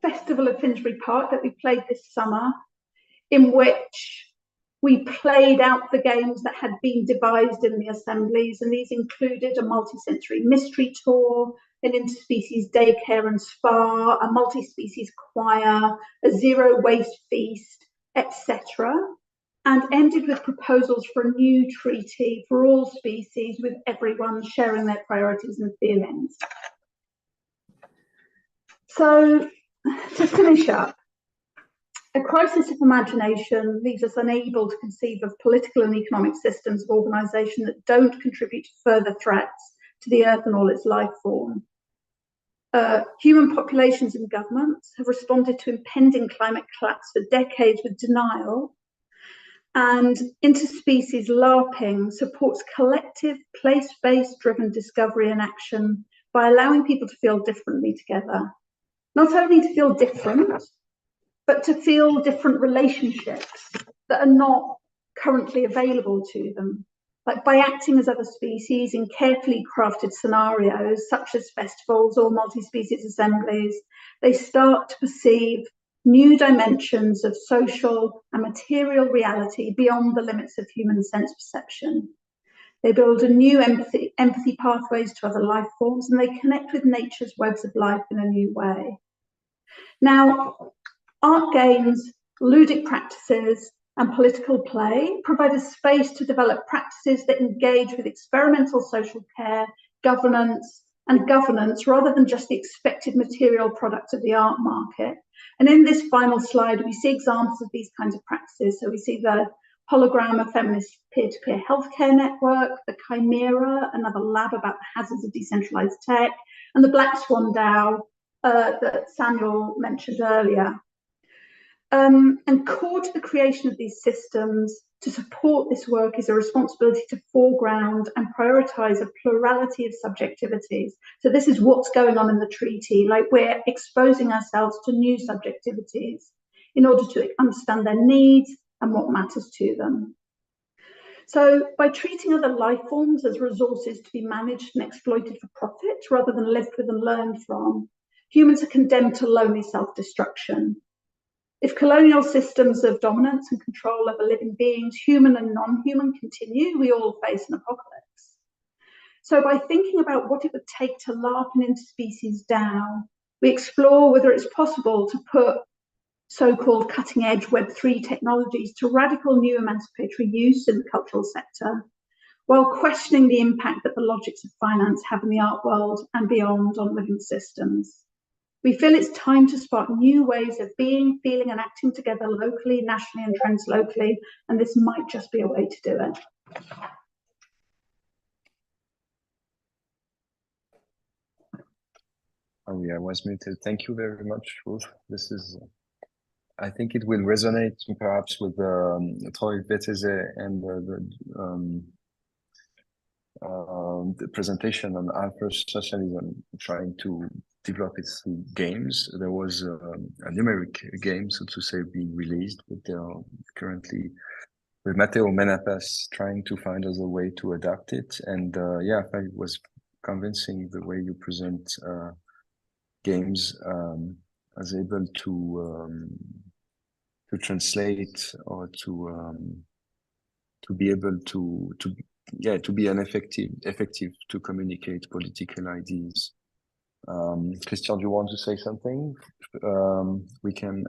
S6: Festival of Finsbury Park that we played this summer, in which we played out the games that had been devised in the assemblies, and these included a multi-sensory mystery tour, an interspecies daycare and spa, a multi-species choir, a zero waste feast, etc., and ended with proposals for a new treaty for all species, with everyone sharing their priorities and feelings. So, to finish up, a crisis of imagination leaves us unable to conceive of political and economic systems of organisation that don't contribute to further threats to the Earth and all its life form. Human populations and governments have responded to impending climate collapse for decades with denial, and interspecies LARPing supports collective, place-based driven discovery and action by allowing people to feel differently together. Not only to feel different, but to feel different relationships that are not currently available to them. Like by acting as other species in carefully crafted scenarios, such as festivals or multi-species assemblies, they start to perceive new dimensions of social and material reality beyond the limits of human sense perception. They build a new empathy pathways to other life forms, and they connect with nature's webs of life in a new way. Now, art games, ludic practices, and political play provide a space to develop practices that engage with experimental social care, governance, rather than just the expected material product of the art market. And in this final slide, we see examples of these kinds of practices. So we see the hologram, a feminist peer-to-peer healthcare network, the Chimera, another lab about the hazards of decentralized tech, and the Black Swan DAO that Samuel mentioned earlier. And core to the creation of these systems to support this work is a responsibility to foreground and prioritize a plurality of subjectivities. So this is what's going on in the treaty, like we're exposing ourselves to new subjectivities in order to understand their needs and what matters to them. So by treating other life forms as resources to be managed and exploited for profit rather than lived with and learned from, humans are condemned to lonely self-destruction. If colonial systems of dominance and control over living beings, human and non-human, continue, we all face an apocalypse. So by thinking about what it would take to LARP an interspecies DAO, we explore whether it's possible to put so-called cutting-edge Web3 technologies to radical new emancipatory use in the cultural sector, while questioning the impact that the logics of finance have in the art world and beyond on living systems. We feel it's time to spark new ways of being, feeling, and acting together locally, nationally, and translocally, and this might just be a way to do it.
S5: Oh yeah, I was muted. Thank you very much, Ruth. This is, I think it will resonate perhaps with Troy Beteze and the presentation on alpha socialism, trying to develop it through games. There was a numeric game, so to say, being released, but they are currently with Matteo Menapas trying to find us a way to adapt it. And yeah, I find it was convincing the way you present games as able to translate or to be able to be an effective to communicate political ideas. Christian, do you want to say something? We can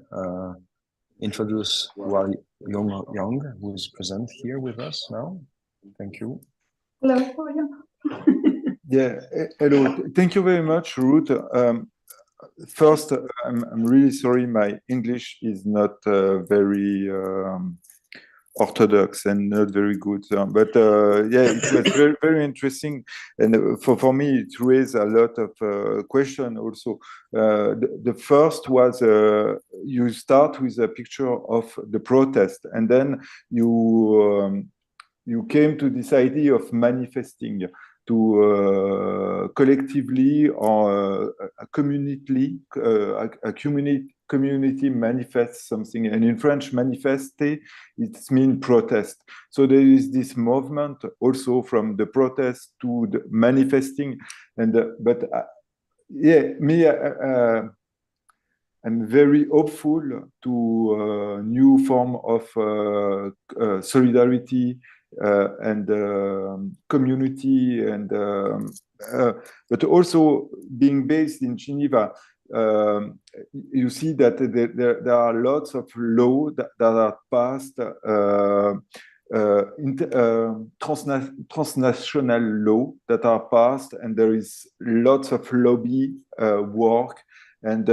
S5: introduce Wal Young, who is present here with us now. Thank you.
S6: Hello.
S1: Yeah, hello. Thank you very much, Ruth. First, I'm really sorry, my English is not very orthodox and not very good, but yeah, it was very, very interesting, and for me it raised a lot of questions also. The first was you start with a picture of the protest, and then you came to this idea of manifesting, to collectively or a community manifests something, and in French, manifester, it means protest. So there is this movement also from the protest to the manifesting, and but yeah, me, I'm very hopeful to a new form of solidarity and community, and but also being based in Geneva, you see that there are lots of laws that are passed, transnational law that are passed, and there is lots of lobby work, and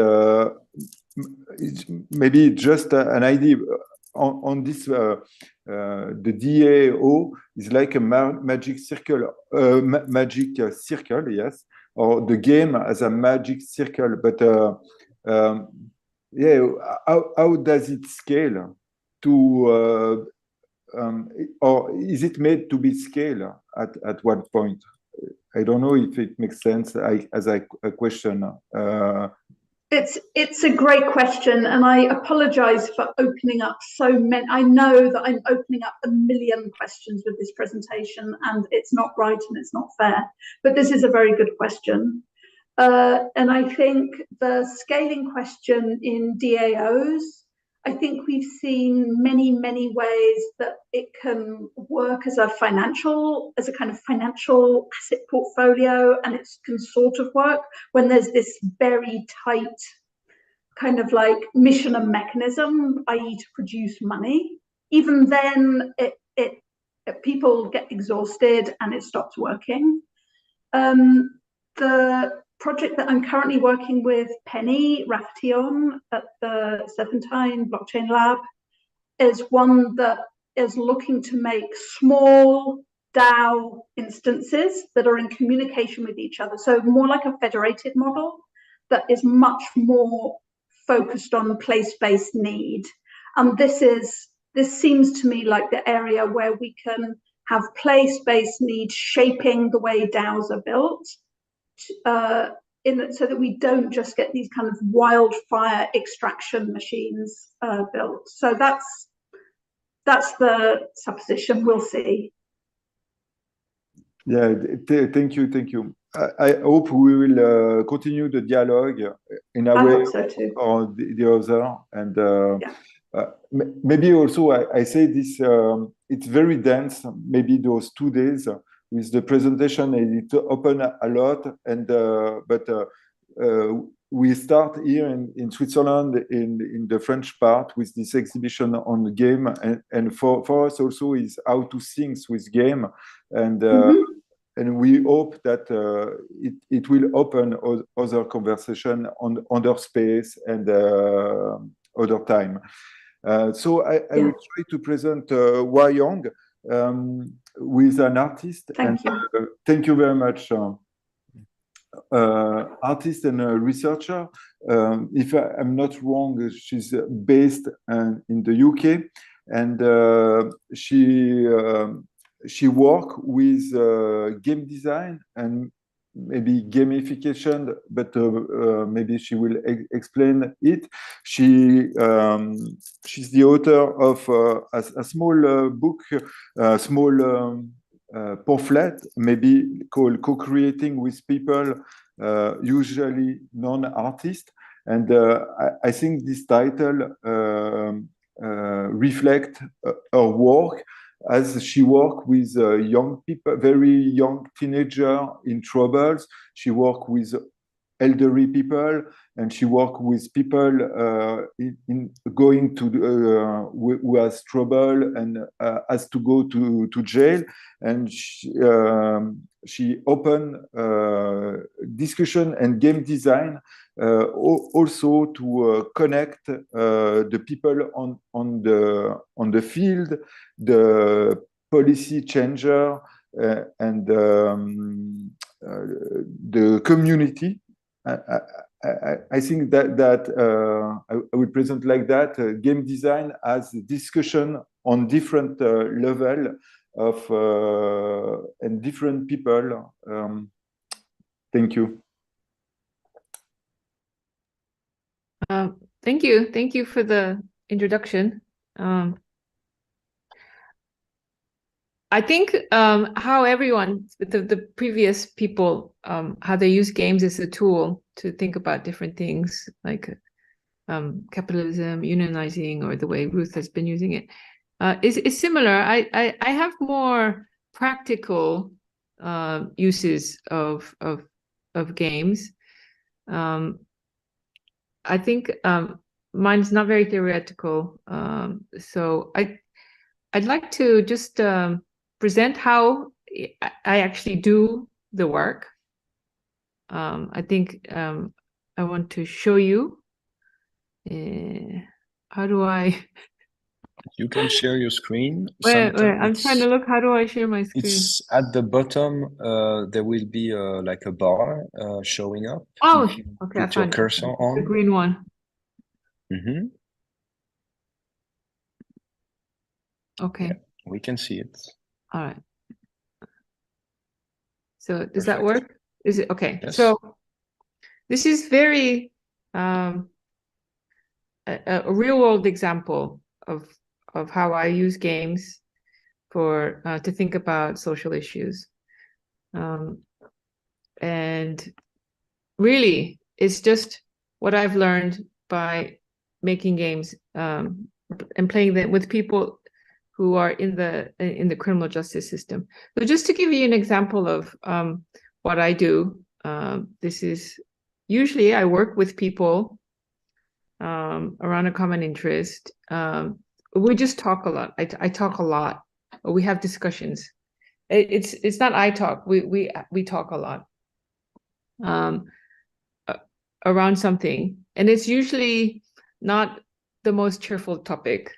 S1: maybe just an idea on this. The DAO is like a magic circle, yes, or the game as a magic circle. But yeah, how does it scale to? Or is it made to be scaled at what point? I don't know if it makes sense as a question.
S6: It's a great question, and I apologize for opening up so many. I know that I'm opening up a million questions with this presentation, and it's not right and it's not fair, but this is a very good question. And I think the scaling question in DAOs, I think we've seen many ways that it can work as a kind of financial asset portfolio, and it can sort of work when there's this very tight kind of like mission and mechanism, i.e. to produce money. Even then, people get exhausted and it stops working. The project that I'm currently working with Penny Rafferty on at the Serpentine Blockchain Lab is one that is looking to make small DAO instances that are in communication with each other. So more like a federated model that is much more focused on place-based need. And this seems to me like the area where we can have place-based need shaping the way DAOs are built, so that we don't just get these kind of wildfire extraction machines built. So that's the supposition. We'll see.
S1: Yeah, thank you. I hope we will continue the dialogue in a way
S6: so too.
S1: or the other, and maybe also I say this. It's very dense. Maybe those 2 days with the presentation, it open a lot, and but we start here in Switzerland in the French part with this exhibition on the game, and for us also is how to think with game, and and we hope that it will open other conversation on other space and other time. So I will try to present Wai Yong with an artist.
S6: Thank you.
S1: Thank you very much. Artist and a researcher. If I'm not wrong, she's based in the UK, and she work with game design and maybe gamification, but maybe she will explain it. She's the author of a small book, small pamphlet, maybe called Co-Creating with People, usually non-artists. And I think this title reflects her work, as she worked with young people, very young teenager in troubles. She worked with elderly people, and she worked with people in going to who has trouble and has to go to jail. And she opened discussion and game design also to connect the people on the field, the policy changer, and the community. I think that I will present like that. Game design as discussion on different level of and different people. Thank you.
S7: Thank you for the introduction. I think how everyone, the previous people, how they use games as a tool to think about different things like capitalism, unionizing, or the way Ruth has been using it. is similar. I have more practical uses of games. I think mine's not very theoretical. So I'd like to just present how I actually do the work. I think I want to show you. How do I?
S5: You can share your screen.
S7: Wait, I'm trying to look. How do I share my screen?
S5: It's at the bottom. There will be like a bar showing up.
S7: Oh,
S5: If you
S7: okay. I
S5: put your
S7: found
S5: cursor
S7: the
S5: on.
S7: green one.
S5: Mm-hmm.
S7: Okay.
S5: Yeah, we can see it.
S7: All right. So does that
S5: Perfect.
S7: work? Is it okay?
S5: Yes.
S7: So this is very a real world example of how I use games for to think about social issues. And really, it's just what I've learned by making games and playing them with people who are in the criminal justice system. So just to give you an example of what I do, this is usually I work with people around a common interest. We just talk a lot. I talk a lot. We have discussions. It's not I talk. We talk a lot around something, and it's usually not the most cheerful topic.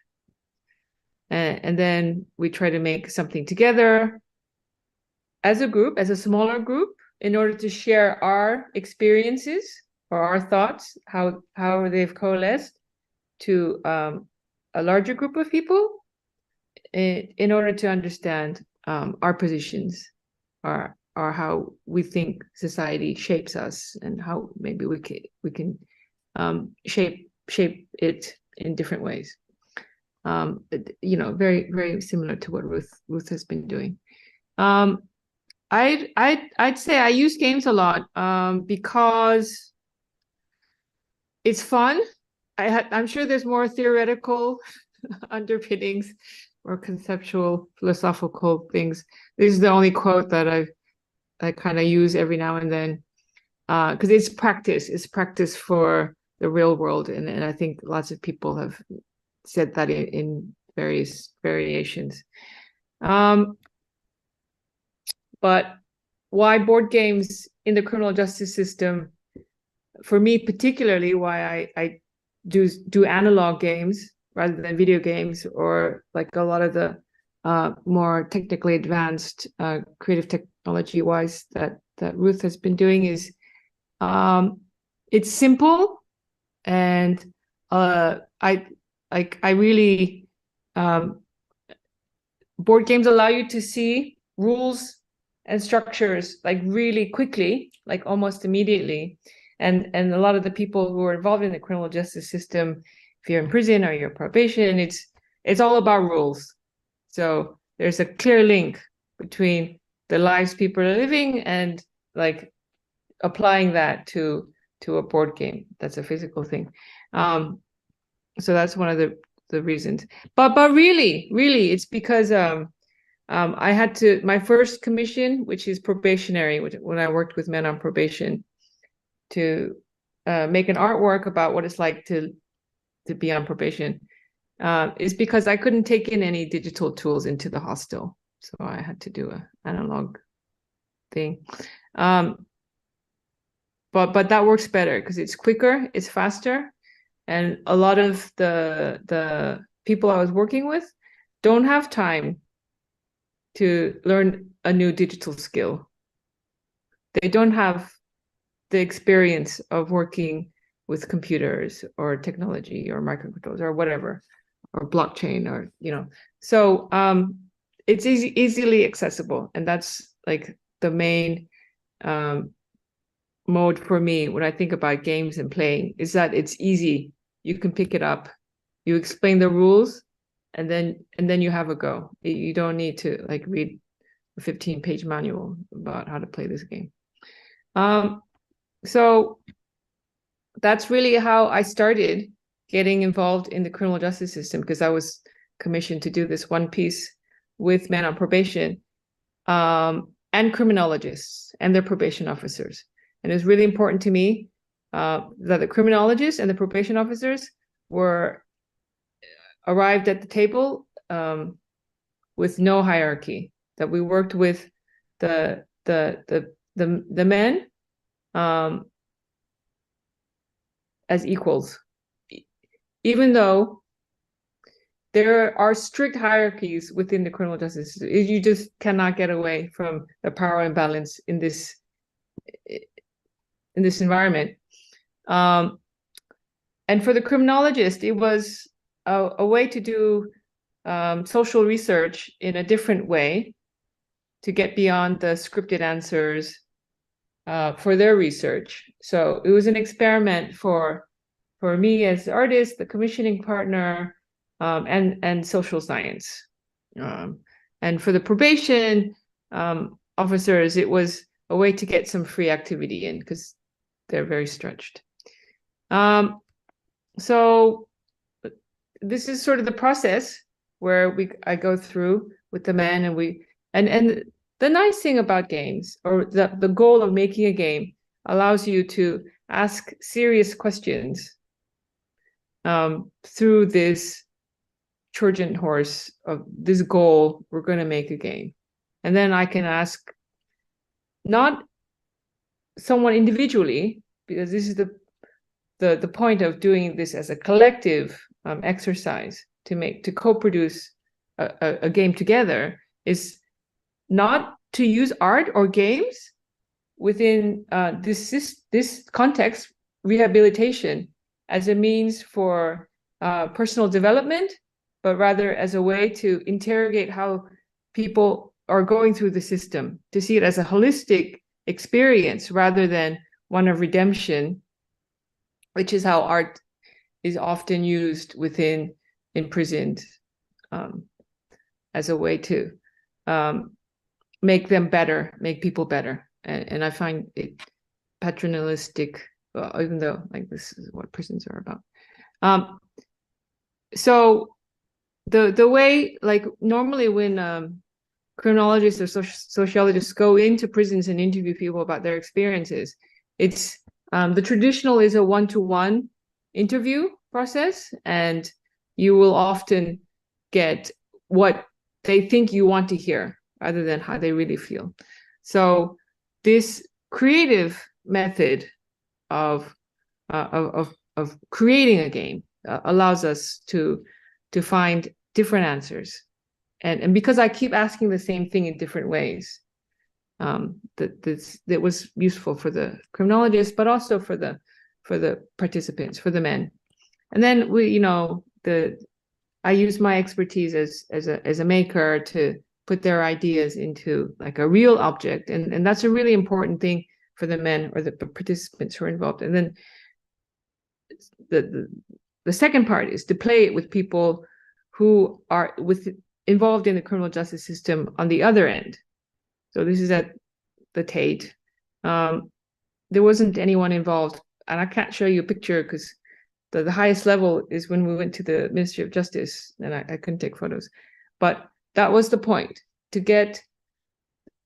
S7: And then we try to make something together as a group, as a smaller group, in order to share our experiences or our thoughts, how they've coalesced to a larger group of people in order to understand our positions, or how we think society shapes us, and how maybe we can shape it in different ways. Very, very similar to what Ruth has been doing. I'd say I use games a lot because it's fun. I'm sure there's more theoretical underpinnings or conceptual philosophical things. This is the only quote that I kind of use every now and then because it's practice. It's practice for the real world, and I think lots of people have said that in various variations. But why board games in the criminal justice system? For me, particularly, why I do analog games rather than video games, or like a lot of the more technically advanced creative technology wise that Ruth has been doing, is it's simple, and I really board games allow you to see rules and structures like really quickly, like almost immediately. And a lot of the people who are involved in the criminal justice system, if you're in prison or you're probation, it's all about rules. So there's a clear link between the lives people are living and like applying that to a board game. That's a physical thing. So that's one of the reasons. But really, it's because I had to, my first commission, which is probationary, when I worked with men on probation, to make an artwork about what it's like to be on probation, is because I couldn't take in any digital tools into the hostel. So I had to do an analog thing. But that works better because it's quicker, it's faster. And a lot of the people I was working with don't have time to learn a new digital skill. They don't have the experience of working with computers or technology or microcontrollers or whatever, or blockchain, or so it's easily accessible, and that's like the main mode for me when I think about games and playing, is that it's easy. You can pick it up, you explain the rules, and then you have a go. You don't need to like read a 15-page manual about how to play this game. So that's really how I started getting involved in the criminal justice system, because I was commissioned to do this one piece with men on probation, and criminologists and their probation officers. And it's really important to me that the criminologists and the probation officers were arrived at the table with no hierarchy, that we worked with the men as equals, even though there are strict hierarchies within the criminal justice system. You just cannot get away from the power imbalance in this environment. And for the criminologist, it was a way to do social research in a different way, to get beyond the scripted answers for their research. So it was an experiment for me as the artist, the commissioning partner, and social science. And for the probation officers, it was a way to get some free activity in, because they're very stretched. So this is sort of the process where I go through with the men, and the nice thing about games, or the goal of making a game, allows you to ask serious questions through this Trojan horse of this goal. We're going to make a game, and then I can ask not someone individually, because this is the point of doing this as a collective exercise, to co-produce a game together, is not to use art or games within this context, rehabilitation, as a means for personal development, but rather as a way to interrogate how people are going through the system, to see it as a holistic experience rather than one of redemption, which is how art is often used within imprisoned, as a way to make them better, make people better. And I find it paternalistic, even though like this is what prisons are about. So the way, like normally when criminologists or sociologists go into prisons and interview people about their experiences, it's the traditional is a one-to-one interview process, and you will often get what they think you want to hear rather than how they really feel. So this creative method of creating a game allows us to find different answers, and because I keep asking the same thing in different ways, that was useful for the criminologists, but also for the participants, for the men. And then I use my expertise as a maker to put their ideas into like a real object, and that's a really important thing for the men or the participants who are involved. And then the second part is to play it with people who are involved in the criminal justice system on the other end. So this is at the Tate. There wasn't anyone involved, and I can't show you a picture because the highest level is when we went to the Ministry of Justice, and I couldn't take photos. But that was the point, to get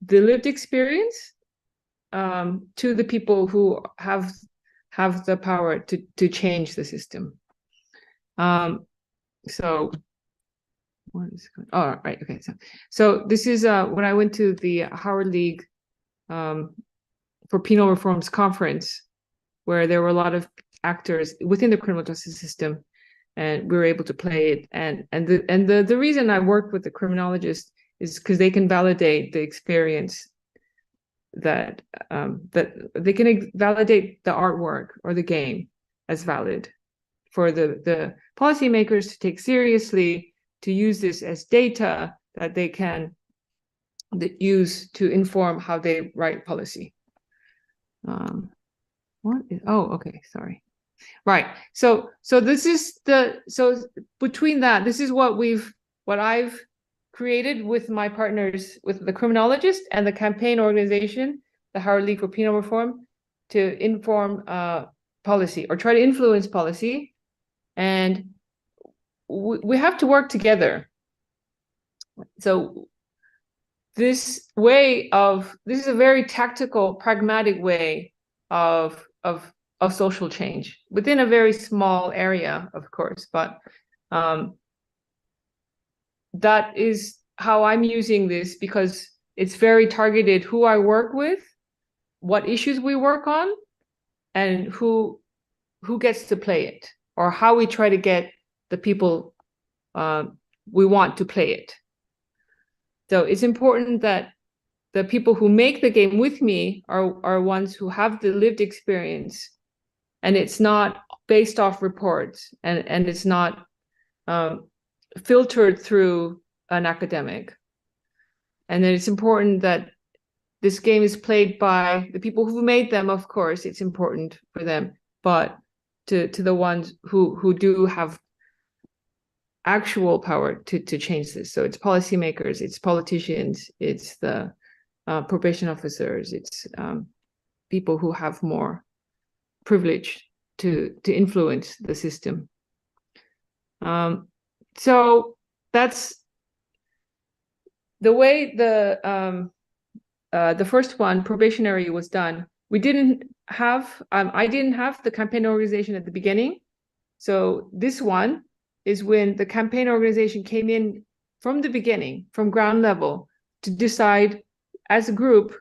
S7: the lived experience to the people who have the power to change the system. So what is going? Oh, right. Okay. So this is when I went to the Howard League for Penal Reforms conference, where there were a lot of actors within the criminal justice system, and we were able to play it. And the reason I worked with the criminologists is because they can validate the experience, that they can validate the artwork or the game as valid for the policymakers to take seriously, to use this as data that they can use to inform how they write policy. Okay, sorry. Right. So this is between that, this is what I've created with my partners, with the criminologist and the campaign organization, the Howard League for Penal Reform, to inform policy or try to influence policy. And we have to work together. So this is a very tactical, pragmatic way of social change within a very small area, of course, but that is how I'm using this, because it's very targeted who I work with, what issues we work on, and who gets to play it, or how we try to get the people we want to play it. So it's important that the people who make the game with me are ones who have the lived experience, and it's not based off reports, and it's not filtered through an academic. And then it's important that this game is played by the people who made them. Of course, it's important for them, but to the ones who do have actual power to change this. So it's policymakers, it's politicians, it's the probation officers, it's people who have more privilege to influence the system. So that's the way the first one, probationary, was done. We didn't have, I didn't have the campaign organization at the beginning. So this one is when the campaign organization came in from the beginning, from ground level, to decide as a group,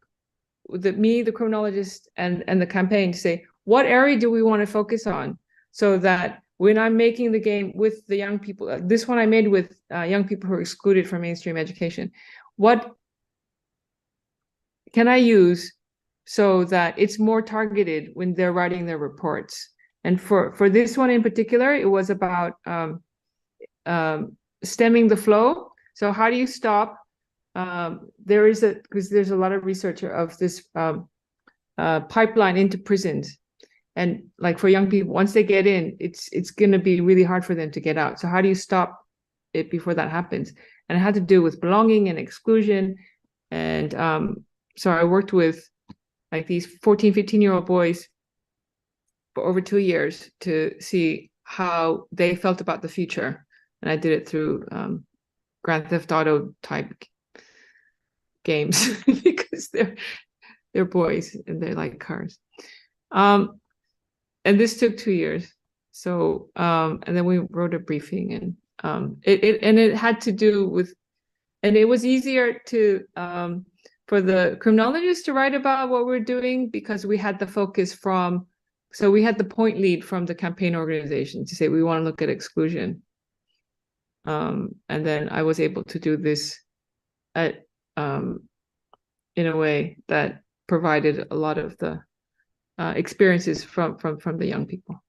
S7: me, the criminologist, and the campaign, to say, what area do we want to focus on? So that when I'm making the game with the young people, this one I made with young people who are excluded from mainstream education, what can I use so that it's more targeted when they're writing their reports? And for this one in particular, it was about stemming the flow. So how do you stop? Because there's a lot of research of this pipeline into prisons. And like for young people, once they get in, it's going to be really hard for them to get out. So how do you stop it before that happens? And it had to do with belonging and exclusion. And so I worked with like these 14, 15-year-old boys for over 2 years to see how they felt about the future. And I did it through Grand Theft Auto type games because they're boys and they like cars. And this took 2 years. So and then we wrote a briefing, and it had to do with, and it was easier to for the criminologists to write about what we're doing because we had the focus from, so we had the point lead from the campaign organization to say we want to look at exclusion. And then I was able to do this at in a way that provided a lot of the experiences from the young people,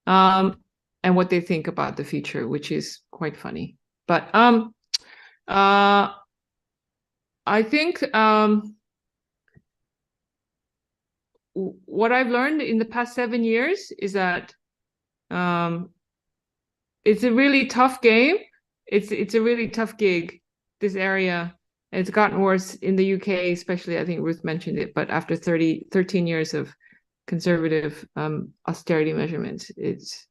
S7: and what they think about the future, which is quite funny. But I think what I've learned in the past 7 years is that it's a really tough game. It's a really tough gig, this area. It's gotten worse in the UK, especially. I think Ruth mentioned it, but after 13 years of conservative austerity measurements, it's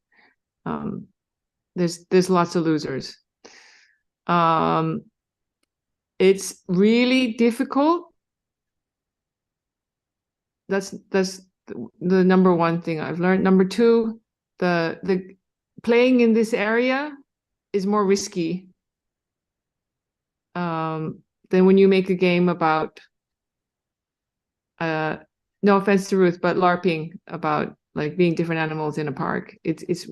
S7: there's lots of losers. It's really difficult. That's the number one thing I've learned. Number two, the playing in this area is more risky than when you make a game about, no offense to Ruth, but LARPing, about like being different animals in a park. It's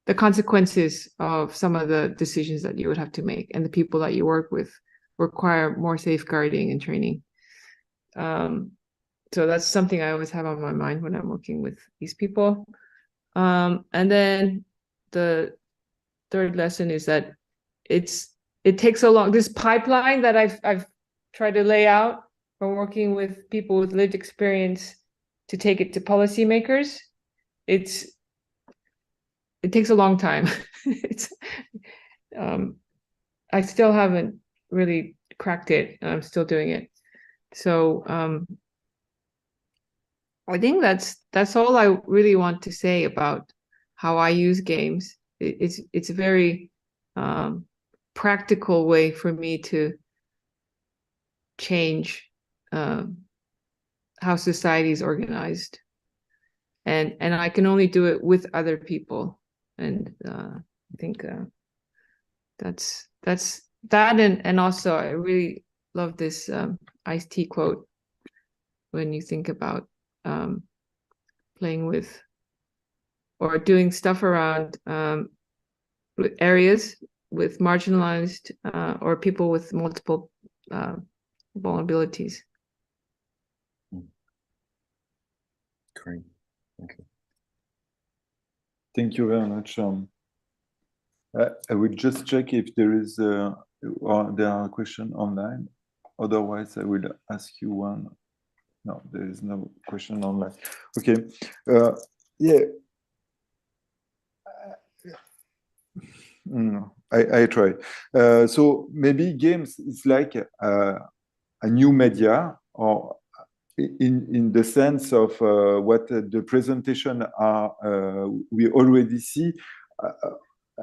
S7: the consequences of some of the decisions that you would have to make, and the people that you work with require more safeguarding and training. So that's something I always have on my mind when I'm working with these people. And then the third lesson is that it takes so long. This pipeline that I've tried to lay out from working with people with lived experience to take it to policymakers, it takes a long time. I still haven't really cracked it, and I'm still doing it. So I think that's all I really want to say about how I use games. It's a very practical way for me to change how society is organized, and I can only do it with other people, and I think that's that, and also I really love this Ice-T quote when you think about playing with or doing stuff around areas with marginalized or people with multiple vulnerabilities.
S5: Great. Okay.
S1: Thank you very much. I will just check if there is or there are questions online. Otherwise, I will ask you one. No, there is no question online. Okay. Yeah. I try. So maybe games is like a new media, or in the sense of what the presentation are, we already see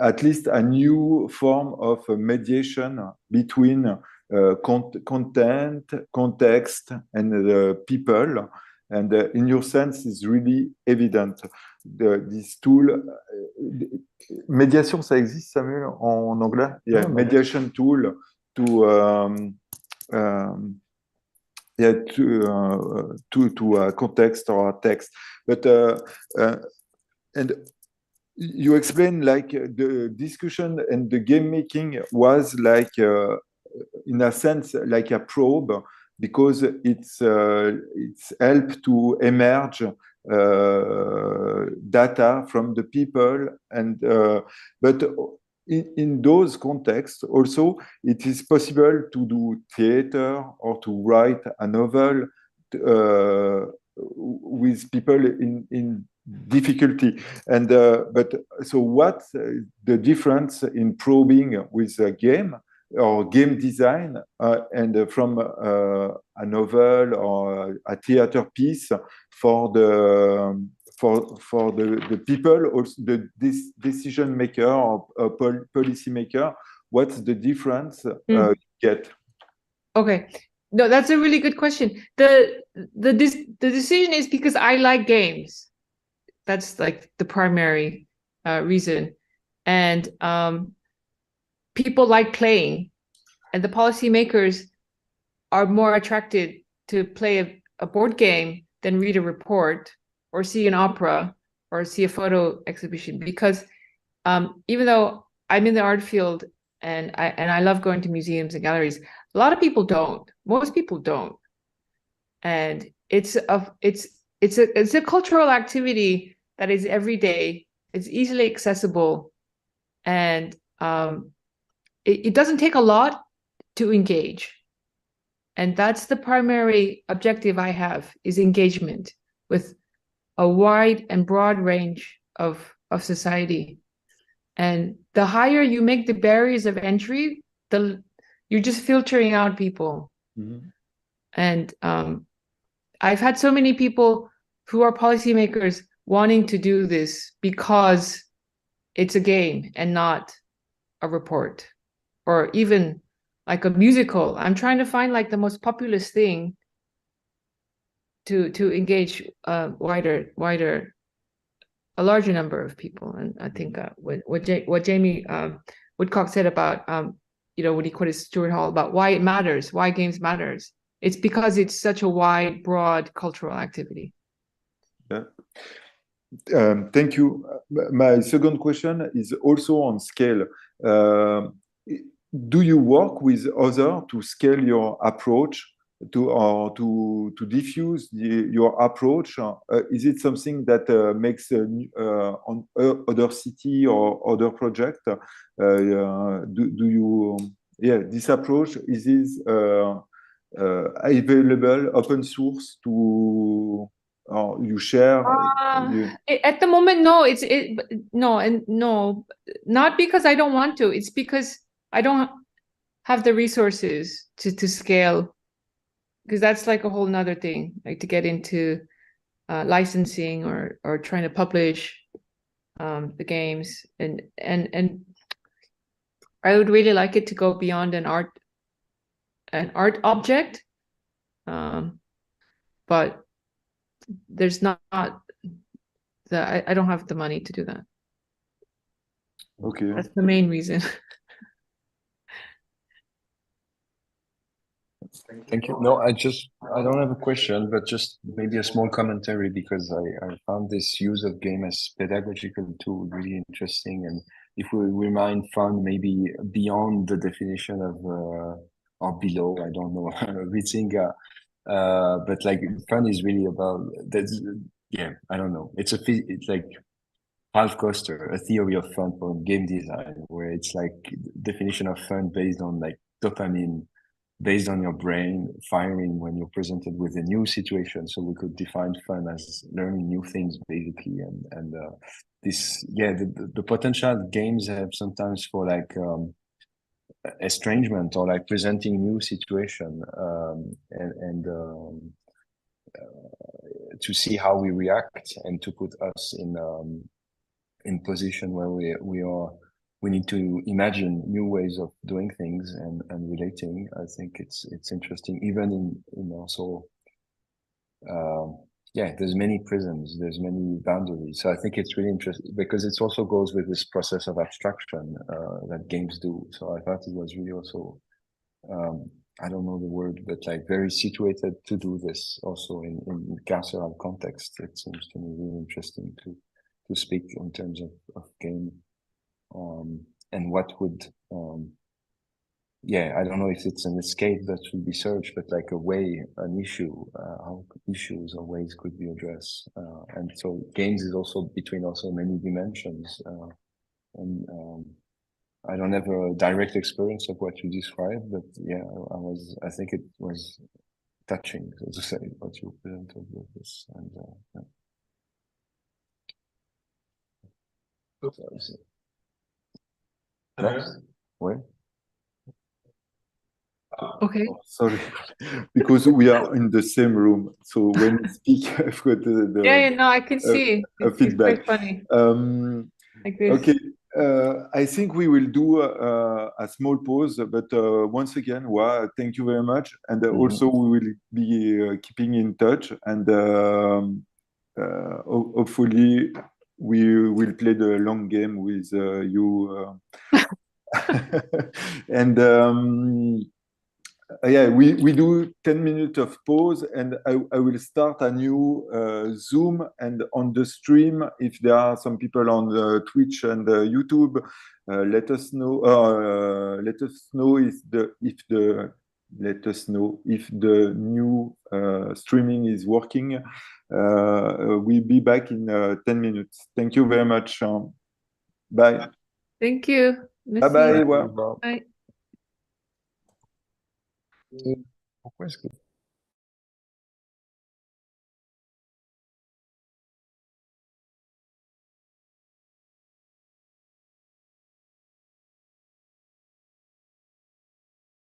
S1: at least a new form of mediation between content, context, and people. And in your sense, is really evident. This tool, médiation, ça existe, Samuel, en anglais? Yeah,
S5: No, no.
S1: mediation tool to yeah, to a context or a text. But and you explain like the discussion and the game making was like in a sense like a probe, because it's helped to emerge data from the people, and but in those contexts also it is possible to do theater or to write a novel with people in difficulty. And but so what's the difference in probing with a game or game design and from a novel or a theater piece for the people, also this decision maker or policy maker? What's the difference you get?
S7: Okay, no, that's a really good question. The decision is because I like games. That's like the primary reason, and people like playing, and the policymakers are more attracted to play a board game than read a report or see an opera or see a photo exhibition, because even though I'm in the art field and I love going to museums and galleries, a lot of people don't. Most people don't, and it's a cultural activity that is every day. It's easily accessible, and it doesn't take a lot to engage. And that's the primary objective I have, is engagement with a wide and broad range of society. And the higher you make the barriers of entry, you're just filtering out people. Mm-hmm. And I've had so many people who are policymakers wanting to do this because it's a game and not a report, or even like a musical. I'm trying to find like the most populist thing to engage a larger number of people. And I think what Jamie Woodcock said about when he quoted Stuart Hall about why it matters, why games matters, it's because it's such a wide, broad cultural activity.
S1: Yeah. Thank you. My second question is also on scale. Do you work with others to scale your approach to diffuse your approach? Is it something that makes on other city or other project? Do you this approach is available open source to? You share?
S7: At the moment, no. No, not because I don't want to. It's because I don't have the resources to scale, because that's like a whole nother thing, like to get into licensing or trying to publish. the games, and I would really like it to go beyond an art object, but there's not I don't have the money to do that.
S1: Okay.
S7: That's the main reason.
S5: Thank you. No, I don't have a question, but just maybe a small commentary, because I found this use of game as pedagogical tool really interesting. And if we remind fun maybe beyond the definition of or below, I don't know, everything, but like fun is really about that's, yeah, I don't know. It's like Ralph Koster, A Theory of Fun for Game Design, where it's like definition of fun based on like dopamine, based on your brain firing when you're presented with a new situation. So we could define fun as learning new things, basically. And this, yeah, the potential games have sometimes for like estrangement or like presenting new situation, and to see how we react, and to put us in position where we need to imagine new ways of doing things and relating. I think it's interesting, even in also, yeah, there's many prisms, there's many boundaries. So I think it's really interesting, because it also goes with this process of abstraction that games do. So I thought it was really also, I don't know the word, but like very situated to do this also in carceral context. It seems to me really interesting to speak in terms of game, and what would, yeah, I don't know if it's an escape that should be searched, but like a way, an issue, how issues or ways could be addressed. And so games is also between also many dimensions, and I don't have a direct experience of what you described, but yeah, I think it was touching, so to say, what you presented with this. And yeah. Next, wait.
S7: Okay.
S1: Oh, sorry, because we are in the same room. So when you speak, I've got
S7: Yeah, no, I can see.
S1: a feedback.
S7: It's quite funny. Like this.
S1: Okay, I think we will do a small pause, but once again, thank you very much. And also we will be keeping in touch, and hopefully we will play the long game with you. And yeah, we do 10 minutes of pause, and I will start a new Zoom, and on the stream, if there are some people on Twitch and YouTube, let us know. Let us know if the new streaming is working. We'll be back in 10 minutes. Thank you very much. Bye.
S7: Thank you.
S1: Bye bye.
S7: Bye.
S5: Pourquoi est-ce que